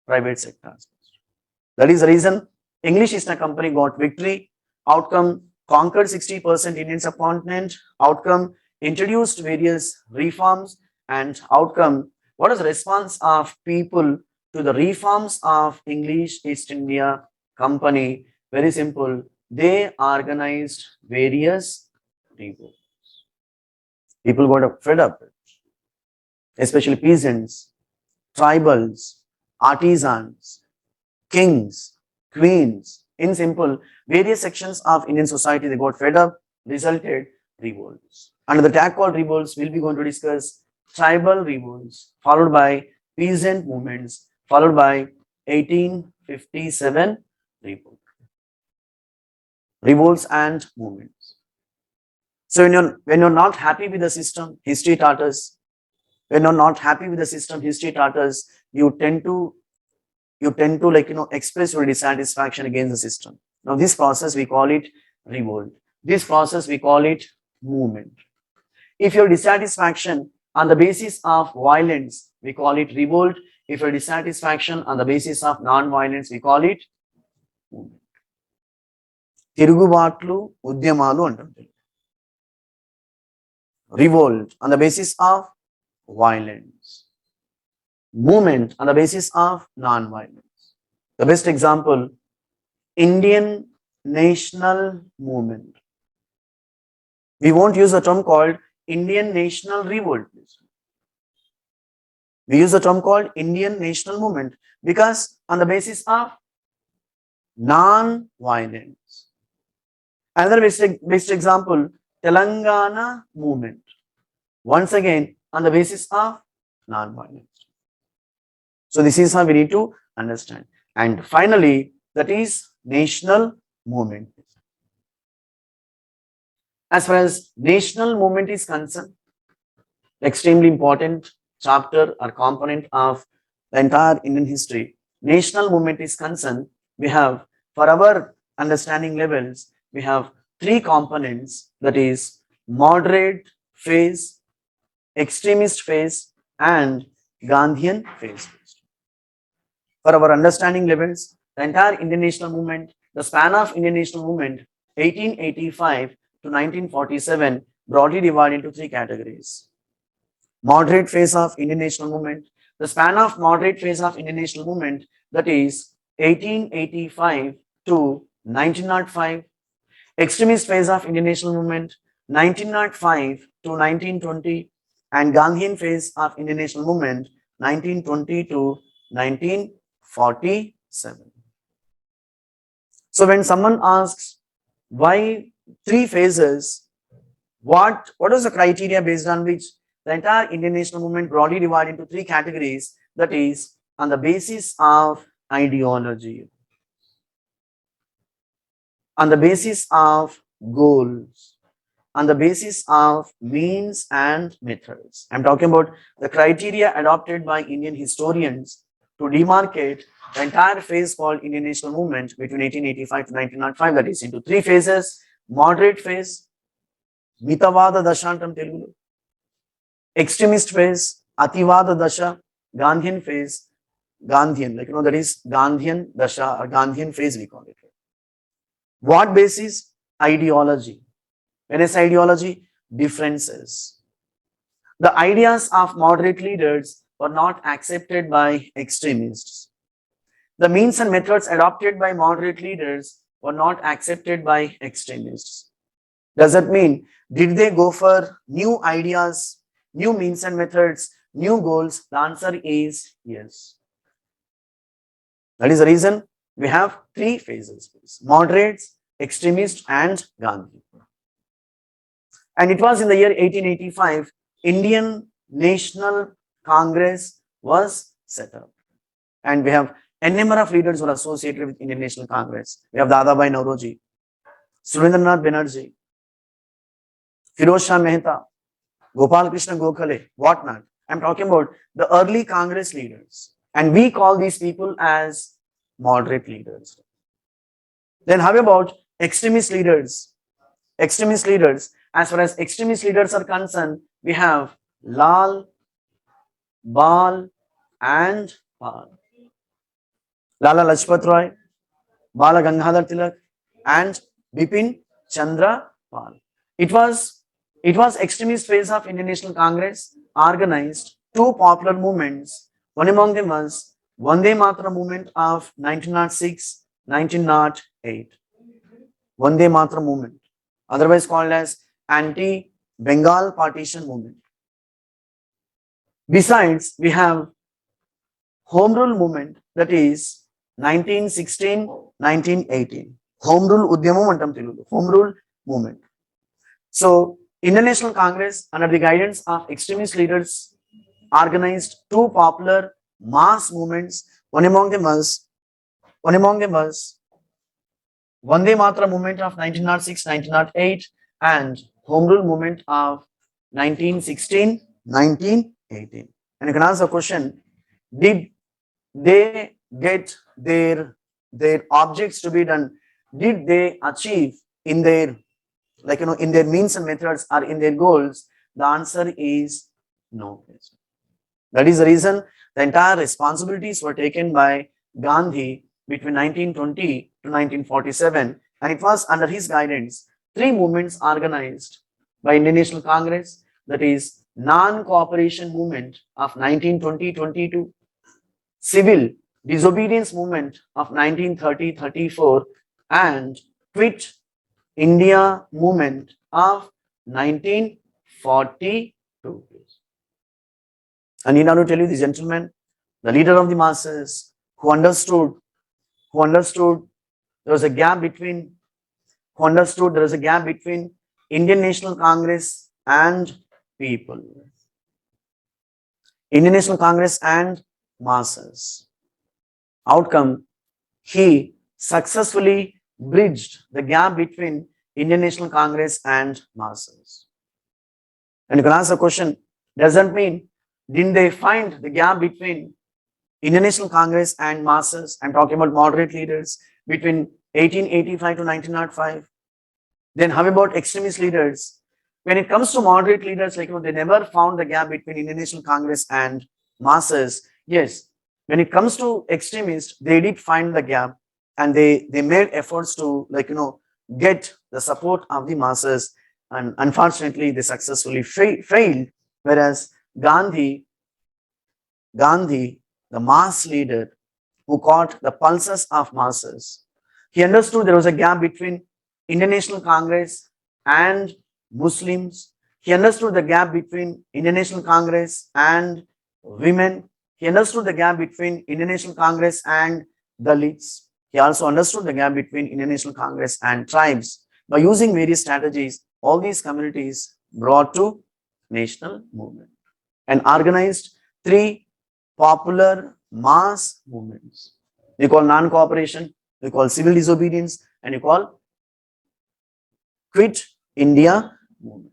private sectors. That is the reason English East India Company got victory. Outcome, conquered 60% Indian subcontinent. Outcome, introduced various reforms. And outcome, what is the response of people to the reforms of English East India Company? Very simple. They organized various revolts. People got fed up, especially peasants, tribals, artisans, kings, queens. In simple, various sections of Indian society, they got fed up, resulted revolts. Under the tag called revolts, we'll be going to discuss tribal revolts, followed by peasant movements, followed by 1857 revolts and movements. So when you're not happy with the system, history taught us. When you're not happy with the system, history taught us, you tend to express your dissatisfaction against the system. Now this process we call it revolt. This process we call it movement. If your dissatisfaction on the basis of violence, we call it revolt. If your dissatisfaction on the basis of non-violence, we call it movement. తిరుగుబాట్లు ఉద్యమాలు అంటాం. Revolt on the basis of violence. Movement on the basis of non-violence. The best example, Indian national movement. We won't use a term called Indian national revolt. We use a term called Indian national movement because on the basis of non-violence. Another best example, Telangana movement. Once again, on the basis of non-violence. So this is how we need to understand. And finally, that is national movement. As far as national movement is concerned, extremely important chapter or component of the entire Indian history. National movement is concerned, we have, for our understanding levels, we have three components, that is moderate phase, extremist phase, and Gandhian phase. For our understanding levels, the entire Indian national movement, the span of Indian national movement, 1885 to 1947, broadly divided into three categories. Moderate phase of Indian national movement, the span of moderate phase of Indian national movement, that is 1885 to 1905. Extremist phase of Indian national movement, 1905 to 1920, and Gandhian phase of Indian national movement, 1920 to 1947. So when someone asks why three phases, what is the criteria based on which the entire Indian national movement broadly divided into three categories, that is on the basis of ideology, on the basis of goals, on the basis of means and methods. I'm talking about the criteria adopted by Indian historians to demarcate the entire phase called Indian national movement between 1885 to 1905, that is into three phases. Moderate phase, Mitavada Dasha antam Telugulo. Extremist phase, Ativada Dasha. Gandhian phase, Gandhian, that is Gandhian Dasha or Gandhian phase we call it. What basis? Ideology. When I say ideology, differences. The ideas of moderate leaders were not accepted by extremists. The means and methods adopted by moderate leaders were not accepted by extremists. Does that mean, did they go for new ideas, new means and methods, new goals? The answer is yes. That is the reason we have three phases: moderates, extremists, and Gandhi. And it was in the year 1885, Indian National Congress was set up. And we have a number of leaders who are associated with Indian National Congress. We have Dadabhai Nauroji, Surendranath Banerjee, Firoz Shah Mehta, Gopal Krishna Gokhale, whatnot. I'm talking about the early Congress leaders. And we call these people as moderate leaders. Then how about extremist leaders? Extremist leaders, as far as extremist leaders are concerned, we have Lal, Bal, and Pal. Lala Lajpat Roy, Bala Gangadhar Tilak, and Bipin Chandra Pal. It was extremist phase of Indian National Congress organized two popular movements. One among them was Vande Mataram movement of 1906, 1908. Vande Mataram movement, otherwise called as anti-Bengal partition movement. Besides, we have Home Rule movement, that is 1916, 1918. Home Rule Udyamam antam Telugu. Home Rule movement. So, Indian National Congress, under the guidance of extremist leaders, organized two popular mass movements. One among them was Vande Mataram movement of 1906, 1908 and Home Rule movement of 1916, 1918. And you can ask the question, did they get their objects to be done? Did they achieve in their in their means and methods or in their goals? The answer is no. That is the reason the entire responsibilities were taken by Gandhi between 1920 to 1947, and it was under his guidance three movements organized by Indian National Congress, that is non-cooperation movement of 1920-22, civil disobedience movement of 1930-34, and Quit India movement of 1942. I need now to tell you, the gentleman, the leader of the masses, who understood there was a gap between Indian National Congress and people, Indian National Congress and masses. Outcome, he successfully bridged the gap between Indian National Congress and masses. And you can ask the question, does that mean, didn't they find the gap between Indian National Congress and masses? I'm talking about moderate leaders between 1885 to 1905. Then how about extremist leaders? When it comes to moderate leaders, they never found the gap between Indian National Congress and masses. Yes, when it comes to extremists, they did find the gap, and they made efforts to get the support of the masses, and unfortunately they successfully failed. Whereas Gandhi, the mass leader who caught the pulses of masses, he understood there was a gap between Indian National Congress and Muslims. He understood the gap between Indian National Congress and women. He understood the gap between Indian National Congress and Dalits. He also understood the gap between Indian National Congress and tribes. By using various strategies, all these communities brought to national movement and organized three popular mass movements. We call non-cooperation, we call civil disobedience, and we call Quit India movement.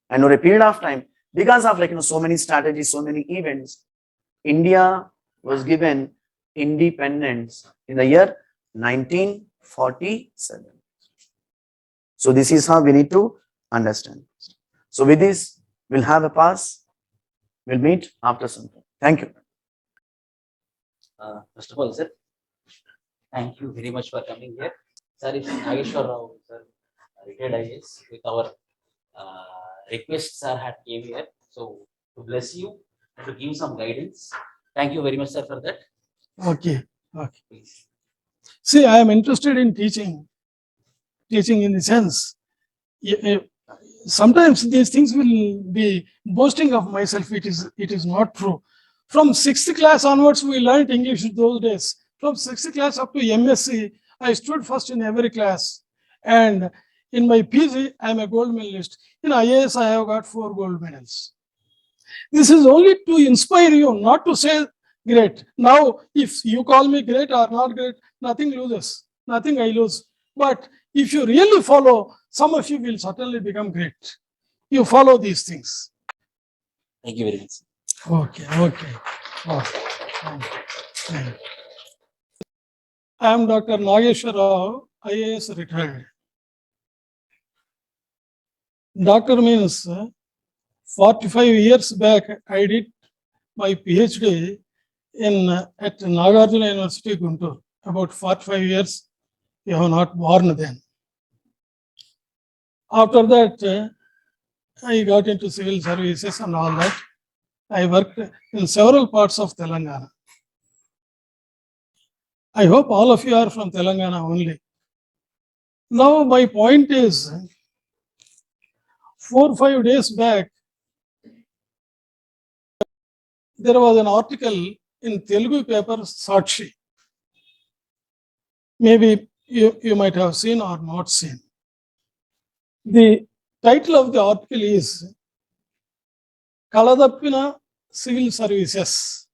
And over a period of time, because of so many strategies, so many events, India was given independence in the year 1947. So this is how we need to understand. So with this, we'll have a pause. We'll meet after some time. Thank you. First of all, sir, thank you very much for coming here. Sir, it's Nageshwar Rao, sir, retired IAS, with our request, sir, had came here. So, to bless you and to give some guidance. Thank you very much, sir, for that. Okay. Okay. Please. See, I am interested in teaching. Teaching in the sense, sometimes these things will be boasting of myself. It is not true. From 6th class onwards, we learned English those days. From 6th class up to MSc, I stood first in every class. And in my PG, I am a gold medalist. In IAS, I have got 4 gold medals. This is only to inspire you, not to say great. Now, if you call me great or not great, nothing loses. Nothing I lose. But if you really follow, some of you will certainly become great. You follow these things. Thank you very much. Okay. Thank you. I am Dr. Nageshwar Rao, IAS retired. Doctor means 45 years back, I did my PhD at Nagarjuna University, Guntur. About 45 years, you have not born then. After that, I got into civil services and all that. I worked in several parts of Telangana. I hope all of you are from Telangana only. Now, my point is, 4 or 5 days back, there was an article in Telugu paper, Sakshi. Maybe you might have seen or not seen. The title of the article is Kaladappina Civil Services,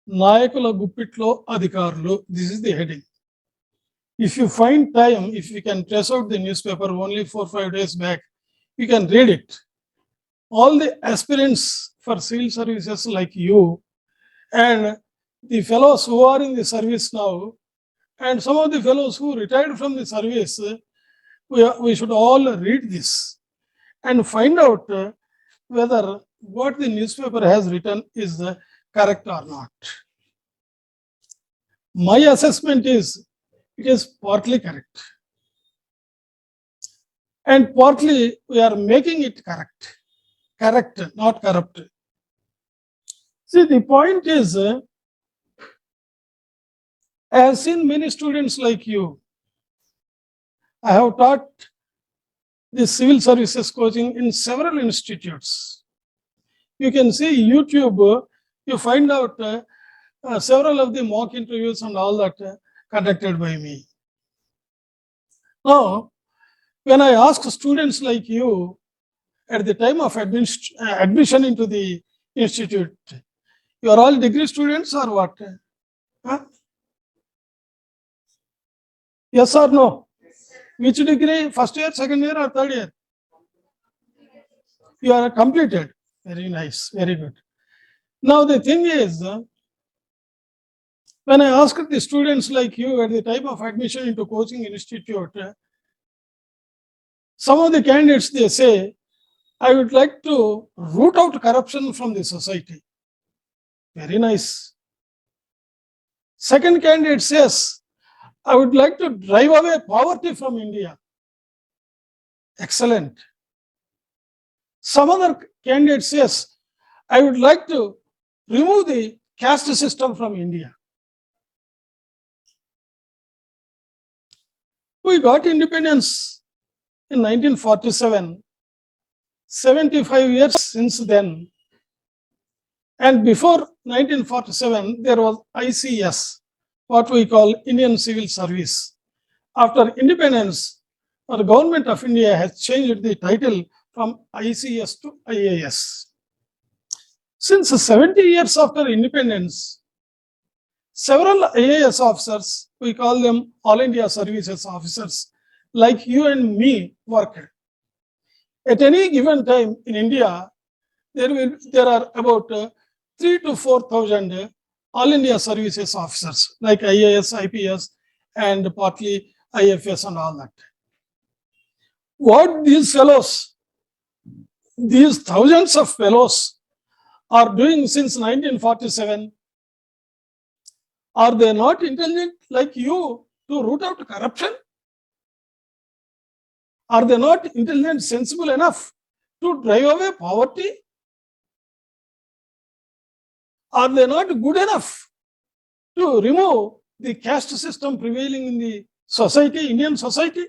Nayakula Guppitlo Adhikarulu. This is the heading. If you find time, if you can trace out the newspaper only 4 or 5 days back, you can read it. All the aspirants for civil services like you and the fellows who are in the service now, and some of the fellows who retired from the service, we should all read this and find out whether what the newspaper has written is correct or not. My assessment is it is partly correct. And partly we are making it correct. Correct, not corrupt. See, the point is, I have seen many students like you. I have taught the civil services coaching in several institutes. You can see YouTube, you find out several of the mock interviews and all that conducted by me. Now, when I ask students like you at the time of admission into the institute, you are all degree students or what? Huh? Yes or no? Which degree? First year, second year, or third year? You are completed. Very nice, very good. Now the thing is, when I ask the students like you at the time of admission into coaching institute, some of the candidates, they say, I would like to root out corruption from the society. Very nice. Second candidate says, I would like to drive away poverty from India. Excellent. Some other candidate says, I would like to remove the caste system from India. We got independence in 1947, 75 years since then. And before 1947, there was ICS, what we call Indian Civil Service. After independence, the government of India has changed the title from ICS to IAS. Since 70 years after independence, several IAS officers, we call them All India Services officers, like you and me, worked. At any given time in India, there are about 3,000 to 4,000 All India Services officers, like IAS, IPS, and partly IFS and all that. What these fellows, these thousands of fellows are doing since 1947, Are they not intelligent like you to root out corruption? Are they not intelligent, sensible enough to drive away poverty? Are they not good enough to remove the caste system prevailing in the society, Indian society?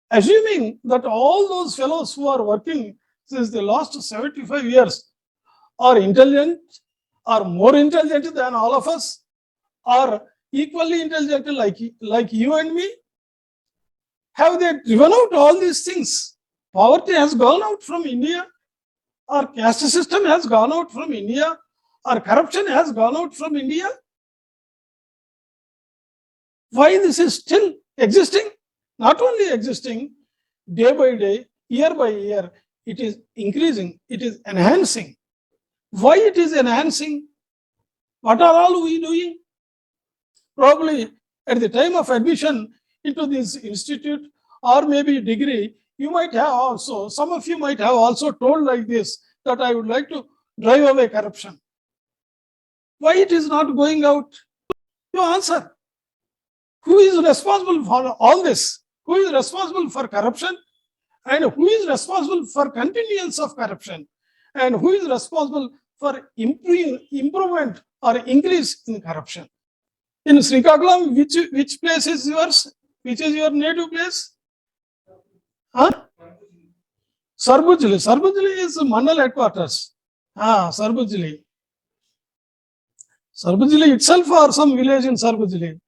Assuming that all those fellows who are working since the last 75 years are intelligent, are more intelligent than all of us, are equally intelligent like you and me, have they driven out all these things? Poverty has gone out from India, our caste system has gone out from India, our corruption has gone out from India. Why this is still existing? Not only existing, day by day, year by year, it is increasing, it is enhancing. Why it is enhancing? What are all we doing? Probably at the time of admission into this institute or maybe degree, you might have also, some of you might have also told like this, that I would like to drive away corruption. Why it is not going out? You answer. Who is responsible for all this? Who is responsible for corruption? And who is responsible for continuance of corruption? And who is responsible for improvement or increase in corruption? In Srikakulam, which place is yours? Which is your native place? Huh? Sarbujili. Sarbujili is Mandal headquarters. Sarbujili. Sarbujili itself or some village in Sarbujili?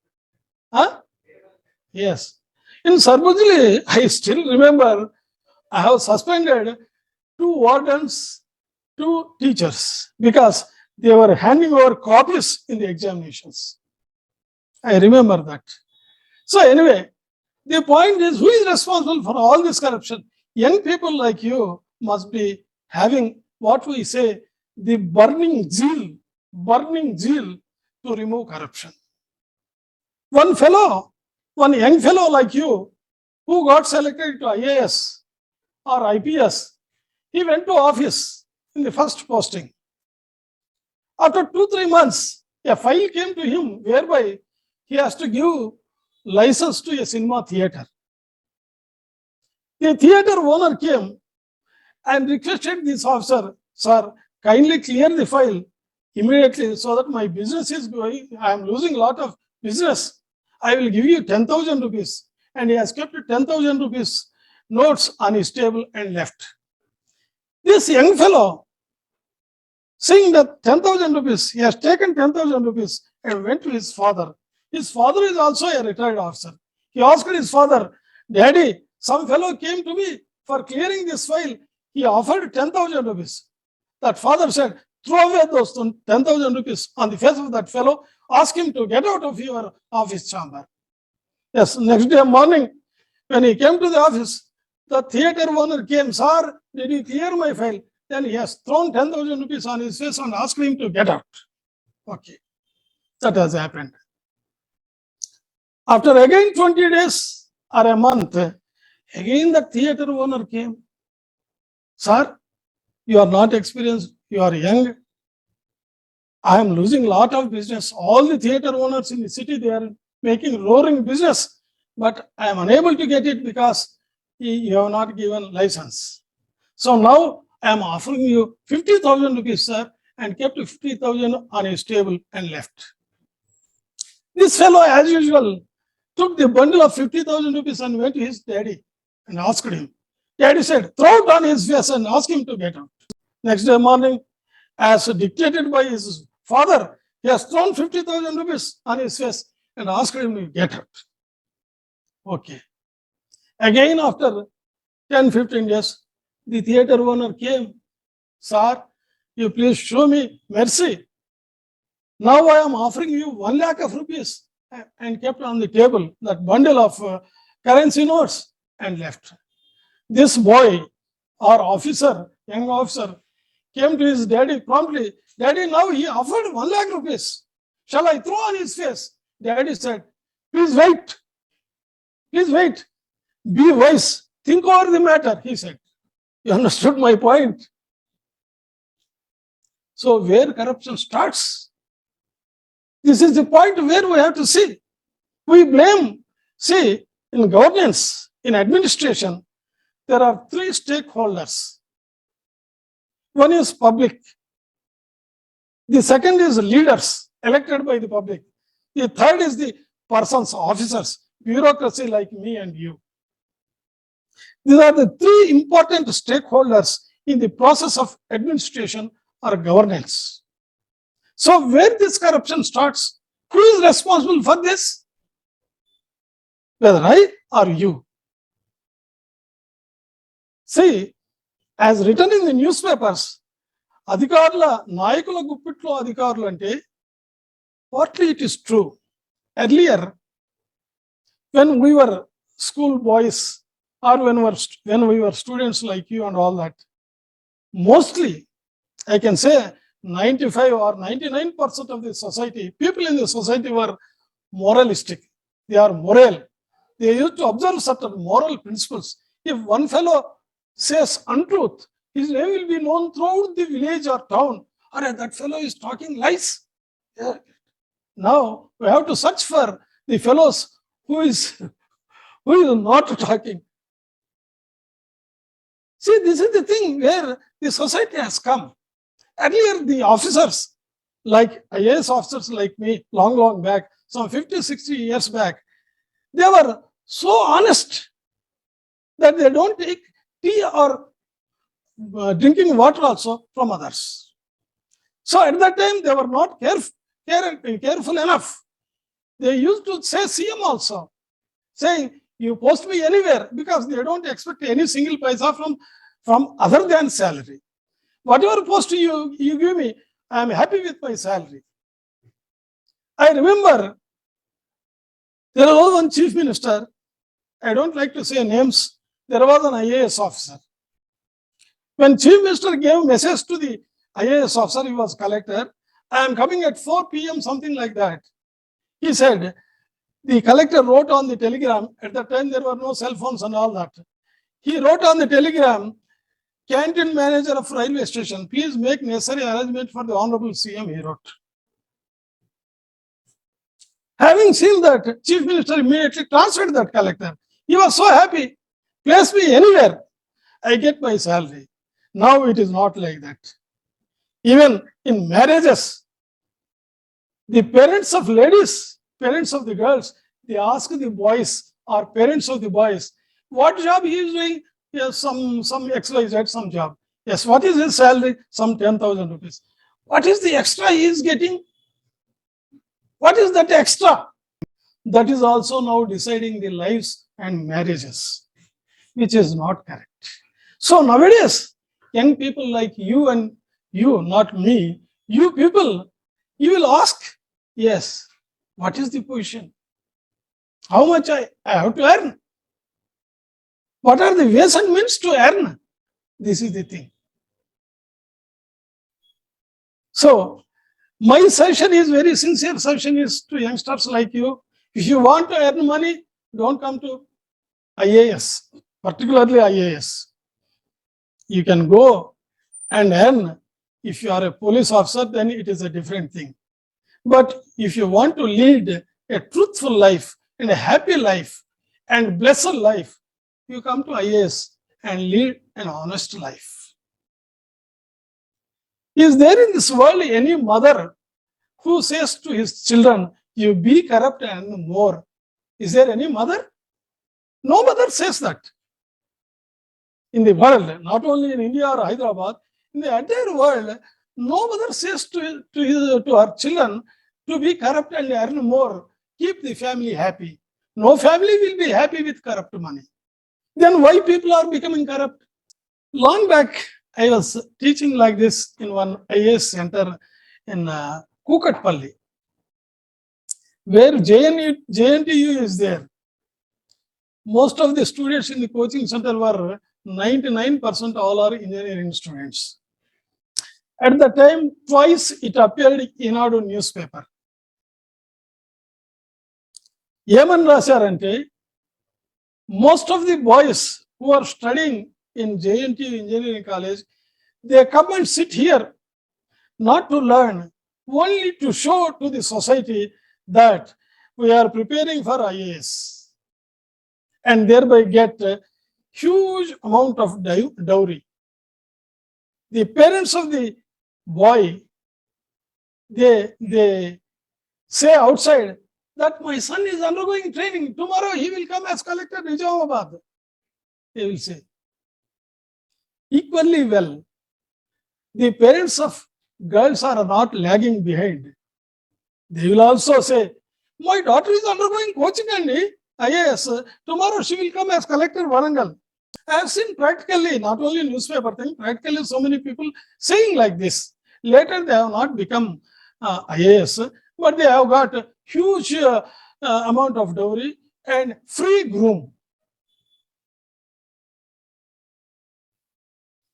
Huh? Yes. In Sarbujili, I still remember I have suspended 2 wardens, 2 teachers because they were handing over copies in the examinations. I remember that. So anyway, the point is, who is responsible for all this corruption? Young people like you must be having what we say, the burning zeal to remove corruption. One young fellow like you who got selected to IAS or IPS, he went to office in the first posting. After 2-3 months, a file came to him whereby he has to give license to a cinema theater. The theater owner came and requested this officer, sir, kindly clear the file immediately so that my business is going, I am losing a lot of business. I will give you 10,000 rupees. And he has kept 10,000 rupees notes on his table and left. This young fellow, seeing that 10,000 rupees, he has taken 10,000 rupees and went to his father. His father is also a retired officer. He asked his father, Daddy, some fellow came to me for clearing this file. He offered 10,000 rupees. That father said, throw away those 10,000 rupees on the face of that fellow. Ask him to get out of your office chamber. Yes, next day morning, when he came to the office, the theater owner came, sir, did you clear my file? Then he has thrown 10,000 rupees on his face and asked him to get out. Okay, that has happened. After again 20 days or a month, again the theater owner came. Sir, you are not experienced, you are young. I am losing a lot of business. All the theater owners in the city, they are making roaring business, but I am unable to get it because you have not given license. So now I am offering you 50,000 rupees, sir, and kept 50,000 on his table and left. This fellow, as usual, took the bundle of 50,000 rupees and went to his daddy and asked him. Daddy said, throw it on his face and ask him to get out. Next day morning, as dictated by his father, he has thrown 50,000 rupees on his face and asked him to get out. Okay. Again, after 10-15 days, the theater owner came. Sir, you please show me mercy. Now I am offering you 1 lakh of rupees, and kept on the table that bundle of currency notes and left. This boy or officer, young officer, came to his daddy promptly. Daddy, now he offered 1 lakh rupees. Shall I throw on his face? Daddy said, please wait. Please wait. Be wise. Think over the matter, he said. You understood my point? So where corruption starts, This is the point where we have to see. We blame, see, in governance, in administration, there are three stakeholders. One is public. The second is leaders elected by the public. The third is the persons, officers, bureaucracy like me and you. These are the three important stakeholders in the process of administration or governance. So where this corruption starts, who is responsible for this? Whether I or you. See, as written in the newspapers, అధికారుల నాయకుల గుప్పిట్లో అధికారులు అంటే partly it is true. Earlier, when we were school boys or when we were students like you and all that, mostly I can say 95 or 99% of the society, people in the society were moralistic. They are moral. They used to observe certain moral principles. If one fellow says untruth, his name will be known throughout the village or town. Or that fellow is talking lies. Yeah. Now we have to search for the fellows who is not talking. See, this is the thing where the society has come. Earlier, the officers, like IAS officers like me, long back, some 50, 60 years back, they were so honest that they don't take tea or drinking water also from others. So at that time, they were not careful enough. They used to say CM also, saying, you post me anywhere, because they don't expect any single paisa from other than salary. Whatever post you give me, I am happy with my salary. I remember there was one chief minister, I don't like to say names, there was an IAS officer. When chief minister gave message to the IAS officer, he was collector, I am coming at 4 p.m., something like that. He said, the collector wrote on the telegram, at that time there were no cell phones and all that. He wrote on the telegram, canteen manager of railway station, please make necessary arrangement for the Honorable CM, he wrote. Having seen that, chief minister immediately transferred that collector. He was so happy. Place me anywhere, I get my salary. Now it is not like that. Even in marriages, the parents of ladies, parents of the girls, they ask the boys or parents of the boys, what job he is doing? Yes, some XYZ, some job. Yes, what is his salary? Some 10,000 rupees. What is the extra he is getting? What is that extra? That is also now deciding the lives and marriages, which is not correct. So nowadays, young people like you and you, not me, you people, you will ask, yes, what is the position? How much I have to earn? What are the ways and means to earn? This is the thing. So, my suggestion is very sincere suggestion is to youngsters like you. If you want to earn money, don't come to IAS, particularly IAS. You can go and earn. If you are a police officer, then it is a different thing. But if you want to lead a truthful life and a happy life and blessed life, you come to IAS and lead an honest life. Is there in this world any mother who says to his children, you be corrupt and more? Is there any mother? No mother says that. In the world, not only in India or Hyderabad, in the entire world, no mother says to her children to be corrupt and earn more, keep the family happy. No family will be happy with corrupt money. Then why people are becoming corrupt? Long back, I was teaching like this in one IAS center in Kukatpalli, where JNTU is there. Most of the students in the coaching center were 99% all are engineering students. At the time, twice it appeared in our newspaper. Yemen Rasarante, most of the boys who are studying in JNTU Engineering College, they come and sit here, not to learn, only to show to the society that we are preparing for IAS and thereby get a huge amount of dowry. The parents of the boy, they say outside that my son is undergoing training. Tomorrow he will come as collector in Nizamabad. They will say. Equally well, the parents of girls are not lagging behind. They will also say, my daughter is undergoing coaching and IAS. Tomorrow she will come as collector Warangal. I have seen practically, not only newspaper thing, practically so many people saying like this. Later they have not become IAS, but they have got a huge amount of dowry and free groom.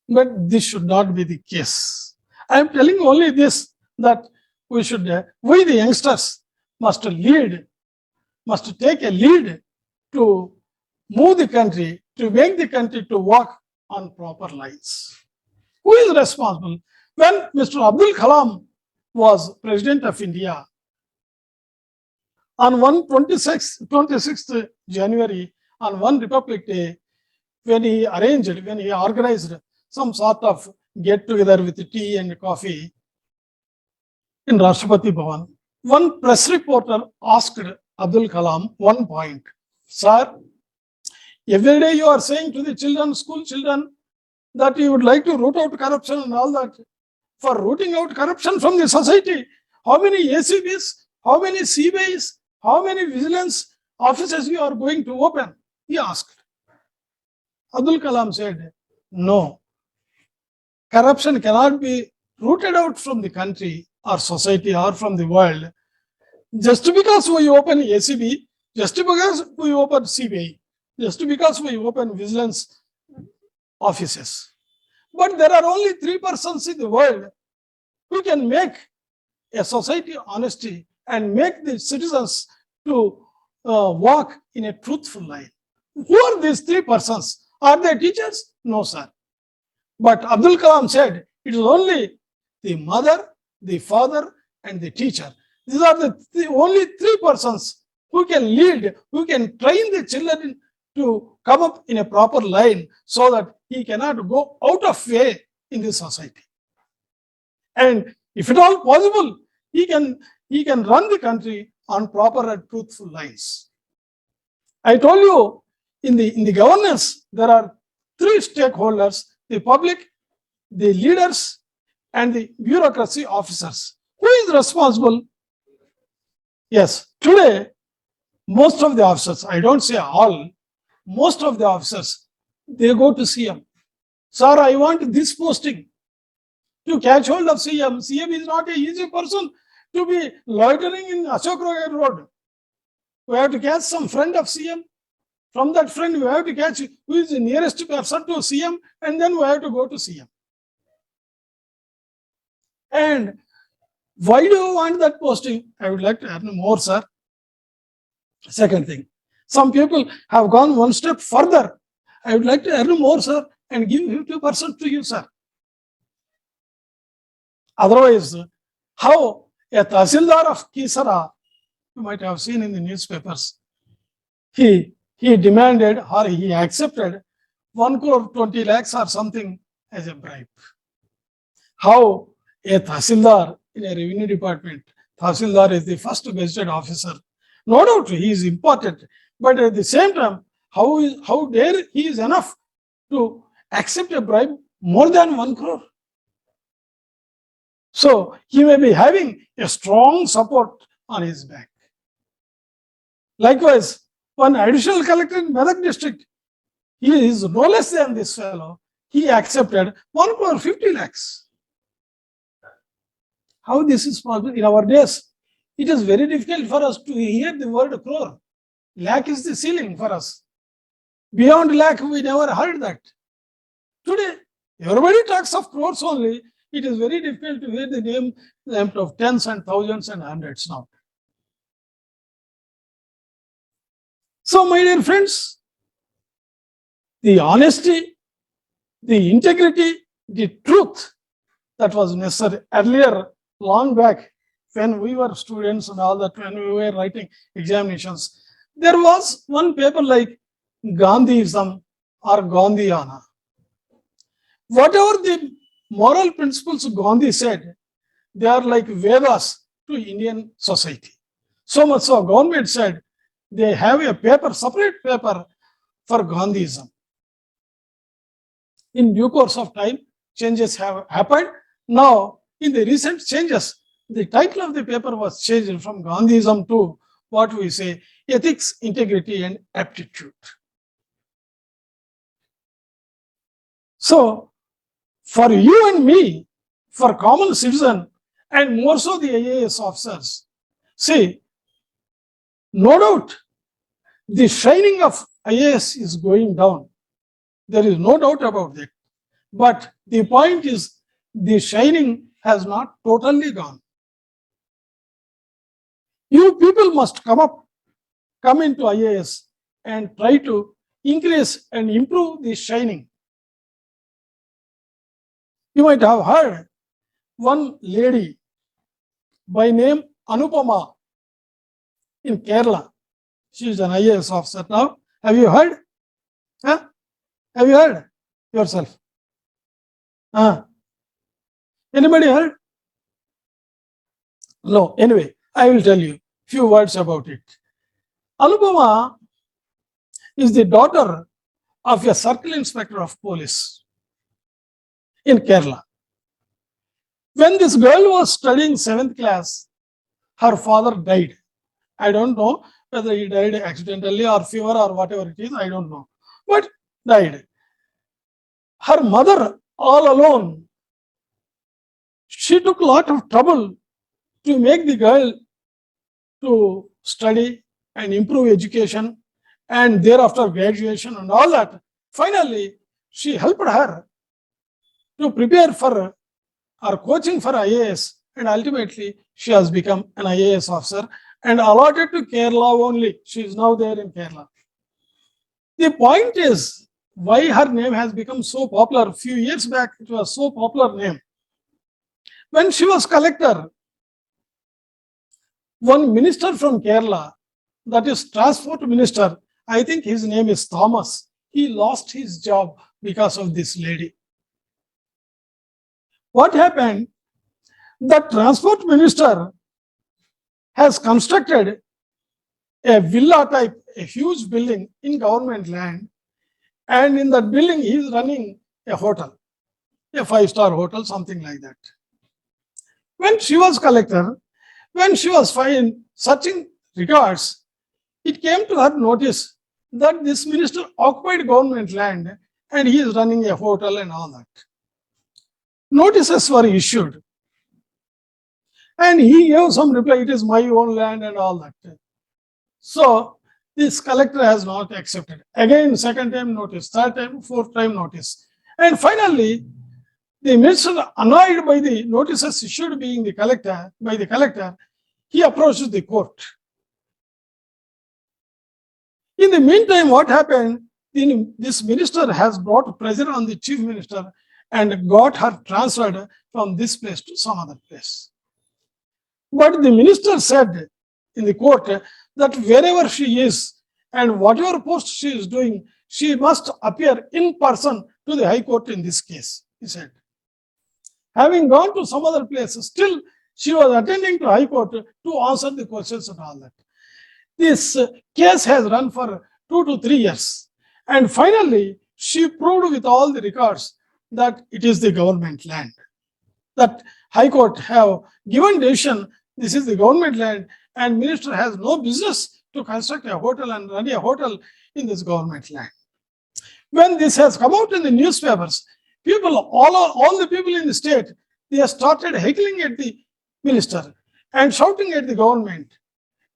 But this should not be the case. I am telling only this, that we should, we the youngsters must lead, must take a lead to move the country, to make the country to walk on proper lines. Who is responsible? When Mr. Abdul Kalam was President of India, on 26th January, on one Republic Day, when he organized some sort of get-together with tea and coffee in Rashtrapati Bhavan, one press reporter asked Abdul Kalam one point. Sir, every day you are saying to the children, school children, that you would like to root out corruption and all that. For rooting out corruption from the society, how many ACBs, how many CBIs, how many vigilance offices you are going to open? He asked. Abdul Kalam said, no. Corruption cannot be rooted out from the country or society or from the world. Just because we open ACB, just because we open CBI, just because we open vigilance offices. But there are only 3 persons in the world who can make a society honesty and make the citizens to walk in a truthful line. Who are these 3 persons? Are they teachers? No, sir. But Abdul Kalam said it is only the mother, the father, and the teacher. These are the only 3 persons who can lead, who can train the children to come up in a proper line so that he cannot go out of way in the society. And if at all possible, he can run the country on proper and truthful lines. I told you in the governance, there are 3 stakeholders: the public, the leaders, and the bureaucracy officers. Who is responsible? Yes, today, most of the officers, I don't say all, most of the officers, they go to CM. Sir, I want this posting. To catch hold of CM, CM is not an easy person to be loitering in Ashok Road. We have to catch some friend of CM. From that friend, we have to catch who is the nearest person to CM, and then we have to go to CM. And why do you want that posting? I would like to earn more, sir. Second thing, some people have gone one step further. I would like to earn more, sir, and give 50% to you, sir. Otherwise, how a Tahsildar of Kisara, you might have seen in the newspapers, he demanded or he accepted 1 crore 20 lakhs or something as a bribe. How a Tahsildar in a revenue department, Tahsildar is the first gazetted officer. No doubt he is important, but at the same time, how dare he is enough to accept a bribe more than 1 crore? So he may be having a strong support on his back. Likewise, one additional collector in Medak district, he is no less than this fellow. He accepted 1 crore 50 lakhs. How this is possible? In our days, it is very difficult for us to hear the word crore. Lakh is the ceiling for us. Beyond lakh, we never heard that. Today, everybody talks of crores only. It is very difficult to hear the name of tens and thousands and hundreds now. So, my dear friends, the honesty, the integrity, the truth that was necessary earlier, long back, when we were students and all that, when we were writing examinations, there was one paper like Gandhism or Gandhiana. Whatever the moral principles Gandhi said, they are like Vedas to Indian society. So much so, government said they have a paper, separate paper for Gandhism. In due course of time, changes have happened. Now, in the recent changes, the title of the paper was changed from Gandhism to what we say, ethics, integrity, and aptitude. So, for you and me, for common citizen, and more so the IAS officers, see, no doubt, the shining of IAS is going down. There is no doubt about that. But the point is, the shining has not totally gone. You people must come into IAS and try to increase and improve the shining. You might have heard one lady by name Anupama in Kerala. She is an IAS officer now. Have you heard? Huh? Have you heard yourself? Anybody heard? No. Anyway, I will tell you few words about it. Anupama is the daughter of a circle inspector of police in Kerala. When this girl was studying 7th class, her father died. I don't know whether he died accidentally or fever or whatever it is, I don't know. But died. Her mother, all alone, she took a lot of trouble to make the girl to study and improve education and thereafter graduation and all that. Finally, she helped her to prepare for or coaching for IAS, and ultimately she has become an IAS officer and allotted to Kerala only. She is now there in Kerala. The point is, why her name has become so popular. A few years back, it was so popular name. When she was collector, one minister from Kerala, that is transport minister, I think his name is Thomas, he lost his job because of this lady. What happened? The transport minister has constructed a villa type, a huge building in government land, and in that building he is running a hotel, a 5-star hotel, something like that. When she was collector, when she was searching records, it came to her notice that this minister occupied government land and he is running a hotel and all that. Notices were issued. And he gave some reply, it is my own land and all that. So this collector has not accepted. Again, second time notice, third time, fourth time notice. And finally, the minister, annoyed by the notices issued by the collector, he approached the court. In the meantime, what happened? This minister has brought pressure on the chief minister and got her transferred from this place to some other place. But the minister said in the court that wherever she is and whatever post she is doing, she must appear in person to the High Court in this case, he said. Having gone to some other places, still she was attending to High Court to answer the questions and all that. This case has run for 2 to 3 years. And finally, she proved with all the records that it is the government land. That High Court have given decision, this is the government land and minister has no business to construct a hotel and run a hotel in this government land. When this has come out in the newspapers, people, all the people in the state, they have started heckling at the minister and shouting at the government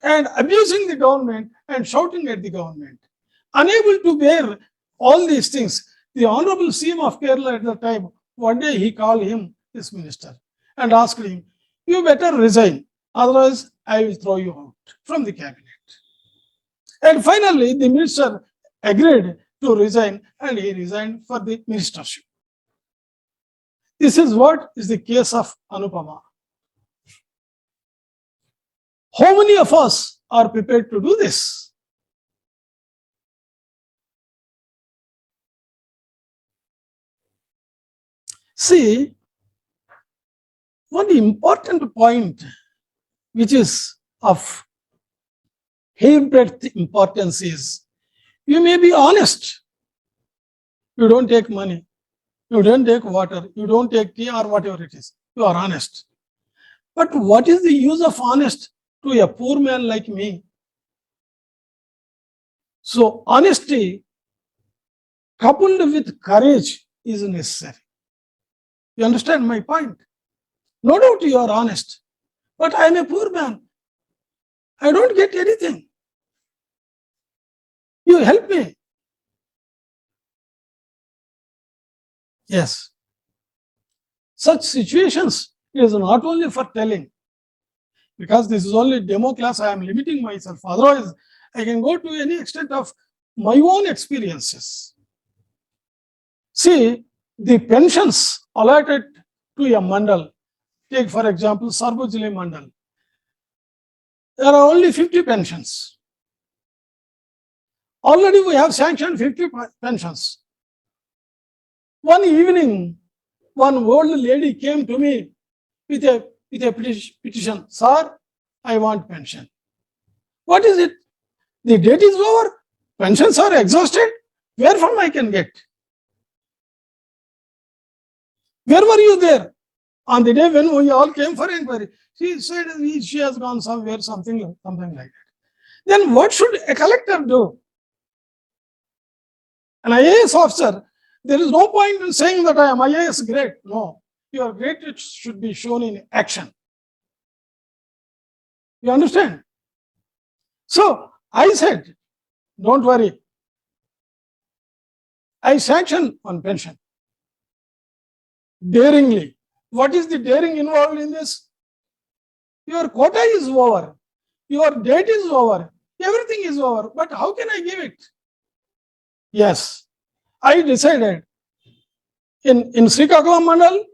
and abusing the government and shouting at the government. Unable to bear all these things, the Honorable CM of Kerala at the time, one day he called him, this minister, and asked him, you better resign, otherwise I will throw you out from the cabinet. And finally, the minister agreed to resign and he resigned for the ministership. This is what is the case of Anupama. How many of us are prepared to do this? See, one important point which is of hairbreadth importance is you may be honest. You don't take money, you don't take water, you don't take tea or whatever it is. You are honest. But what is the use of honest to a poor man like me? So honesty coupled with courage is necessary. You understand my point? No doubt you are honest, but I am a poor man. I don't get anything. You help me. Yes. Such situations is not only for telling, because this is only demo class, I am limiting myself. Otherwise, I can go to any extent of my own experiences. See, the pensions allotted to a mandal, take for example, Sarbojili mandal. There are only 50 pensions. Already we have sanctioned 50 pensions. One evening, one old lady came to me with a petition. Sir, I want pension. What is it? The date is over. Pensions are exhausted. Where from I can get? Where were you there? On the day when we all came for inquiry, she said she has gone somewhere, something like that. Then what should a collector do? An IAS officer, there is no point in saying that I am IAS great. No, your greatness should be shown in action. You understand? So I said, don't worry. I sanctioned one pension. Daringly. What is the daring involved in this? Your quota is over. Your date is over. Everything is over. But how can I give it? Yes. I decided in Srikakulam Mandal,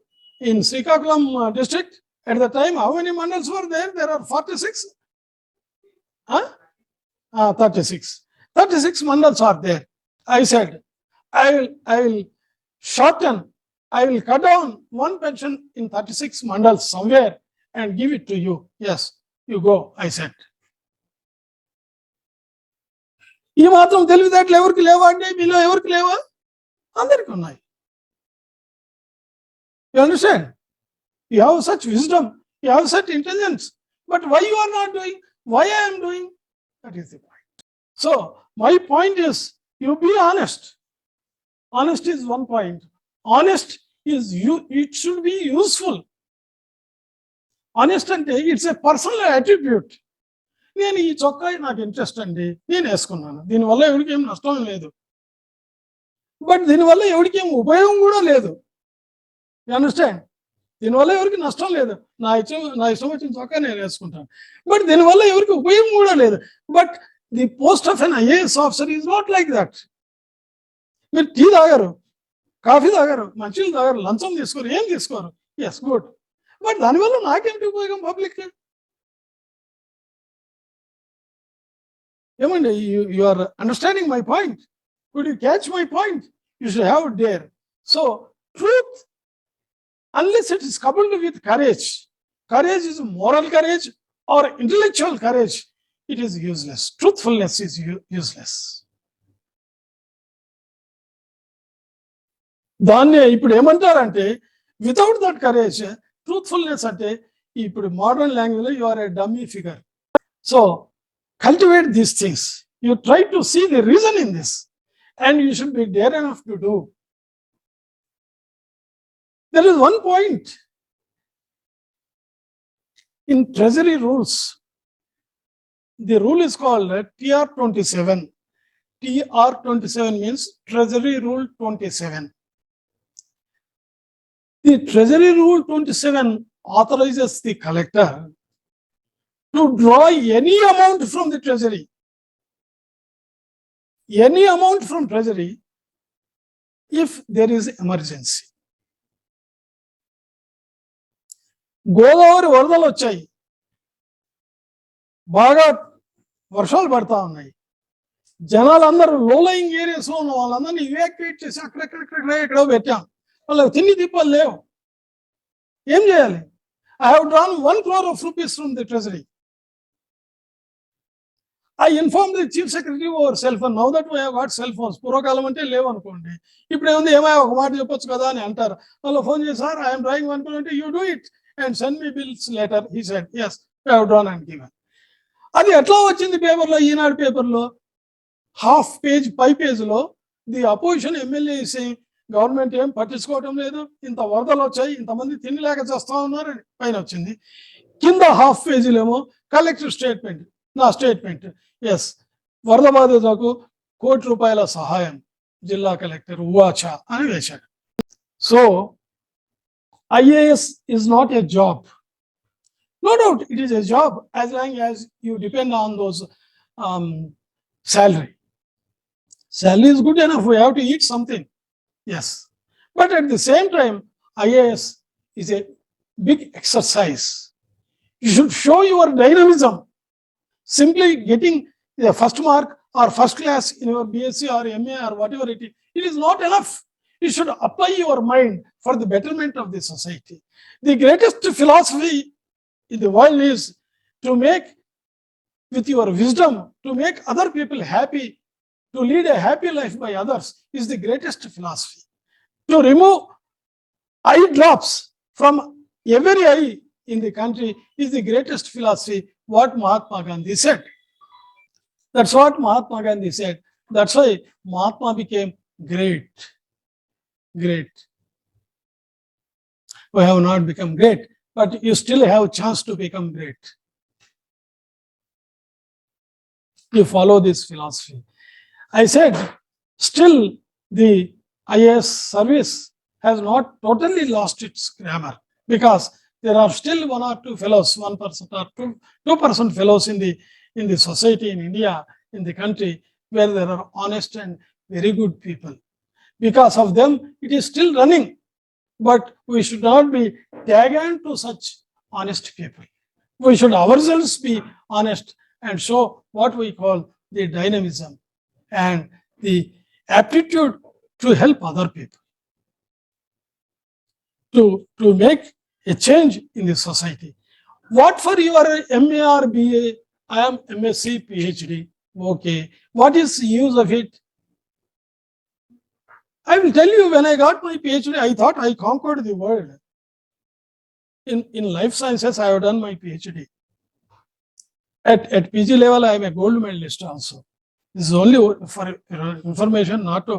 in Srikakulam district, at the time, how many mandals were there? There are 46. 36. 36 mandals are there. I said, I will shorten, I will cut down one pension in 36 mandals somewhere and give it to you. Yes, you go, I said. ఈ మాత్రం తెలివితేటలు ఎవరికి లేవా అంటే మీలో ఎవరికి లేవా? అందరికీ ఉన్నాయి. You understand? You have such wisdom, you have such intelligence, but why you are not doing? Why I am doing? That is the point. So my point is, you be honest. Honest is one point. Honest is it should be useful. Honest ante it's a personal attribute. నేను ఈ చొక్కా నాకు interest అండి, నేను వేసుకున్నాను. దీనివల్ల ఎవరికి ఏం నష్టం లేదు, బట్ దీనివల్ల ఎవరికి ఏం ఉపయోగం కూడా లేదు. You understand? దీనివల్ల ఎవరికి నష్టం లేదు. నా ఇష్టం వచ్చిన చొక్కా నేను వేసుకుంటాను, బట్ దీనివల్ల ఎవరికి ఉపయోగం కూడా లేదు. But the post of N IAS officer is not like that. మీరు టీ తాగారు, కాఫీ తాగారు, మంచిలు తాగారు, లంచం తీసుకోరు, ఏం తీసుకోరు. Yes, good. బట్ దానివల్ల నాకేమిటి ఉపయోగం పబ్లిక్? ఏమండి, you are understanding my point? Could you catch my point? You should have dare. So truth, unless it is coupled with courage, courage is moral courage or intellectual courage, it is useless. Truthfulness is useless. దాన్ని ఇప్పుడు ఏమంటారంటే, without that courage, truthfulness అంటే ఇప్పుడు modern language లో you are a dummy figure. So cultivate these things. You try to see the reason in this, and you should be dare enough to do. There is one point in treasury rules. The rule is called TR27. TR27 means Treasury Rule 27. The Treasury Rule 27 authorizes the collector to draw any amount from the treasury. Any amount from treasury if there is emergency. Godavari వరదలు వచ్చాయి, బాగా వర్షాలు పడతా ఉన్నాయి. జనాలందరూ లో lying areas లో ఉన్న వాళ్ళందరినీ ఇవాక్యుయేట్ చేసి ఎక్కడో పెట్టాం. వాళ్ళకి తిండి తిప్పలు లేవు. ఏం చేయాలి? I have drawn 1 crore of rupees from the treasury. I informed the chief secretary over cell phone. Now that we have got cell phones, పూర్వకాలం అంటే లేవు అనుకోండి. ఇప్పుడు ఏముంది, ఏమైనా ఒక మాట చెప్పొచ్చు కదా అని అంటారు. వాళ్ళు ఫోన్ చేసి, సార్ ఐఎమ్ డ్రాయింగ్ 1 crore అంటే you do it and send me bills later. He said yes, I have drawn and given. అది ఎట్లా వచ్చింది పేపర్లో, ఈనాడు పేపర్లో హాఫ్ పేజ్ పై పేజ్లో ది అపోజిషన్ ఎమ్మెల్యే గవర్నమెంట్ ఏం పట్టించుకోవటం లేదు, ఇంత వరదలు వచ్చాయి, ఇంతమంది తినలేక చేస్తా ఉన్నారు అని పైన వచ్చింది. కింద హాఫ్ పేజీలేమో కలెక్టర్ స్టేట్మెంట్, నా స్టేట్మెంట్, ఎస్ వరద బాధితులకు ₹1 కోటి సహాయం జిల్లా కలెక్టర్ ఉవాచ అని వేశాడు. So IAS is not a job. No doubt it is a job as long as you depend on those salary. Salary is good enough. We have to eat something. Yes. But at the same time, IAS is a big exercise. You should show your dynamism. Simply getting the first mark or first class in your BSc or MA or whatever it is not enough. You should apply your mind for the betterment of the society. The greatest philosophy in the world is to make with your wisdom, to make other people happy, to lead a happy life by others is the greatest philosophy. To remove eye drops from every eye in the country is the greatest philosophy, what Mahatma Gandhi said. That's what Mahatma Gandhi said. That's why Mahatma became great. Great. We have not become great, but you still have a chance to become great. You follow this philosophy. I said, still the IAS service has not totally lost its grammar, because there are still 1 or 2 fellows, 1% or 2% fellows in the society in India, in the country, where there are honest and very good people. Because of them, it is still running. But we should not be tagged to such honest people. We should ourselves be honest and show what we call the dynamism and the aptitude to help other people, to make a change in the society. What for your MA or BA? I am MSc, PhD. Okay. What is the use of it? I will tell you, when I got my PhD, I thought I conquered the world. In life sciences, I have done my PhD. At PG level, I am a gold medalist also. This is only for information, not to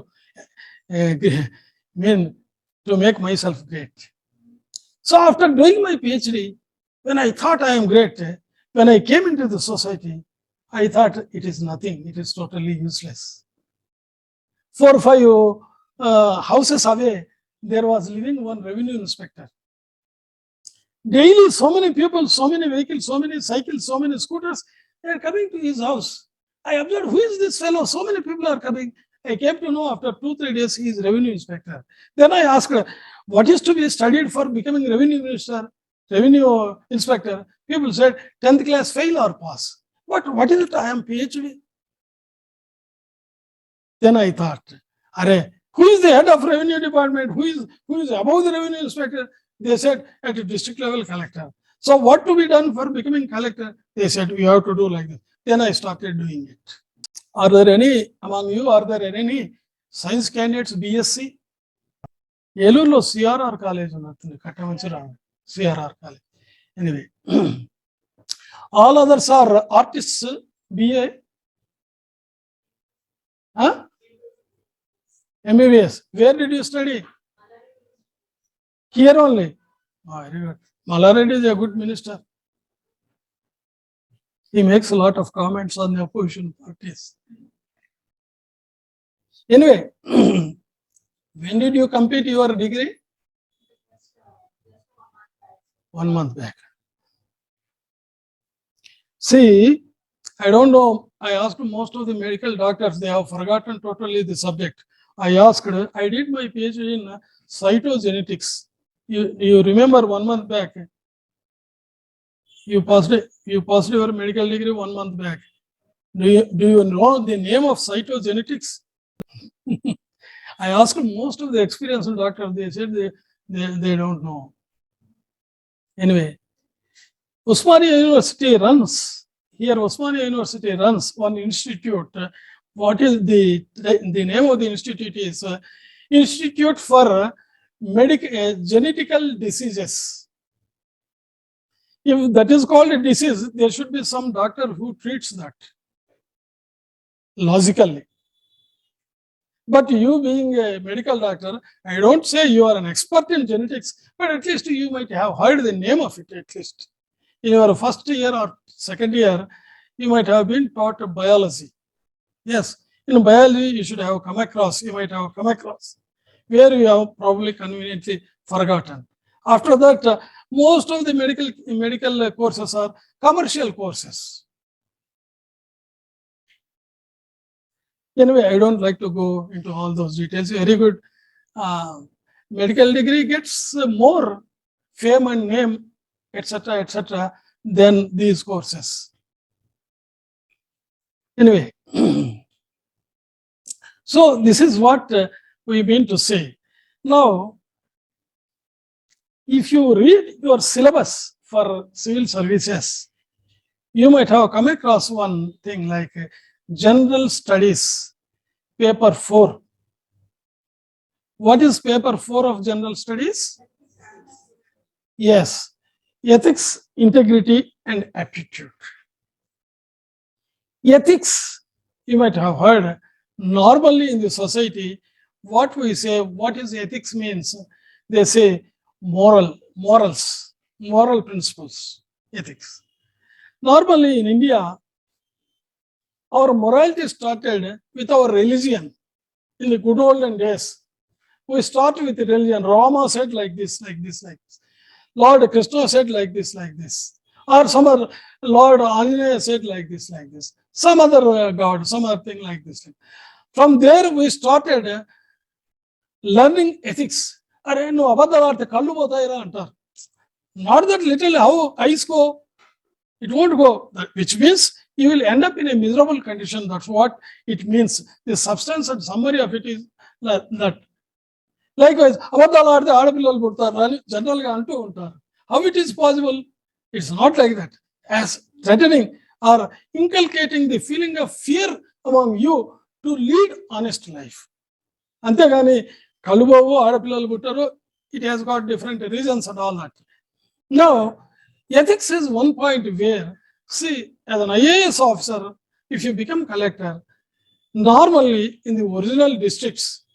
to make myself great. So after doing my PhD, when I thought I am great, when I came into the society, I thought it is nothing. It is totally useless. 4 or 5 houses away, there was living one revenue inspector. Daily, so many people, so many vehicles, so many cycles, so many scooters, they are coming to his house. I observed, who is this fellow? So many people are coming. I came to know after 2-3 days he is revenue inspector. Then I asked, what is to be studied for becoming revenue minister, revenue inspector? People said 10th class fail or pass. What is it? I am PhD. Then I thought, who is the head of revenue department? Who is above the revenue inspector? They said at a district level collector. So what to be done for becoming collector? They said we have to do like this. Then I started doing it. Are there any among you? Are there any science candidates BSc? Yellow CRR college CRR college. Anyway, all others are artists. BA. Huh? MBBS. Where did you study? Here only. Oh, very good. Malareddy is a good minister. He makes a lot of comments on the opposition parties. Anyway, when did you complete your degree? 1 month back. See, I don't know. I asked most of the medical doctors, they have forgotten totally the subject. I asked, I did my PhD in cytogenetics. You remember 1 month back? You passed your medical degree 1 month back. Do you know the name of cytogenetics? I asked most of the experienced doctors, they said they don't know. Anyway, Osmania University runs one institute. What is the name of the institute is Institute for Genetical Diseases. If that is called a disease, there should be some doctor who treats that logically. But you being a medical doctor, I don't say you are an expert in genetics, but at least you might have heard the name of it at least. In your first year or second year, you might have been taught biology. Yes, in biology, you should have come across, where you have probably conveniently forgotten. After that, most of the medical courses are commercial courses. Anyway, I don't like to go into all those details. Very good. Medical degree gets more fame and name, etc., than these courses. Anyway, so this is what we mean to say. Now, if you read your syllabus for civil services, you might have come across one thing like General Studies, paper 4. What is paper 4 of General Studies? Yes, ethics, integrity, and aptitude. Ethics, you might have heard, normally in the society, what we say, what is ethics means, they say morals, moral principles, ethics. Normally in India, our morality started with our religion. In the good olden days, we start with the religion. Rama said like this. Lord Krishna said like this. Or some other Lord Anjaneya said like this. Some other god, some other thing like this. From there, we started learning ethics. Not that little how eyes go, it won't go, which means you will end up in a miserable condition. That's what it means. The substance and summary of it is that. Likewise, generally, how it is possible? It's not like that. As threatening or inculcating the feeling of fear among you to lead honest life. Antegani, Kalubavu, Adapillalu Puttaru, it has got different reasons and all that. Now, ethics is one point where, see, as an IAS officer, if you become collector, normally in the original districts,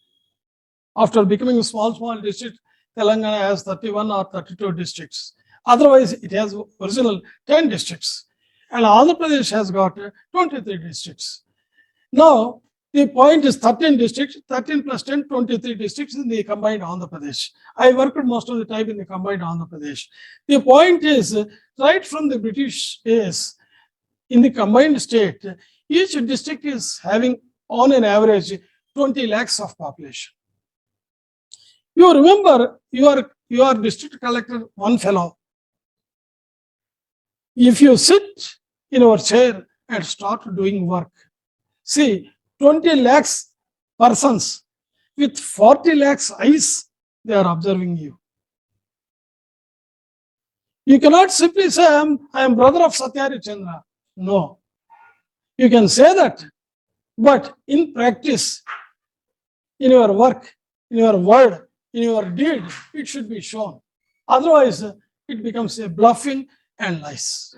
after becoming a small district, Telangana has 31 or 32 districts. Otherwise, it has original 10 districts. And Andhra Pradesh has got 23 districts. Now, the point is 13 districts, 13 plus 10, 23 districts in the combined Andhra Pradesh. I worked most of the time in the combined Andhra Pradesh. The point is, right from the British days, in the combined state, each district is having on an average 20 lakhs of population. You remember your district collector, one fellow. If you sit in your chair and start doing work, see, 20 lakhs persons with 40 lakhs eyes, they are observing you. You cannot simply say, I am brother of Satyari Chandra. No. You can say that, but in practice, in your work, in your word, in your deed, it should be shown. Otherwise, it becomes a bluffing and lies.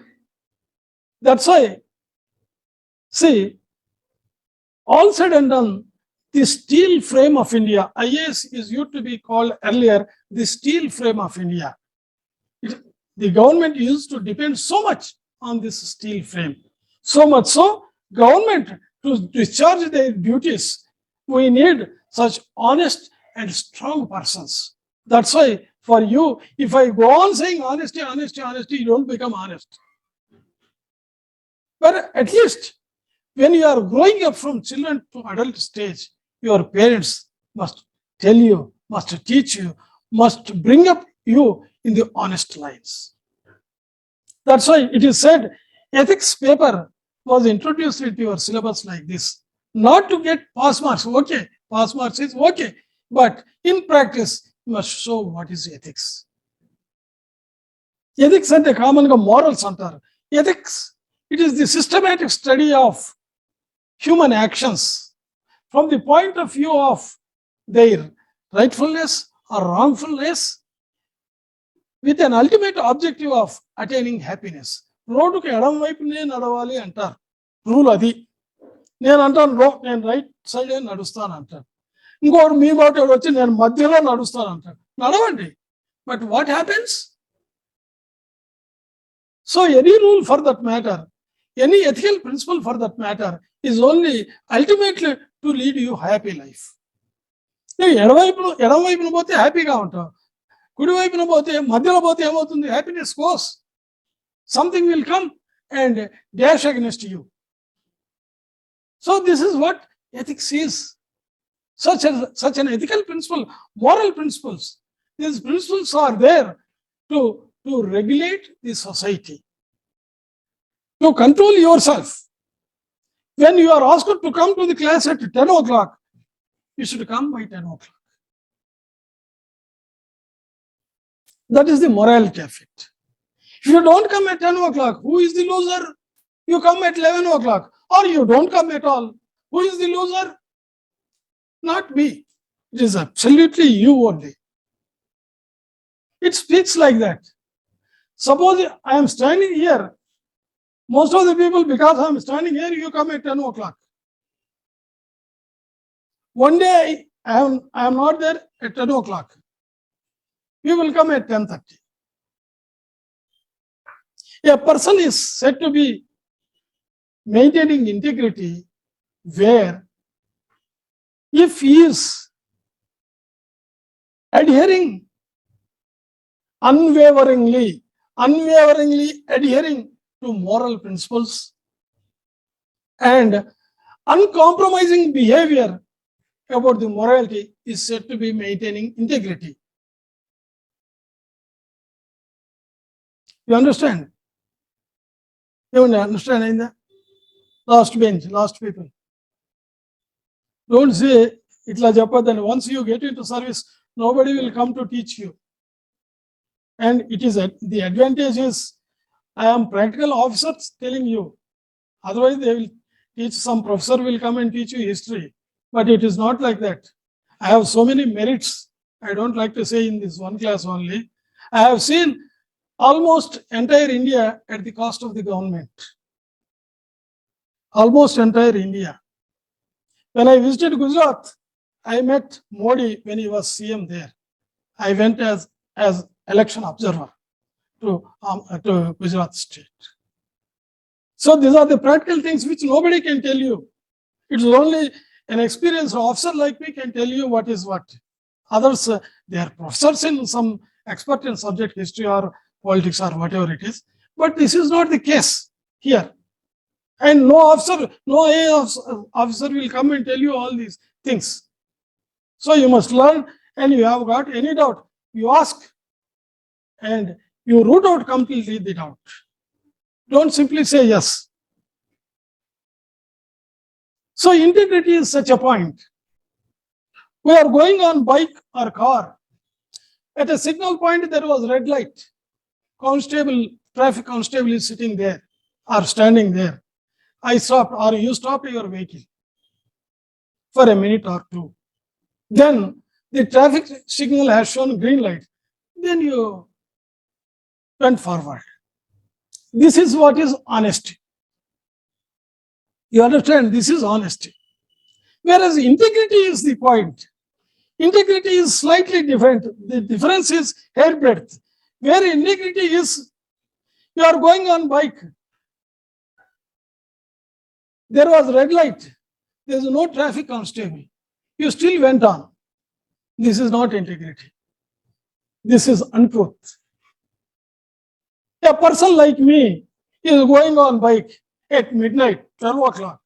That's why, see, all said and done, the steel frame of India, IAS is used to be called earlier the steel frame of India. The government used to depend so much on this steel frame. So much so, government to discharge their duties, we need such honest and strong persons. That's why for you, if I go on saying honesty, you don't become honest. But at least when you are growing up from children to adult stage, your parents must tell you, must teach you, must bring up you in the honest lines. That's why it is said ethics paper was introduced into your syllabus like this. Not to get pass marks, okay, pass marks is okay, but in practice, you must show what is ethics. Ethics and the common morals antar. Ethics, it is the systematic study of human actions from the point of view of their rightfulness or wrongfulness with an ultimate objective of attaining happiness. రోడ్డుకి ఎడమ వైపునే నడవాలి అంటారు, rule అది. నేను అంటాను నేను right side నడుస్తాను అంటాను, ఇంకోటి మీ బాట వచ్చి నేను మధ్యలో నడుస్తాను అంటాడు. నడవండి, but what happens? So any rule for that matter, any ethical principle for that matter is only ultimately to lead you happy life. నువ్వు ఎడమవైపున పోతే హ్యాపీగా ఉంటావు, కుడివైపున పోతే మధ్యలో పోతే ఏమవుతుంది? హ్యాపీనెస్ కోస్. Something will come and dash against you. So this is what ethics is. Such an ethical principle, moral principles. These principles are there to regulate the society, to control yourself. When you are asked to come to the class at 10 o'clock, you should come by 10 o'clock. That is the morality of it. If you don't come at 10 o'clock, who is the loser? You come at 11 o'clock, or you don't come at all. Who is the loser? Not me. It is absolutely you only. It speaks like that. Suppose I am standing here. Most of the people, because I am standing here, you come at 10 o'clock. One day I am not there at 10 o'clock. You will come at 10:30. A person is said to be maintaining integrity where if he is adhering unwaveringly adhering to moral principles and uncompromising behavior about the morality is said to be maintaining integrity. You understand? You understand in the last bench, last people. Don't say itla japadan. Once you get into service, nobody will come to teach you. And it is the advantage is I am practical officers telling you. Otherwise, they will teach, some professor will come and teach you history. But it is not like that. I have so many merits. I don't like to say in this one class only. I have seen almost entire India at the cost of the government. Almost entire India. When I visited Gujarat, I met Modi when he was CM there. I went as election observer to Gujarat state. So these are the practical things which nobody can tell you. It's only an experienced officer like me can tell you what is what. Others, they are professors in some expert in subject history or politics or whatever it is. But this is not the case here. And no officer, no AAS officer will come and tell you all these things. So you must learn, and you have got any doubt, you ask and you root out completely the doubt. Don't simply say yes. So integrity is such a point. We are going on bike or car. At a signal point, there was red light. Constable, traffic constable is sitting there or standing there. I stopped, or you stopped your vehicle for a minute or two. Then the traffic signal has shown green light. Then you went forward. This is what is honesty. You understand? This is honesty. Whereas integrity is the point. Integrity is slightly different. The difference is hairbreadth. Where integrity is, you are going on bike. There was red light. There is no traffic constable. You still went on. This is not integrity. This is untruth. A person like me is going on bike at midnight, 12 o'clock.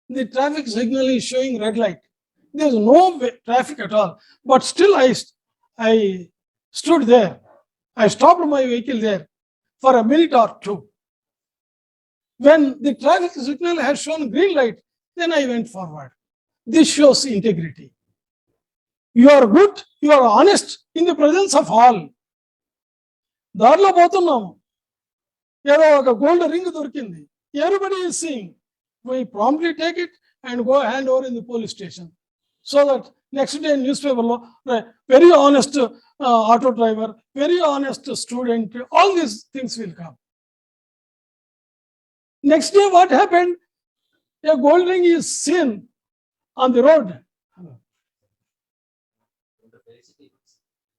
The traffic signal is showing red light. There is no traffic at all. But still I stood there. I stopped my vehicle there. for a minute or two. When the traffic signal has shown green light, then I went forward. This shows integrity. You are good, you are honest in the presence of all. దారిలో పోతున్నాము, ఏదో ఒక gold ring దొరికింది. Everybody is seeing. We promptly take it and go hand over in the police station. So that next day in newspaper, very honest auto driver, very honest student, all these things will come. Next day, what happened? A gold ring is seen on the road.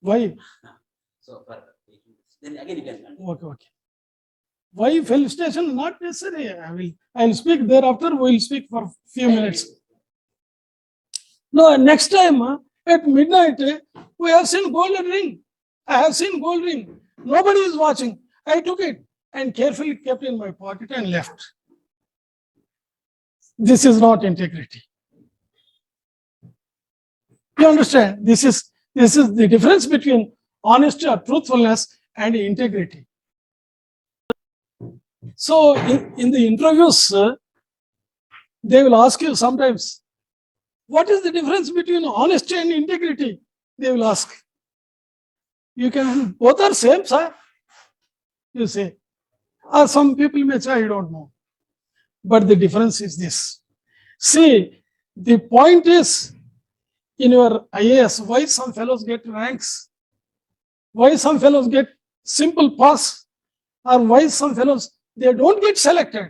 Why? So, then again you can continue. Okay. Why police station? Not necessary. I will speak thereafter. We will speak for few minutes. No, next time at midnight, we have seen golden ring. I have seen gold ring. Nobody is watching. I took it and carefully kept in my pocket and left. This is not integrity. You understand? This is the difference between honesty or truthfulness and integrity. So in the interviews, they will ask you sometimes, what is the difference between honesty and integrity? They will ask. You can, both are same, sir. You say. Or some people may say, I don't know. But the difference is this. See, the point is, in your IAS, why some fellows get ranks? Why some fellows get simple pass? Or why some fellows, they don't get selected?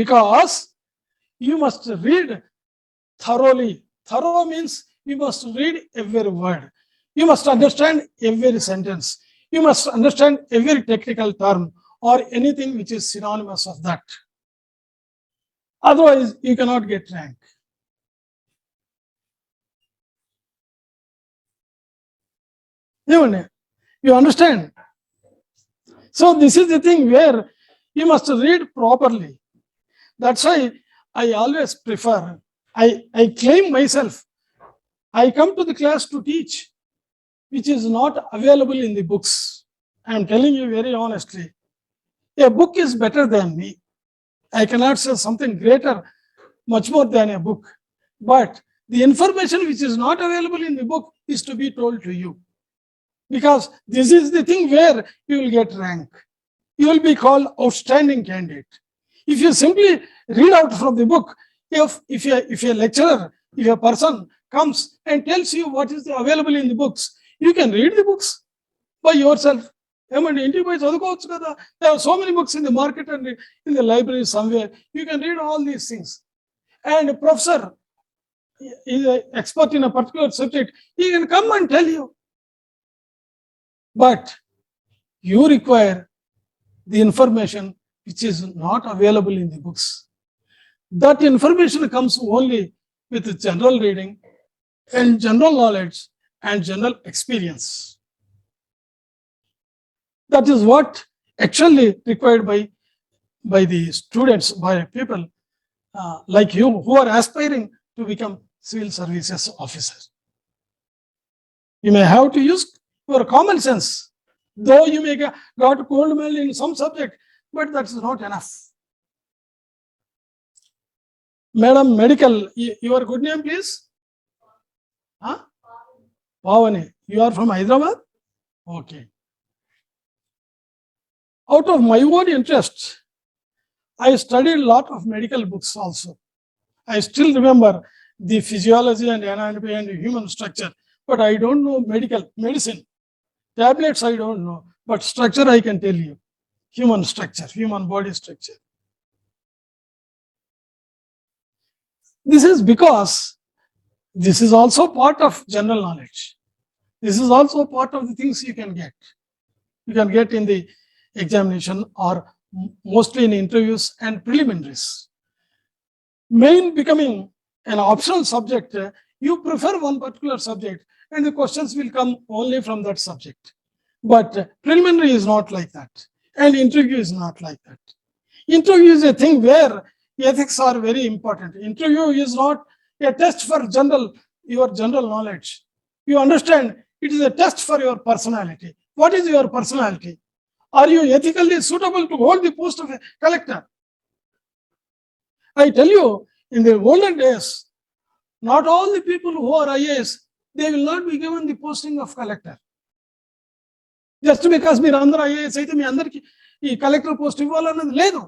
Because you must read thoroughly. Thorough means you must read every word. You must understand every sentence. You must understand every technical term or anything which is synonymous of that. Otherwise, you cannot get rank. You understand? So this is the thing where you must read properly. That's why I always prefer, I claim myself, I come to the class to teach, which is not available in the books. I am telling you very honestly. A book is better than me. I cannot say something greater, much more than a book. But the information which is not available in the book is to be told to you. Because this is the thing where you will get rank. You will be called outstanding candidate. If you simply read out from the book, if a lecturer, if a person comes and tells you what is available in the books, you can read the books by yourself. There are so many books in the market and in the library somewhere. You can read all these things. And a professor is an expert in a particular subject. He can come and tell you. But you require the information which is not available in the books. That information comes only with general reading and general knowledge and general experience. That is what actually required by the students, by people like you who are aspiring to become civil services officers. You may have to use your common sense, though you may got gold medal in some subject, but that's not enough. Madam, medical, your good name, please? Huh? Pavani. You are from Hyderabad? Okay. Out of my own interest, I studied a lot of medical books also. I still remember the physiology and anatomy and human structure, but I don't know medicine. Tablets I don't know, but structure I can tell you. Human structure, human body structure. This is because this is also part of general knowledge. This is also part of the things you can get. You can get in the examination or mostly in interviews and preliminaries. Main becoming an optional subject, you prefer one particular subject and the questions will come only from that subject. But preliminary is not like that. And interview is not like that. Interview is a thing where ethics are very important. Interview is not a test for your general knowledge. You understand, it is a test for your personality. What is your personality? Are you ethically suitable to hold the post of a collector? I tell you, in the olden days, not all the people who are IAS, they will not be given the posting of collector. Just because మీరు అందరూ IAS అయితే మీ అందరికి ఈ collector post ఇవ్వాలన్నది లేదు.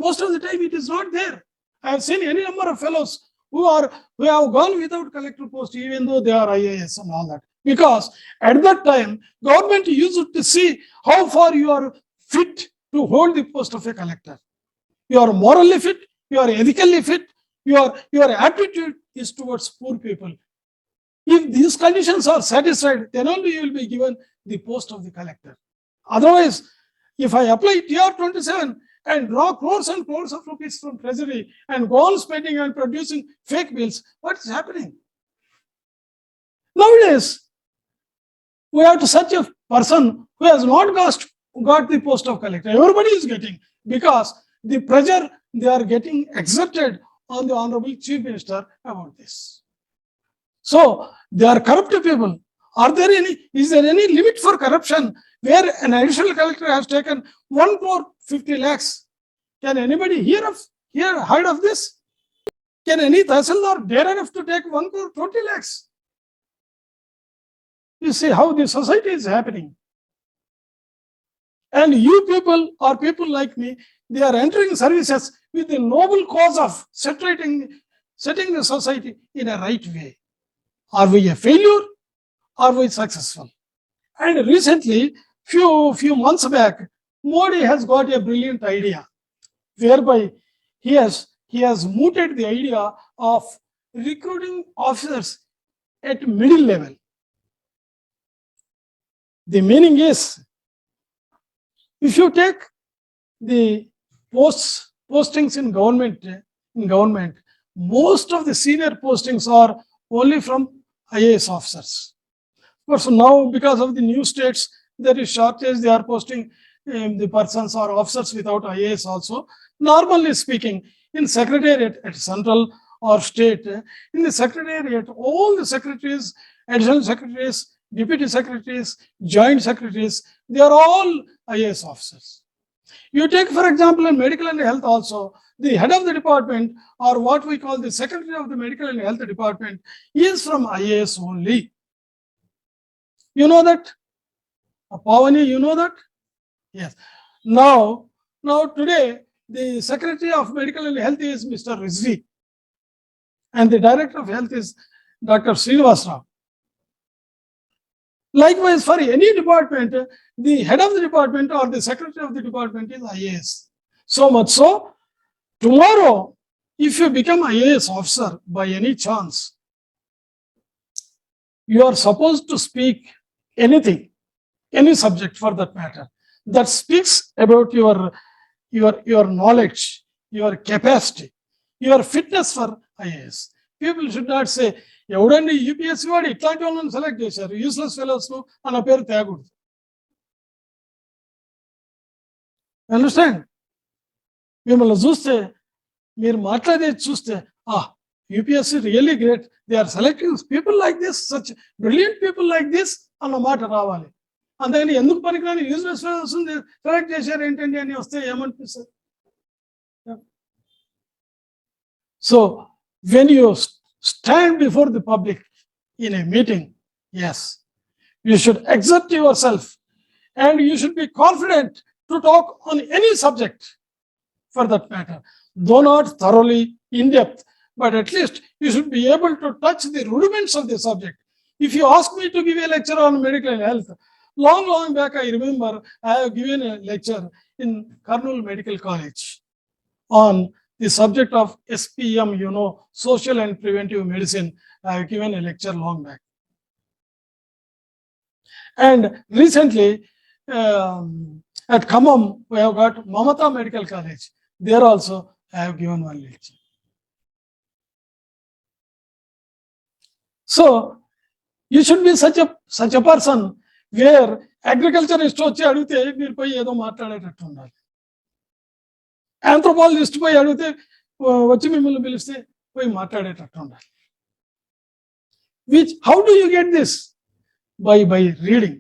Most of the time it is not there. I have seen any number of fellows who have gone without collector post even though they are IAS and all that. Because at that time, government used to see how far you are fit to hold the post of a collector. You are morally fit, you are ethically fit, your attitude is towards poor people. If these conditions are satisfied, then only you will be given the post of the collector. Otherwise, if I apply TR27 and draw crores and crores of rupees from treasury and go on spending and producing fake bills, what is happening? Nowadays, we have to such a person who has not got the post of collector. Everybody is getting, because the pressure they are getting exerted on the Honorable Chief Minister about this. So they are corrupt people. Is there any limit for corruption where an additional collector has taken 1,50,00,000 lakhs? Can anybody heard of this? Can any Tahsildar dare enough to take 1,20,00,000 lakhs? You see how the society is happening. And you people or people like me, they are entering services with the noble cause of setting the society in a right way. Are we a failure? Are we successful? And recently, few months back, Modi has got a brilliant idea, whereby he has mooted the idea of recruiting officers at middle level. The meaning is, if you take the postings in government, most of the senior postings are only from IAS officers. Of course, now because of the new states, there is shortage. They are posting the persons or officers without IAS also. Normally speaking, in secretariat at central or state, in the secretariat, all the secretaries, additional secretaries, deputy secretaries, joint secretaries, they are all IAS officers. You take, for example, in medical and health also, the head of the department, or what we call the secretary of the medical and health department, is from IAS only. You know that? Pavani, you know that? Yes. Now today, the secretary of medical and health is Mr. Rizvi, and the director of health is Dr. Srinivas Rao. Likewise, for any department, the head of the department or the secretary of the department is IAS. So much so, tomorrow, if you become IAS officer by any chance, you are supposed to speak anything, any subject for that matter, that speaks about your knowledge, your capacity, your fitness for IAS. People should not say, ఎవడండి UPSC వాడు ఇట్లాంటి వాళ్ళని select చేశారు, useless fellows అన్న పేరు తేగూడదు. Understand? మిమ్మల్ని చూస్తే, మీరు మాట్లాడేది చూస్తే, UPSC really great, they are selecting people like this, such brilliant people like this అన్న మాట రావాలి. అంతేగాని ఎందుకు పనికిరాని యూస్లెస్ ఫెలోస్ సెలెక్ట్ చేశారు ఏంటండి అని వస్తే ఏమనిపిస్తుంది? So when you stand before the public in a meeting, yes, you should exert yourself and you should be confident to talk on any subject for that matter, though not thoroughly in depth, but at least you should be able to touch the rudiments of the subject. If you ask me to give a lecture on medical and health, long back I remember I have given a lecture in Kurnool Medical College on the subject of SPM, social and preventive medicine. I have given a lecture long back. And recently, at Khammam, we have got Mamata Medical College. There also, I have given one lecture. So, you should be such a person where agriculturist వచ్చి అడిగితే మీరు పోయి ఏదో మాట్లాడేటట్టు ఉండాలి. Anthropologist పోయి అడిగితే వచ్చి మిమ్మల్ని పిలిస్తే పోయి మాట్లాడేటట్టు ఉండాలి. How do you get this? By reading.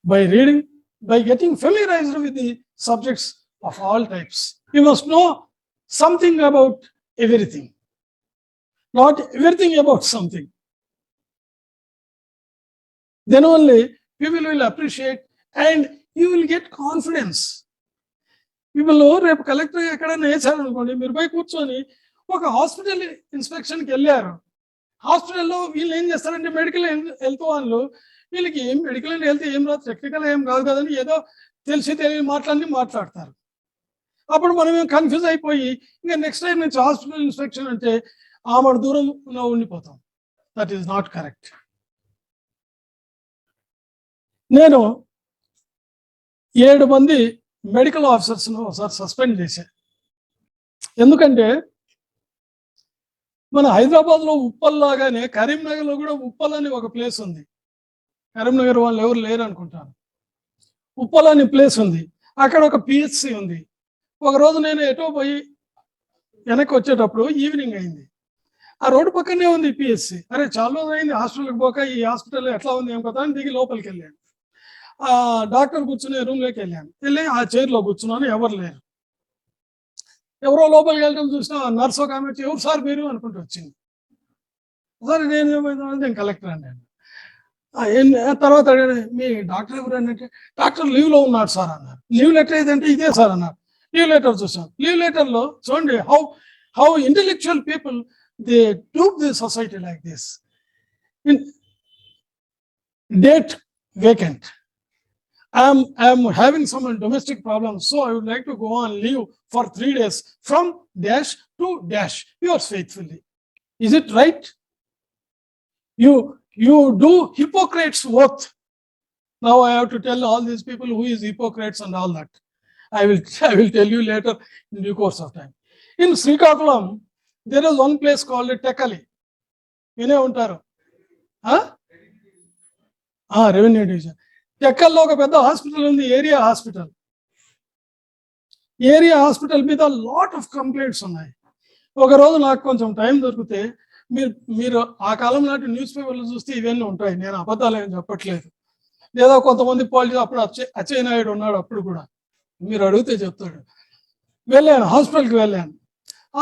by reading, by getting familiarized with the subjects of all types. You must know something about everything, not everything about something. Then only people will appreciate and you will get confidence. People రేపు collector ఎక్కడైనా వేసారు అనుకోండి, మీరు పోయి కూర్చొని ఒక hospital ఇన్స్పెక్షన్కి వెళ్ళారు. హాస్పిటల్లో వీళ్ళు ఏం చేస్తారంటే మెడికల్ హెల్త్ వాళ్ళు వీళ్ళకి ఏం మెడికల్ అండ్ హెల్త్ ఏం రాదు, టెక్నికల్ ఏం కాదు కదని ఏదో తెలియని మాట్లాడతారు. అప్పుడు మనం ఏం కన్ఫ్యూజ్ అయిపోయి ఇంకా నెక్స్ట్ టైం నుంచి హాస్పిటల్ ఇన్స్పెక్షన్ అంటే ఆమె దూరంలో ఉండిపోతాం. That is not correct. నేను 7 మంది మెడికల్ ఆఫీసర్స్ను ఒకసారి సస్పెండ్ చేశాను. ఎందుకంటే మన హైదరాబాద్లో ఉప్పల్ లాగానే కరీంనగర్లో కూడా ఉప్పల్ అని ఒక ప్లేస్ ఉంది. కరీంనగర్ వాళ్ళు ఎవరు లేరు అనుకుంటాను. ఉప్పల్ అని ప్లేస్ ఉంది, అక్కడ ఒక పిహెచ్సి ఉంది. ఒకరోజు నేను ఎటో పోయి వెనక్కి వచ్చేటప్పుడు ఈవినింగ్ అయింది. ఆ రోడ్డు పక్కనే ఉంది పిహెచ్సి. అరే చాలా రోజు అయింది హాస్పిటల్కి పోక, ఈ హాస్పిటల్ ఎట్లా ఉంది ఏం కదా అని దిగి లోపలికి వెళ్ళాను. ఆ డాక్టర్ కూర్చునే రూమ్లోకి వెళ్ళి ఆ చైర్లో కూర్చున్నాను, ఎవరు లేరు. ఎవరో లోపలికి వెళ్ళడం చూసినా నర్స్ ఒక ఆమె వచ్చి, ఎవరు సార్ మీరు అనుకుంటూ వచ్చింది. సార్ నేను కలెక్టర్ అన్నాను. తర్వాత మీ డాక్టర్ ఎవరు అంటే, డాక్టర్ లీవ్లో ఉన్నాడు సార్ అన్నారు. లీవ్ లెటర్ ఏదంటే ఇదే సార్ అన్నారు. లీవ్ లెటర్ చూసాం. లీవ్ లెటర్లో చూడండి how intellectual people they dupe the society like this. Date vacant. I am having some domestic problems, so I would like to go on leave for 3 days from dash to dash. Yours faithfully. Is it right? You do hypocrites oath. Now I have to tell all these people who is hypocrites and all that. I will tell you later in due course of time. In Srikakulam, there is one place called Tekali. Vine untaru? Revenue division. టెక్కల్లో ఒక పెద్ద hospital ఉంది, area hospital. Area hospital మీద lot of complaints ఉన్నాయి. ఒకరోజు నాకు కొంచెం time దొరికితే, మీరు ఆ కాలం నాటి న్యూస్ పేపర్లు చూస్తే ఇవన్నీ ఉంటాయి, నేను అబద్ధాలు ఏం చెప్పట్లేదు. లేదా కొంతమంది పాలిటిక్స్ అప్పుడు అచ్చయ్య నాయుడు ఉన్నాడు, అప్పుడు కూడా మీరు అడిగితే చెప్తాడు. వెళ్ళాను, హాస్పిటల్కి వెళ్ళాను.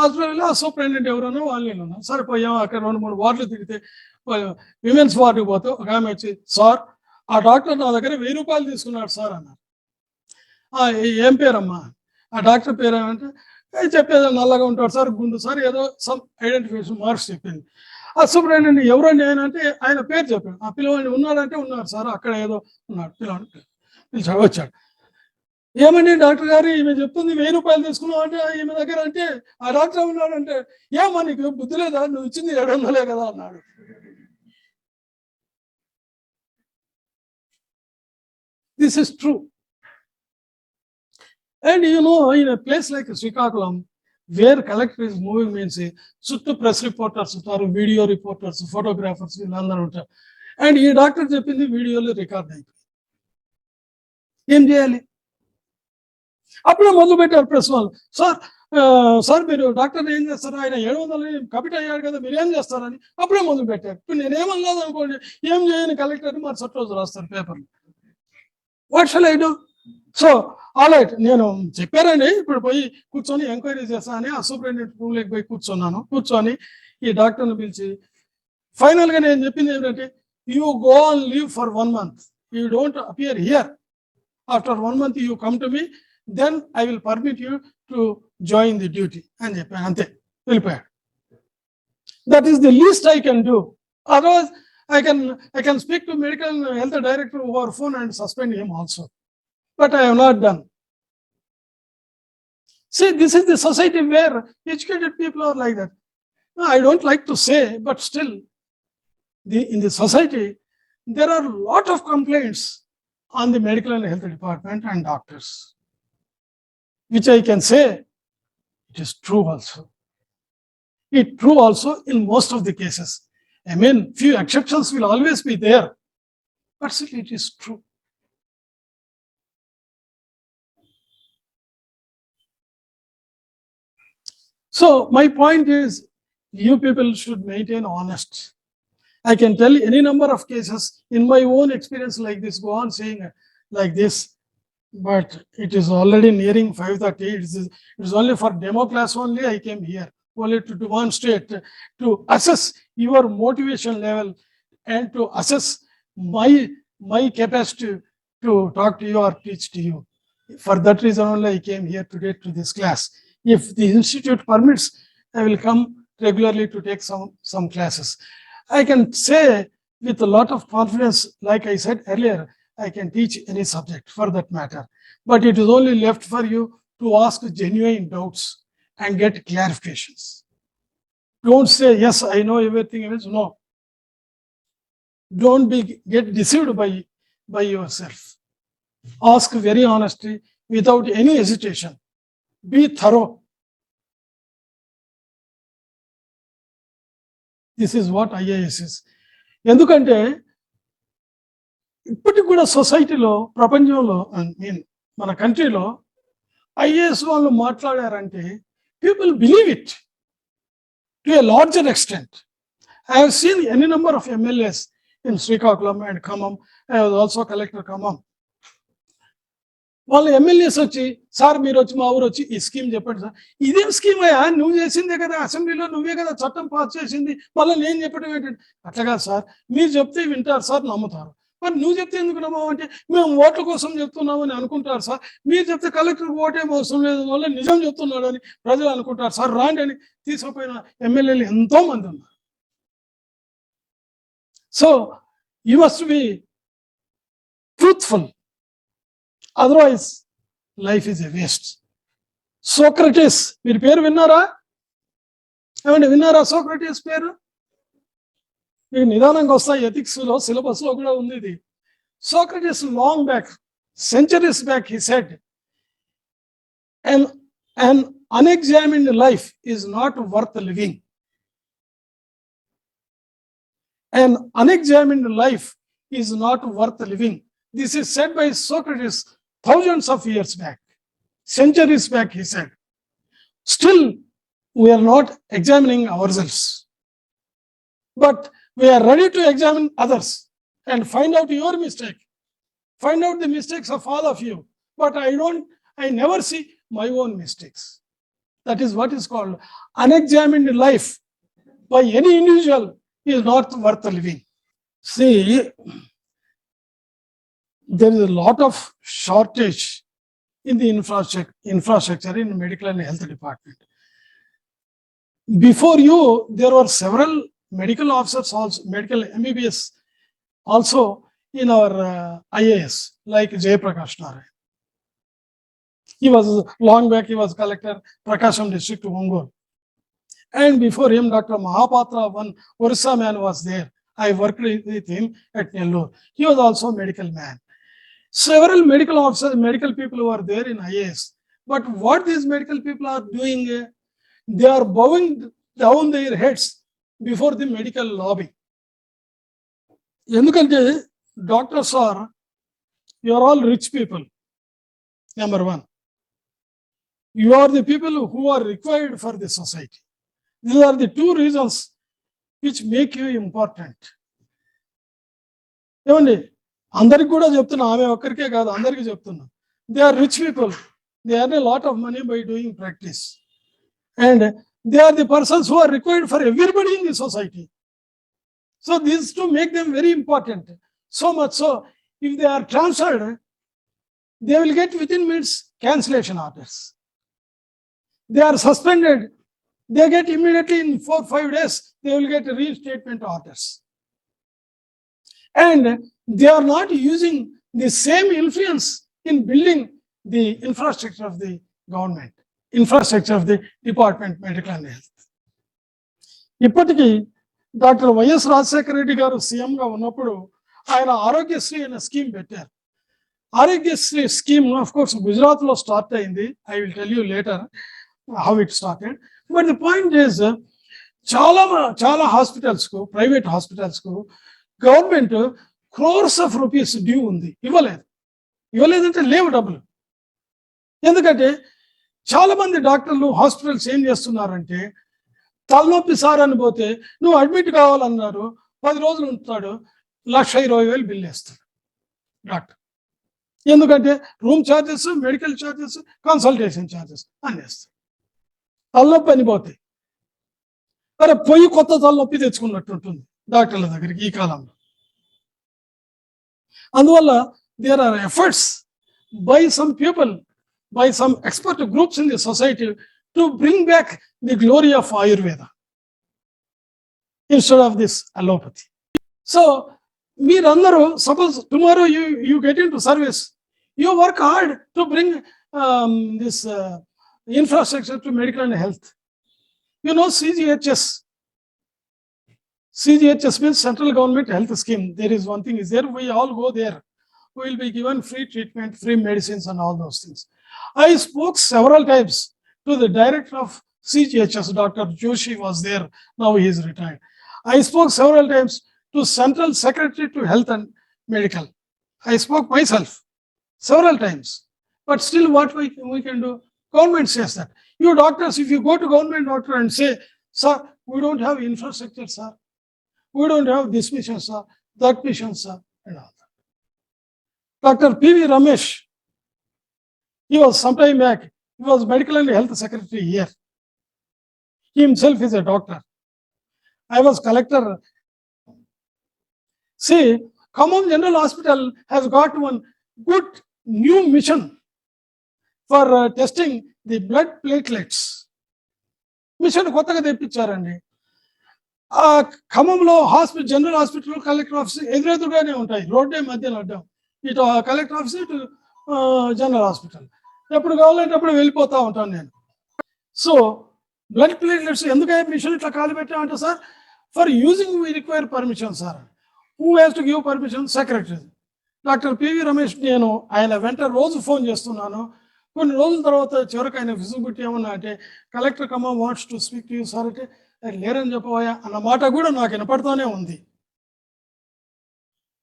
హాస్పిటల్లో ఆ సూపరింటెండెంట్ ఎవరన్నా వాళ్ళు ఉన్నారు. సరే పోయాం, అక్కడ 2-3 వార్డులు తిరిగితే విమెన్స్ వార్డుకి పోతే ఒక ఆమె వచ్చి, సార్ ఆ డాక్టర్ నా దగ్గర 1000 రూపాయలు తీసుకున్నాడు సార్ అన్నారు. ఏం పేరమ్మా? ఆ డాక్టర్ పేరు ఏమంటే చెప్పేది నల్లగా ఉంటాడు సార్, గుండు సార్, ఏదో సమ్ ఐడెంటిఫికేషన్ మార్క్స్ చెప్పింది. ఆ సూపరింటెండెంట్ ఎవరండి ఆయన అంటే ఆయన పేరు చెప్పాడు. ఆ పిల్లవాడిని ఉన్నాడంటే ఉన్నాడు సార్, అక్కడ ఏదో ఉన్నాడు పిల్లవాడిని పిలిచాడు, వచ్చాడు. ఏమండి డాక్టర్ గారు ఈమె చెప్తుంది 1000 రూపాయలు తీసుకున్నావు అంటే ఈమె దగ్గర అంటే ఆ డాక్టర్ ఉన్నాడంటే, ఏమా నీకు బుద్ధి లేదా, నువ్వు ఇచ్చింది 700 కదా అన్నాడు. This is true. And in a place like Srikakulam, where collector is moving means చుట్టూ ప్రెస్ రిపోర్టర్స్ ఉంటారు, వీడియో రిపోర్టర్స్, ఫోటోగ్రాఫర్స్ వీళ్ళందరూ ఉంటారు. అండ్ ఈ డాక్టర్ చెప్పింది వీడియోలో రికార్డ్ అయిపోయింది. ఏం చేయాలి? అప్పుడే మొదలు పెట్టారు ప్రెస్ వాళ్ళు. సార్ మీరు డాక్టర్ ఏం చేస్తారు, ఆయన 700 కమిట్ అయ్యాడు కదా, మీరు ఏం చేస్తారని అప్పుడే మొదలు పెట్టారు. ఇప్పుడు నేనేమన్నాను అనుకోండి, ఏం చేయని కలెక్టర్ మరుసటి రోజు రాస్తారు పేపర్లు. What shall I do? So all right, నేను చెప్పారని ఇప్పుడు పోయి కూర్చొని ఎంక్వైరీ చేస్తానని ఆ సూపరింటెండెంట్ రూమ్లోకి పోయి కూర్చొని ఈ డాక్టర్ని పిలిచి ఫైనల్గా నేను చెప్పింది ఏంటంటే, you go on leave for 1 month. You don't appear here. After 1 month you come to me, then I will permit you to join the duty అని చెప్పాను. అంతే, వెళ్ళిపోయాడు. That is the least I can do. Otherwise I can speak to medical health director over phone and suspend him also. But I have not done. See, this is the society where educated people are like that. I don't like to say, but still, in the society, there are a lot of complaints on the medical and health department and doctors, which I can say it is true also. It's true also in most of the cases. I mean, few exceptions will always be there, but still it is true. So my point is, you people should maintain honest. I can tell any number of cases in my own experience like this, go on saying, like this, but it is already nearing 5:30. It is only for demo class only I came here, only to demonstrate, to assess your motivation level and to assess my capacity to talk to you or teach to you. For that reason only I came here today to this class. If the institute permits, I will come regularly to take some classes. I can say with a lot of confidence, like I said earlier, I can teach any subject for that matter. But it is only left for you to ask genuine doubts and get clarifications. Don't say, yes, I know everything else. No. Don't get deceived by yourself. Ask very honestly, without any hesitation. Be thorough. This is what IAS is. ఎందుకంటే ఇప్పటికి కూడా సొసైటీలో, ప్రపంచంలో, మన కంట్రీలో IAS వాళ్ళు మాట్లాడారంటే people believe it to a larger extent. I have seen any number of MLAs in Srikakulam and Khammam. I was also collector Khammam. వాళ్ళు MLAs వచ్చి, సార్ మీరు వచ్చి మా ఊరు వచ్చి ఈ స్కీమ్ చెప్పండి సార్. ఇదేం స్కీమ్ అయ్యా, నువ్వు చేసిందే కదా, అసెంబ్లీలో నువ్వే కదా చట్టం పాస్ చేసింది, మళ్ళీ నేను చెప్పడం ఏంటంటే, అట్లా కాదు సార్, మీరు చెప్తే వింటారు సార్, నమ్ముతారు. మరి నువ్వు చెప్తే ఎందుకు నమ్మమంటే, మేము ఓట్ల కోసం చెప్తున్నామని అనుకుంటారు సార్. మీరు చెప్తే కలెక్టర్కి ఓటేం అవసరం లేదు, వల్ల నిజం చెప్తున్నాడు అని ప్రజలు అనుకుంటారు సార్. రాండి అని తీసుకుపోయిన MLAలు ఎంతో మంది ఉన్నారు. So you must be truthful, otherwise life is a waste. Socrates, మీరు పేరు విన్నారా? ఏమండి విన్నారా సోక్రటీస్ పేరు? మీకు నిదానంగా వస్తాయి, ఎథిక్స్లో సిలబస్లో కూడా ఉంది ఇది. Socrates long back, centuries back, he said, an unexamined life is not worth living. An unexamined life is not worth living. This is said by Socrates thousands of years back, centuries back, he said. Still, we are not examining ourselves, but we are ready to examine others and find out your mistake, find out the mistakes of all of you. But I never see my own mistakes. That is what is called unexamined life by any individual is not worth living. See, there is a lot of shortage in the infrastructure in medical and health department. Before you, there were several medical officers also, medical MBBS also in our IAS, like Jayaprakash Narayan. He was long back, he was collector, Prakasham district, Ongole. And before him, Dr. Mahapatra, one Orissa man was there. I worked with him at Nellore. He was also a medical man. Several medical officers, medical people were there in IAS. But what these medical people are doing, they are bowing down their heads before the medical lobby. Endukante doctors are, you are all rich people, number one. You are the people who are required for the society. These are the two reasons which make you important. ఏమండి, అందరికి కూడా చెప్తున్నా, ఆమె ఒక్కరికే కాదు, అందరికీ చెప్తున్నా. They are rich people. They earn a lot of money by doing practice. And they are the persons who are required for everybody in the society. So these two make them very important. So much so, if they are transferred, they will get within minutes cancellation orders. They are suspended, they get immediately in 4-5 days, they will get reinstatement orders. And they are not using the same influence in building the infrastructure of the government, infrastructure of the Department of Medical and Health. ఇప్పటికీ doctor YS Rajasekhara Reddy garu సీఎంగా ఉన్నప్పుడు ఆయన ఆరోగ్యశ్రీ అనే scheme పెట్టారు. Aarogyasri scheme of course గుజరాత్లో start అయింది. I will tell you later how it started. But the point is, చాలా హాస్పిటల్స్కు, ప్రైవేట్ హాస్పిటల్స్కు government crores of rupees due ఉంది. ఇవ్వలేదంటే లేవు డబ్బులు. ఎందుకంటే చాలా మంది డాక్టర్లు, హాస్పిటల్స్ ఏం చేస్తున్నారంటే, తలనొప్పి సార్ అని పోతే నువ్వు అడ్మిట్ కావాలన్నారు, 10 రోజులు ఉంటాడు, 1,20,000 బిల్ వేస్తాడు డాక్టర్. ఎందుకంటే room charges, medical charges, consultation charges అనేస్తాయి. తలనొప్పి అనిపోతాయి. మరి పొయ్యి కొత్త తలనొప్పి తెచ్చుకున్నట్టు ఉంటుంది డాక్టర్ల దగ్గరికి ఈ కాలంలో. అందువల్ల there are efforts by some people, by some expert groups in the society to bring back the glory of Ayurveda instead of this allopathy. So, meerandaru, suppose tomorrow you get into service, you work hard to bring this infrastructure to medical and health. You know CGHS. CGHS means Central Government Health Scheme. There is one thing is there, we all go there. We will be given free treatment, free medicines and all those things. I spoke several times to the director of CGHS, Dr. Joshi was there, now he is retired. I spoke several times to Central Secretary to Health and Medical. I spoke myself several times. But still what we can do? Government says that. You doctors, if you go to government doctor and say, sir, we don't have infrastructure, sir. We don't have this mission, sir, that mission, sir, and all that. Dr. P.V. Ramesh, he was sometime back, he was medical and health secretary here. He himself is a doctor. I was collector. See, Khammam General Hospital has got one good new mission for testing the blood platelets. Mission కొత్తగా తెప్పించారండి. ఆ ఖమ్మంలో hospital, general hospital, collector office ఎదురెదురుగానే ఉంటాయి, రోడ్డే మధ్యలో అడ్డాం. ఇటు కలెక్టర్ ఆఫీస్, ఇటు జనరల్ హాస్పిటల్. ఎప్పుడు కావాలంటే అప్పుడు వెళ్ళిపోతూ ఉంటాను నేను. సో బ్లడ్ ప్లేట్లెట్స్ ఎందుకంటే మిషన్ ఇట్లా కాలు పెట్టామంటే, sir for using we require permission sir. Who has to give permission? Secretary doctor PV Ramesh. నేను ఆయన వెంట రోజు ఫోన్ చేస్తున్నాను. కొన్ని రోజుల తర్వాత చివరికి ఆయన విజిబిలిటీ ఏమన్నా అంటే, collector Khammam wants to speak to you sir అంటే, లేరని చెప్పబోయా అన్న మాట కూడా నాకు వినపడుతూనే ఉంది.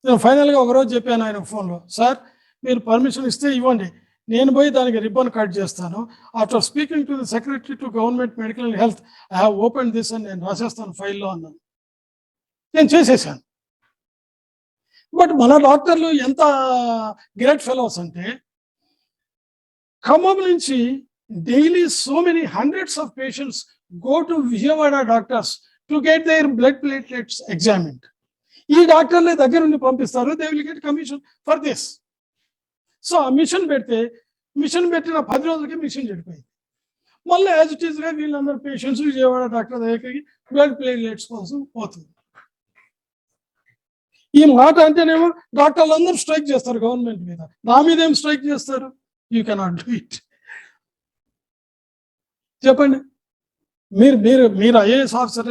నేను ఫైనల్గా ఒకరోజు చెప్పాను ఆయన ఫోన్లో, సార్ మీరు పర్మిషన్ ఇస్తే ఇవ్వండి, నేను పోయి దానికి రిబ్బన్ కట్ చేస్తాను. After speaking to the secretary to government medical and health, I have open this అని నేను రాసేస్తాను ఫైల్లో అన్నాను. నేను చేసేసాను. బట్ మన డాక్టర్లు ఎంత గ్రేట్ ఫెలోస్ అంటే, ఖమ్మం నుంచి daily so many hundreds of patients go to Vijayawada doctors to get their blood platelets examined. ఈ డాక్టర్లే దగ్గర నుండి పంపిస్తారు. They will get commission for this. So ఆ మిషన్ పెట్టిన 10 రోజులకి మిషన్ చెడిపోయింది. మళ్ళీ యాజ్ ఇట్ ఈస్గా వీళ్ళందరూ పేషెంట్స్ విజయవాడ డాక్టర్ దగ్గరికి బ్లడ్ ప్లేట్లెట్స్ కోసం పోతుంది. ఈ మాట అంటేనేమో డాక్టర్లు అందరూ స్ట్రైక్ చేస్తారు గవర్నమెంట్ మీద. నా మీద ఏం స్ట్రైక్ చేస్తారు? You cannot do it. చెప్పండి. మీరు ఐఏఎస్ ఆఫీసర్,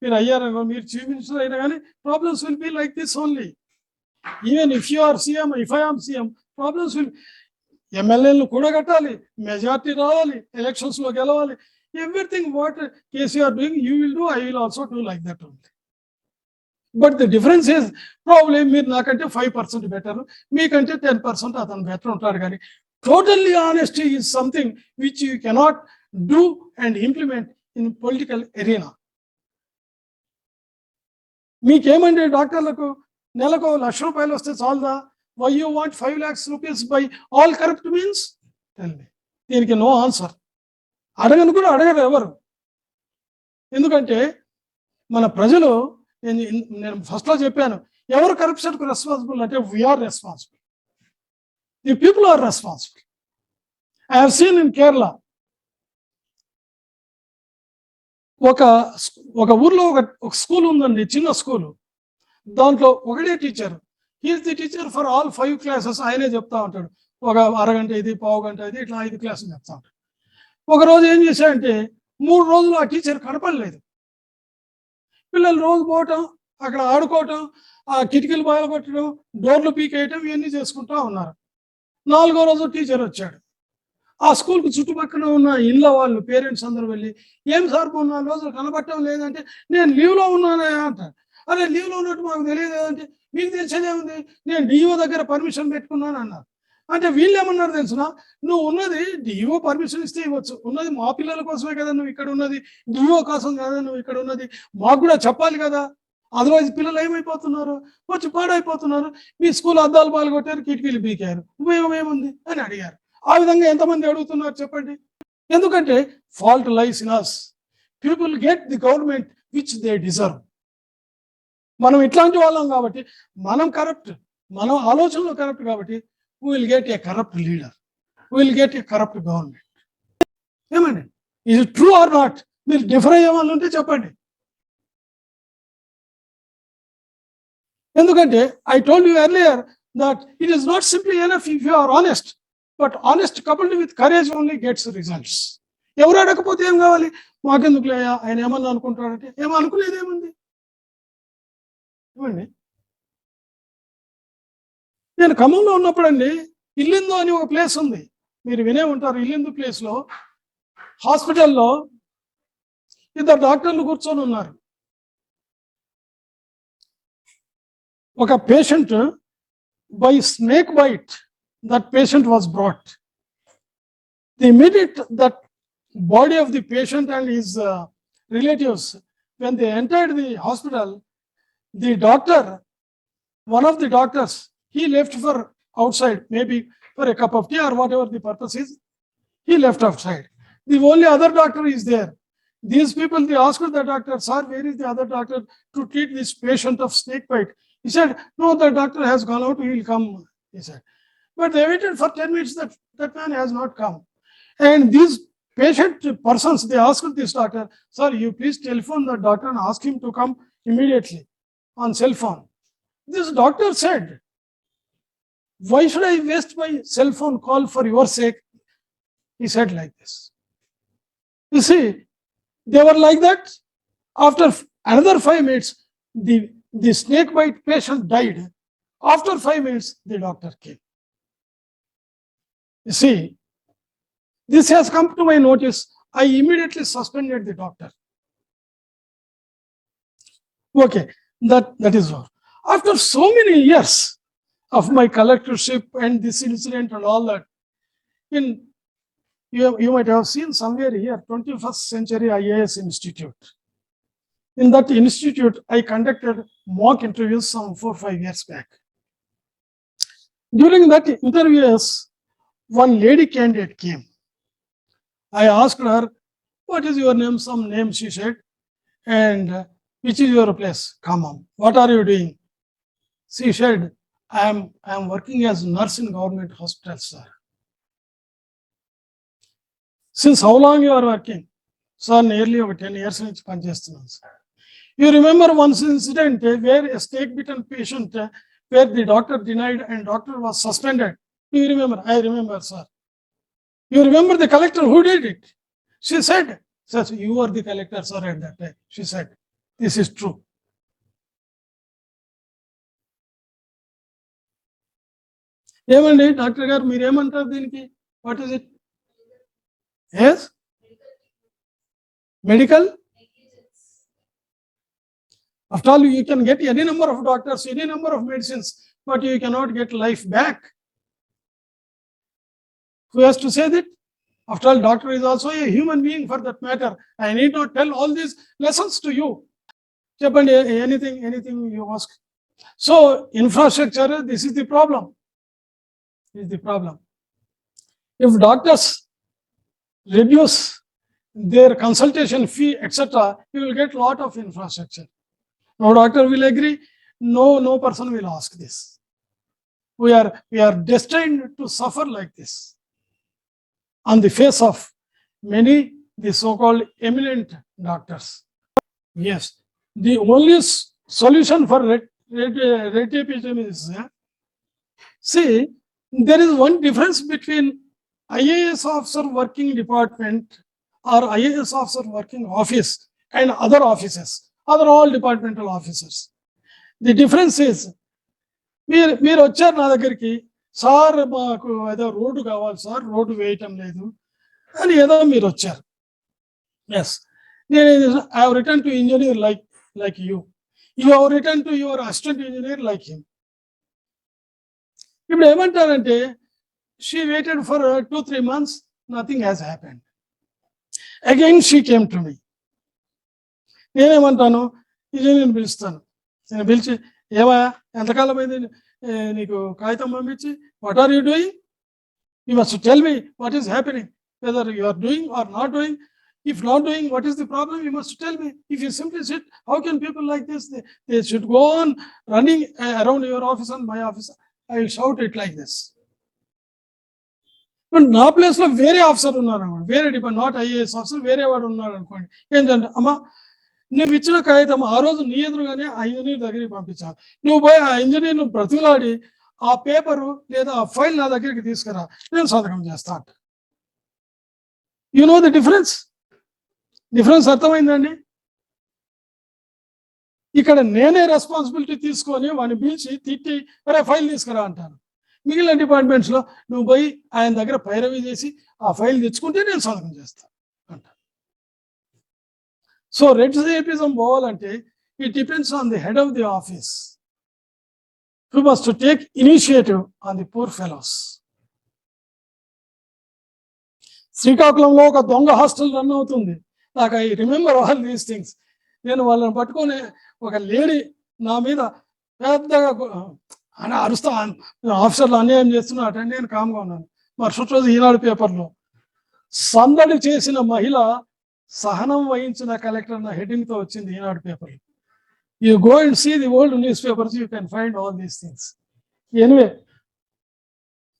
మీరు అయ్యారో, మీరు చీఫ్ మినిస్టర్ అయినా కానీ problems will be like this only. Even if you are CM, if I am CM, problems will. ఎమ్మెల్యేలు కూడా కట్టాలి, మెజార్టీ రావాలి, ఎలక్షన్స్ లో గెలవాలి. Everything what KCR doing you will do, I will also do like that only. But the difference is probably మీరు నాకంటే 5% better, మీకంటే 10% అతను బెటర్ ఉంటాడు. కానీ totally honesty is something which you cannot do and implement in political arena. మీకేమంటే డాక్టర్లకు నెలకు 1,00,000 రూపాయలు వస్తే చాలదా? Why you want 5 lakhs rupees by all corrupt means? దీనికి నో ఆన్సర్. అడగను కూడా అడగరు ఎవరు. ఎందుకంటే మన ప్రజలు, నేను ఫస్ట్లో చెప్పాను, ఎవరు కరప్షన్కు రెస్పాన్సిబుల్ అంటే we are responsible. The people are responsible. I have seen in Kerala, ఒక ఊర్లో ఒక స్కూల్ ఉందండి, చిన్న స్కూలు. దాంట్లో ఒకటే teacher, he is the teacher for all 5 classes. ఆయనే చెప్తా ఉంటాడు. ఒక అరగంట ఇది, పావు గంట ఇది, ఇట్లా 5 classes చెప్తా ఉంటాడు. ఒకరోజు ఏం చేశాడంటే 3 రోజులు ఆ టీచర్ కనపడలేదు. పిల్లలు రోజు పోవటం, అక్కడ ఆడుకోవటం, ఆ కిటికీలు బాగా కొట్టడం, డోర్లు పీకేయటం, ఇవన్నీ చేసుకుంటా ఉన్నారు. 4వ రోజు టీచర్ వచ్చాడు. ఆ స్కూల్కి చుట్టుపక్కల ఉన్న ఇళ్ళ వాళ్ళు, పేరెంట్స్ అందరూ వెళ్ళి, ఏం సార్ 4 రోజులు కనబడటం లేదంటే, నేను లీవ్లో ఉన్నానే అంటారు. అదే లీవ్లో ఉన్నట్టు మాకు తెలియదు అంటే, మీకు తెలిసేదే ఉంది, నేను డిఓ దగ్గర పర్మిషన్ పెట్టుకున్నాను అన్నారు. అంటే వీళ్ళు ఏమన్నారు తెలుసునా, నువ్వు ఉన్నది డిఓ పర్మిషన్ ఇస్తే ఇవ్వచ్చు, ఉన్నది మా పిల్లల కోసమే కదా నువ్వు ఇక్కడ ఉన్నది, డిఓ కోసం కదా నువ్వు ఇక్కడ ఉన్నది, మాకు కూడా చెప్పాలి కదా. అదర్వైజ్ పిల్లలు ఏమైపోతున్నారు, వచ్చి పాడైపోతున్నారు. మీ స్కూల్ అద్దాలు పాల్గొట్టారు, కిటికీలు పీకారు, ఉపయోగం ఏముంది అని అడిగారు. ఆ విధంగా ఎంతమంది అడుగుతున్నారు చెప్పండి? ఎందుకంటే fault lies in us. People get the government which they deserve. మనం ఇట్లాంటి వాళ్ళం కాబట్టి, మనం కరప్ట్, మనం ఆలోచనలో కరప్ట్ కాబట్టి we will get a corrupt leader, we will get a corrupt government. ఏమండి, ఇది ట్రూ ఆర్ నాట్? మీరు డిఫర్ అయ్యే వాళ్ళు ఉంటే చెప్పండి. ఎందుకంటే I told you earlier that it is not simply enough if you are honest, but honest coupled with courage only gets results. ఎవరు అడగకపోతే ఏం కావాలి? మాకెందుకు లేయా, ఆయన ఏమన్నా అనుకుంటాడంటే ఏమో అనుకునేది ఏముంది? ఏమండి, నేను ఖమ్మంలో ఉన్నప్పుడు అండి, ఇల్లిందు అని ఒక ప్లేస్ ఉంది, మీరు వినే ఉంటారు. ఇల్లిందు ప్లేస్లో హాస్పిటల్లో ఇద్దరు డాక్టర్లు కూర్చొని ఉన్నారు. ఒక patient by snake bite, that patient was brought. The immediate that body of the patient and his relatives, when they entered the hospital, the doctor, one of the doctors, he left for outside, maybe for a cup of tea or whatever the purpose is, he left outside. The only other doctor is there. These people, they asked the doctor, sir, where is the other doctor to treat this patient of snake bite? He said, no, the doctor has gone out, he will come, he said. But they waited for 10 minutes, that man has not come. And these patient persons, they asked this doctor, sir, you please telephone the doctor and ask him to come immediately on cell phone. This doctor said, why should I waste my cell phone call for your sake? He said like this. You see, they were like that. After another 5 minutes, the snake bite patient died. After 5 minutes, the doctor came. You see, this has come to my notice. I immediately suspended the doctor. Okay, that is all. After so many years of my collectorship and this incident and all that, you might have seen somewhere here, 21st Century IAS Institute. In that institute, I conducted mock interviews some 4-5 years back. During that interviews, one lady candidate came. I asked her, what is your name? Some name she said. And which is your place? Come on. What are you doing? She said, I am working as nurse in government hospital, sir. Since how long you are working? Sir, nearly over 10 years. You remember one incident where a snake-bitten patient, where the doctor denied and doctor was suspended. Do you remember? I remember, sir. You remember the collector who did it? She said, sir, you are the collector, sir, at that time. She said, this is true. ఏమండి doctor గారు, మీరు ఏమంటారు దీనికి? What is it? Yes? Medical? After all, you can get any number of doctors, any number of medicines, but you cannot get life back. Who has to say that? After all, doctor is also a human being for that matter. I need not tell all these lessons to you. Anything you ask. So, infrastructure, this is the problem. This is the problem. If doctors reduce their consultation fee, etc., you will get lot of infrastructure. No doctor will agree. No person will ask this. We are destined to suffer like this on the face of many, the so-called eminent doctors. Yes, the only solution for red tapeism is, see, there is one difference between IAS officer working department or IAS officer working office and other offices, other all departmental officers. The difference is, మీరు వచ్చారు నా దగ్గరికి, sir మాకు ఏదో road కావాలి sir, road వేయటం లేదు అని ఏదో మీరు వచ్చారు. ఎస్, నేను I have written to engineer like you have written to your assistant engineer like him. ఇప్పుడు ఏమంటారంటే, she waited for 2-3 months, nothing has happened. Again she came to me. నేనేమంటాను, ఇంజనీర్ పిలుస్తాను, నేను పిలిచి ఏమయ్యా ఎంతకాలం అయింది నీకు కాగితం పంపించి what are you doing you must tell me what is happening whether you are doing or not doing if not doing what is the problem you must tell me if you simply sit how can people like this they should go on running around your office and my office I will shout it like this but నా place లో వేరే officer ఉన్నారు అనుకోండి వేరే department not IAS officer వేరే వాడు ఉన్నాడు అనుకోండి ఏంటంటే అమ్మా నువ్వు ఇచ్చిన కాగితం ఆ రోజు నీ ఎదురుగానే ఆ ఇంజనీర్ దగ్గరికి పంపించాలి నువ్వు పోయి ఆ ఇంజనీర్ ను బ్రతిలాడి ఆ పేపరు లేదా ఆ ఫైల్ నా దగ్గరికి తీసుకురా నేను సంతకం చేస్తా యు నో ది డిఫరెన్స్ అర్థమైందండి ఇక్కడ నేనే రెస్పాన్సిబిలిటీ తీసుకొని వాడిని పిలిచి తిట్టి అరే ఫైల్ తీసుకురా అంటాను మిగిలిన డిపార్ట్మెంట్స్ లో నువ్వు పోయి ఆయన దగ్గర పైరవీ చేసి ఆ ఫైల్ తెచ్చుకుంటే నేను సంతకం చేస్తాను అంటాను సో రెడ్ టేపిజం పోవాలంటే it depends on the head of the office who must take initiative on the poor fellows శ్రీకాకుళంలో ఒక దొంగ హాస్టల్ రన్ అవుతుంది నాకు I remember all these things నేను వాళ్ళని పట్టుకొని ఒక లేడీ నా మీద పెద్దగా అని అరుస్తా ఆఫీసర్లు అన్యాయం చేస్తున్నట్టు నేను కామ్గా ఉన్నాను మరుసటి రోజు ఈనాడు పేపర్లో సందడి చేసిన మహిళ సహనం వహించిన కలెక్టర్ అన్న హెడ్డింగ్ తో వచ్చింది Eenadu paper you go and see the old newspapers you can find all these things anyway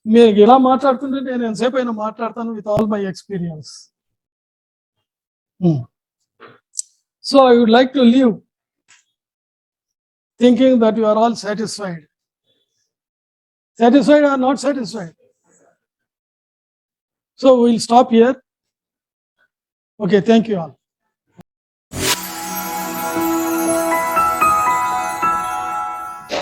మీరు ఇలా మాట్లాడుతుంటే నేను ఎంతసేపు అయినా మాట్లాడతాను with all my experience so I would like to leave thinking that you are all satisfied or not satisfied. So we'll stop here. Okay, thank you all.